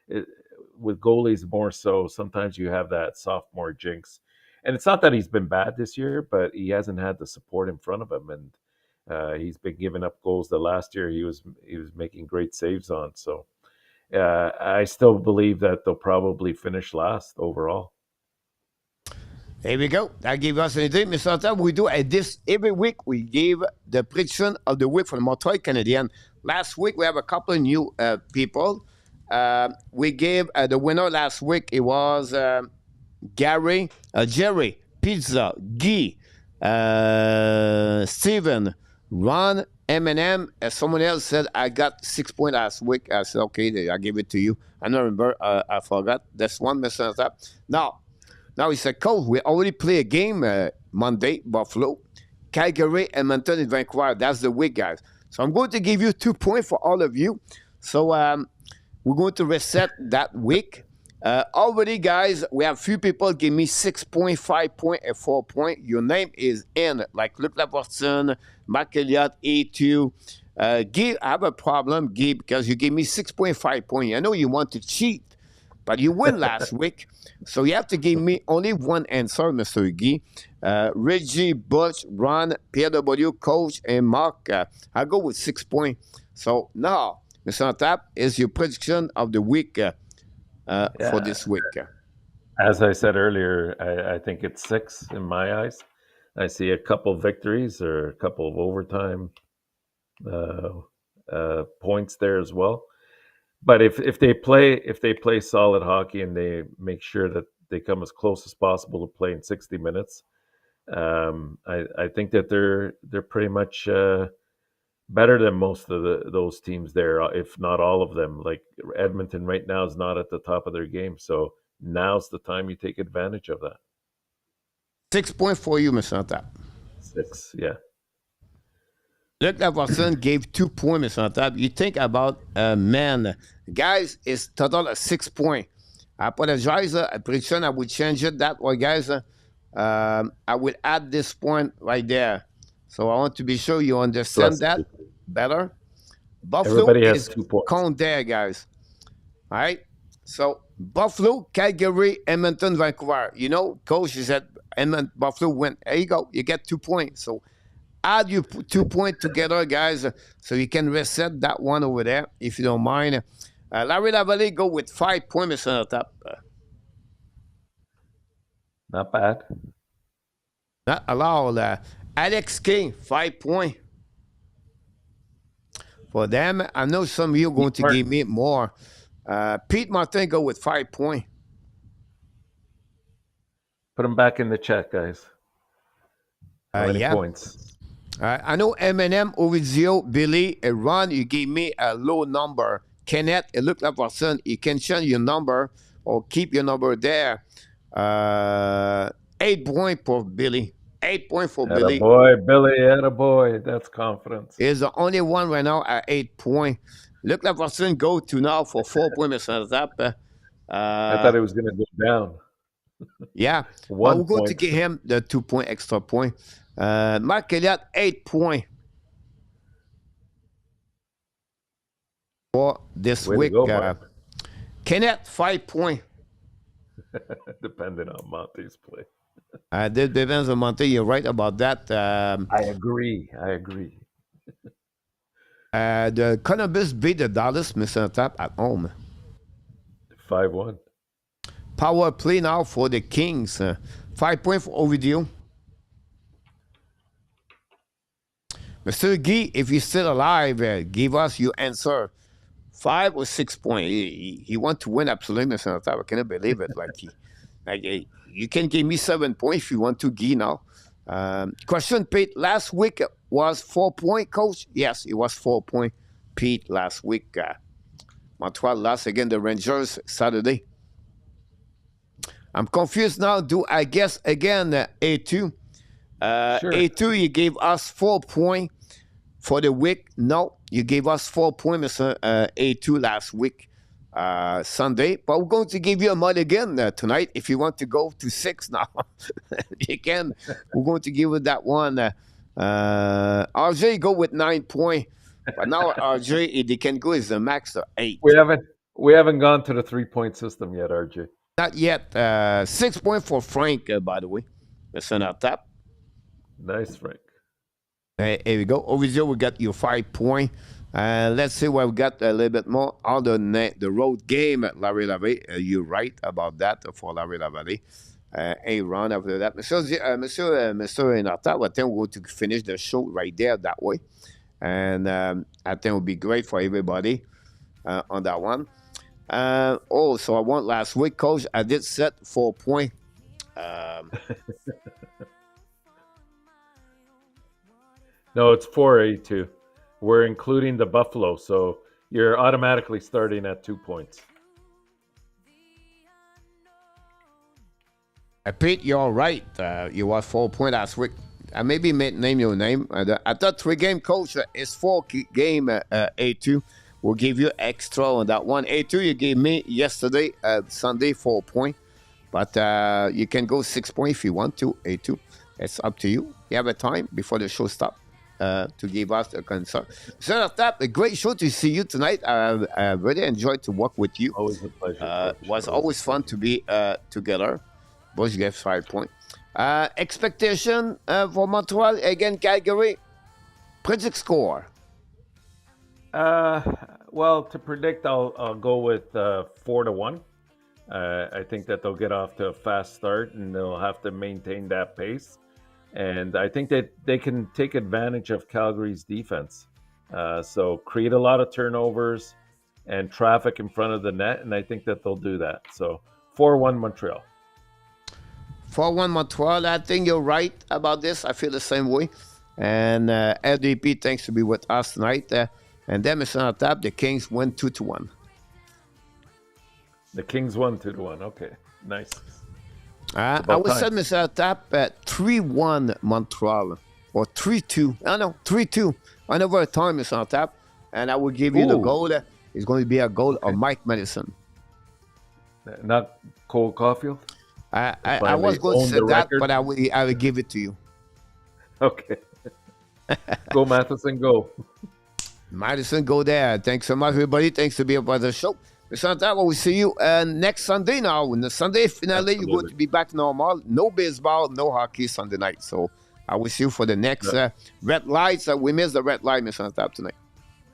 it, with goalies more so. Sometimes you have that sophomore jinx, and it's not that he's been bad this year, but he hasn't had the support in front of him, and he's been giving up goals that last year he was making great saves on. So I still believe that they'll probably finish last overall. Here we go. That gave us an idea. Mr. Tap, we do this every week. We give the prediction of the week for the Montreal Canadiens. Last week, we have a couple of new people. We gave the winner last week. It was Jerry, Pizza, Guy, Steven, Ron, Eminem. Someone else said, I got 6 points last week. I said, okay, I give it to you. I don't remember. I forgot. That's one message up. Now he said, Coach, we already play a game Monday, Buffalo, Calgary, Edmonton, and Vancouver. That's the week, guys. So I'm going to give you 2 points for all of you. So we're going to reset that week. Already, guys, we have few people give me 6.5 point and 4 point. Your name is in, like Luc Laportine, Marc Elliott, A2. Guy, I have a problem, Guy, because you gave me 6.5 point. I know you want to cheat, but you win last week. So you have to give me only one answer, Mr. Guy. Reggie, Butch, Ron, PW, Coach, and Mark. I'll go with 6 points. So now, Mr. Tap, is your prediction of the week for this week. As I said earlier, I think it's 6 in my eyes. I see a couple victories or a couple of overtime points there as well. But if they play solid hockey and they make sure that they come as close as possible to playing 60 minutes, I think that they're pretty much better than most of those teams there, if not all of them. Like Edmonton right now is not at the top of their game, so now's the time you take advantage of that. 6 points for you, Mr. Tap. 6, yeah. Luc Laportine gave 2 points, Mr. Tap. You think about, man, guys, it's total of 6 points. I apologize. Prediction, I would change it that way, guys. I will add this point right there. So I want to be sure you understand that better. Buffalo Everybody has is 2 points. count there, guys. All right. So Buffalo, Calgary, Edmonton, Vancouver. You know, coach is at Buffalo win. There you go. You get 2 points. So add your 2 points together, guys, so you can reset that one over there if you don't mind. Larry Lavalley go with 5 points, Mr. Top. Not bad. Not allowed. Alex King, 5 points. For them, I know some of you are going to give me more. Pete Martin go with 5 points. Put them back in the chat, guys. How many points? I know Eminem, Ovidio, Billy, and Ron, you gave me a low number. Kenneth, it looked like person, you can change your number or keep your number there. 8 points for Billy. 8 points for Billy. Boy, Billy, attaboy. That's confidence. He's the only one right now at 8 points. Look like person go to now for 4 points. I thought it was going to go down. Yeah. We're going to give him the 2 point extra point. Marc Elliott, 8 points for this week. Kenneth, 5 points. Depending on Monte's play. That depends on Monte. You're right about that. I agree. The Columbus beat the Dallas, Mr. Tap, at home. 5-1. Power play now for the Kings. 5 points for Ovidio. Mr. Guy, if you're still alive, give us your answer. 5 or 6 points. He wants to win absolutely, Mr. Tap. I cannot believe it. You can give me 7 points if you want to, Guy, now. Question, Pete. Last week was 4 point, Coach? Yes, it was 4 point, Pete, last week. Montreal lost again the Rangers Saturday. I'm confused now. Do I guess again A2? Sure. A2, you gave us 4 points for the week. No, you gave us 4 points, A2, last week. Sunday, but we're going to give you a mulligan tonight. If you want to go to 6 now, you can. We're going to give you that one. RJ go with 9 points, but now RJ, they can go is the max of 8. We haven't gone to the 3-point system yet, RJ. Not yet. 6 points for Frank, by the way. Listen up top. Nice, Frank. Here we go. Ovidio, we got your 5 points. Let's see what we got a little bit more on the road game at Larry Lavalley. You're right about that for Larry Lavalley. A run after that. Monsieur Inarta, I think we're going to finish the show right there that way. And I think it would be great for everybody on that one. So I won last week, Coach. I did set 4 points. No, it's 4A2. We're including the Buffalo, so you're automatically starting at 2 points. Pete, you're right. You was 4 points last week. I maybe name your name. I thought 3-game coach is 4-game A2. We'll give you extra on that one. A2 you gave me yesterday, Sunday, 4 points. But you can go 6 points if you want to, A2. It's up to you. You have a time before the show stops to give us a concern. So that a great show to see you tonight. I really enjoyed to work with you. Always a pleasure. It was always fun to be together. Both get 5 points. Expectation for Montreal against Calgary. Predict score. Well, to predict, I'll go with 4-1. I think that they'll get off to a fast start and they'll have to maintain that pace. And I think that they can take advantage of Calgary's defense. So create a lot of turnovers and traffic in front of the net. And I think that they'll do that. So 4-1 Montreal. 4-1 Montreal. I think you're right about this. I feel the same way. And LDP, thanks to be with us tonight. And then, Mr. on top, the Kings win 2-1. The Kings won 2-1. Okay, nice. I would say, Mr. Tap, 3-1 Montreal or 3-2. I know, 3-2. Another time, Mr. Tap. And I will give you the goal. It's going to be a goal of Mike Madison. Not Cole Caulfield? I was going to say that, but I will give it to you. Okay. Go, Matheson, go. Madison, go there. Thanks so much, everybody. Thanks for being a part of the show. Mr. Tap, we'll see you next Sunday now. In the Sunday finale, you're going to be back normal. No baseball, no hockey Sunday night. So I will see you for the next red lights. We missed the red light, Mr. Tap, tonight.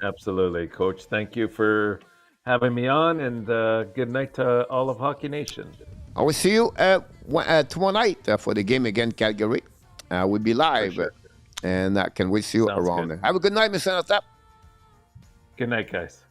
Absolutely, Coach. Thank you for having me on, and good night to all of Hockey Nation. I will see you tomorrow night for the game against Calgary. We'll be live, sure. And I can wish you around there. Have a good night, Mr. Tap. Good night, guys.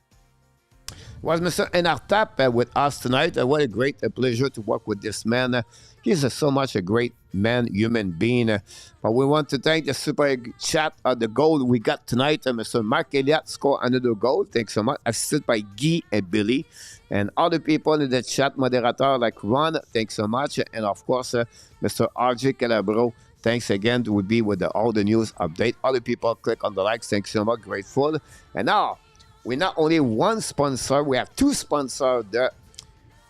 Was Mr. Enartap with us tonight. What a great pleasure to work with this man. He's so much a great man, human being. But we want to thank the super chat of the goal we got tonight. Mr. Mark Elliott scored another goal. Thanks so much. Assisted by Guy and Billy. And other people in the chat, moderator like Ron, thanks so much. And of course, Mr. RJ Calabro, thanks again to be with all the news update. Other people click on the likes. Thanks so much. Grateful. And now, we not only one sponsor, we have two sponsors. The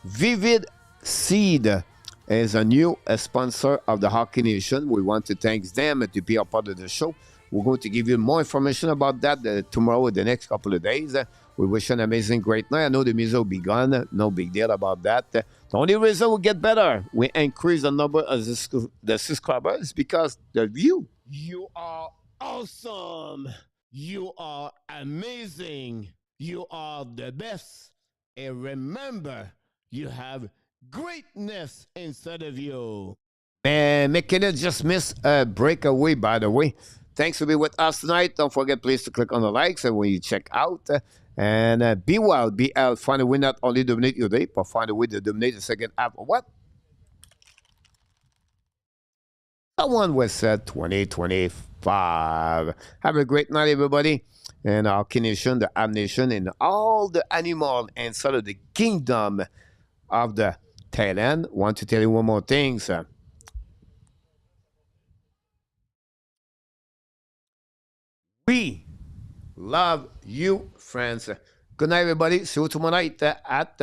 Vivid Seed is a new sponsor of the Hockey Nation. We want to thank them to be a part of the show. We're going to give you more information about that tomorrow, the next couple of days. We wish you an amazing, great night. I know the music will be gone. No big deal about that. The only reason we get better, we increase the number of the subscribers because the view. You are awesome. You are amazing. You are the best. And remember, you have greatness inside of you. And McKinnon just missed a breakaway, by the way. Thanks for being with us tonight. Don't forget, please, to click on the likes and when you check out. And be well, BL. Find a way not only dominate your day, but find a way to dominate the second half. What? Someone was said 2025. Have a great night, everybody. And our Nation, the Ab Nation, and all the animals inside of the kingdom of the Thailand. Want to tell you one more thing, sir. We love you, friends. Good night, everybody. See you tomorrow night at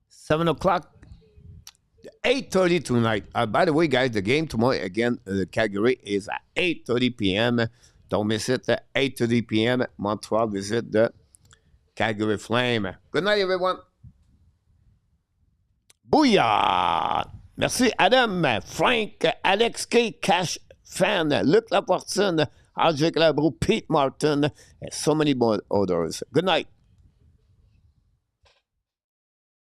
7 o'clock. 8:30 tonight. By the way, guys, the game tomorrow again, Calgary is at 8:30 p.m. Don't miss it. 8:30 p.m. Montreal visit the Calgary Flame. Good night, everyone. Booyah! Merci, Adam, Frank, Alex K, Cash Fan, Luc Laportine, RJ Calabro, Pete Martin, and so many more others. Good night.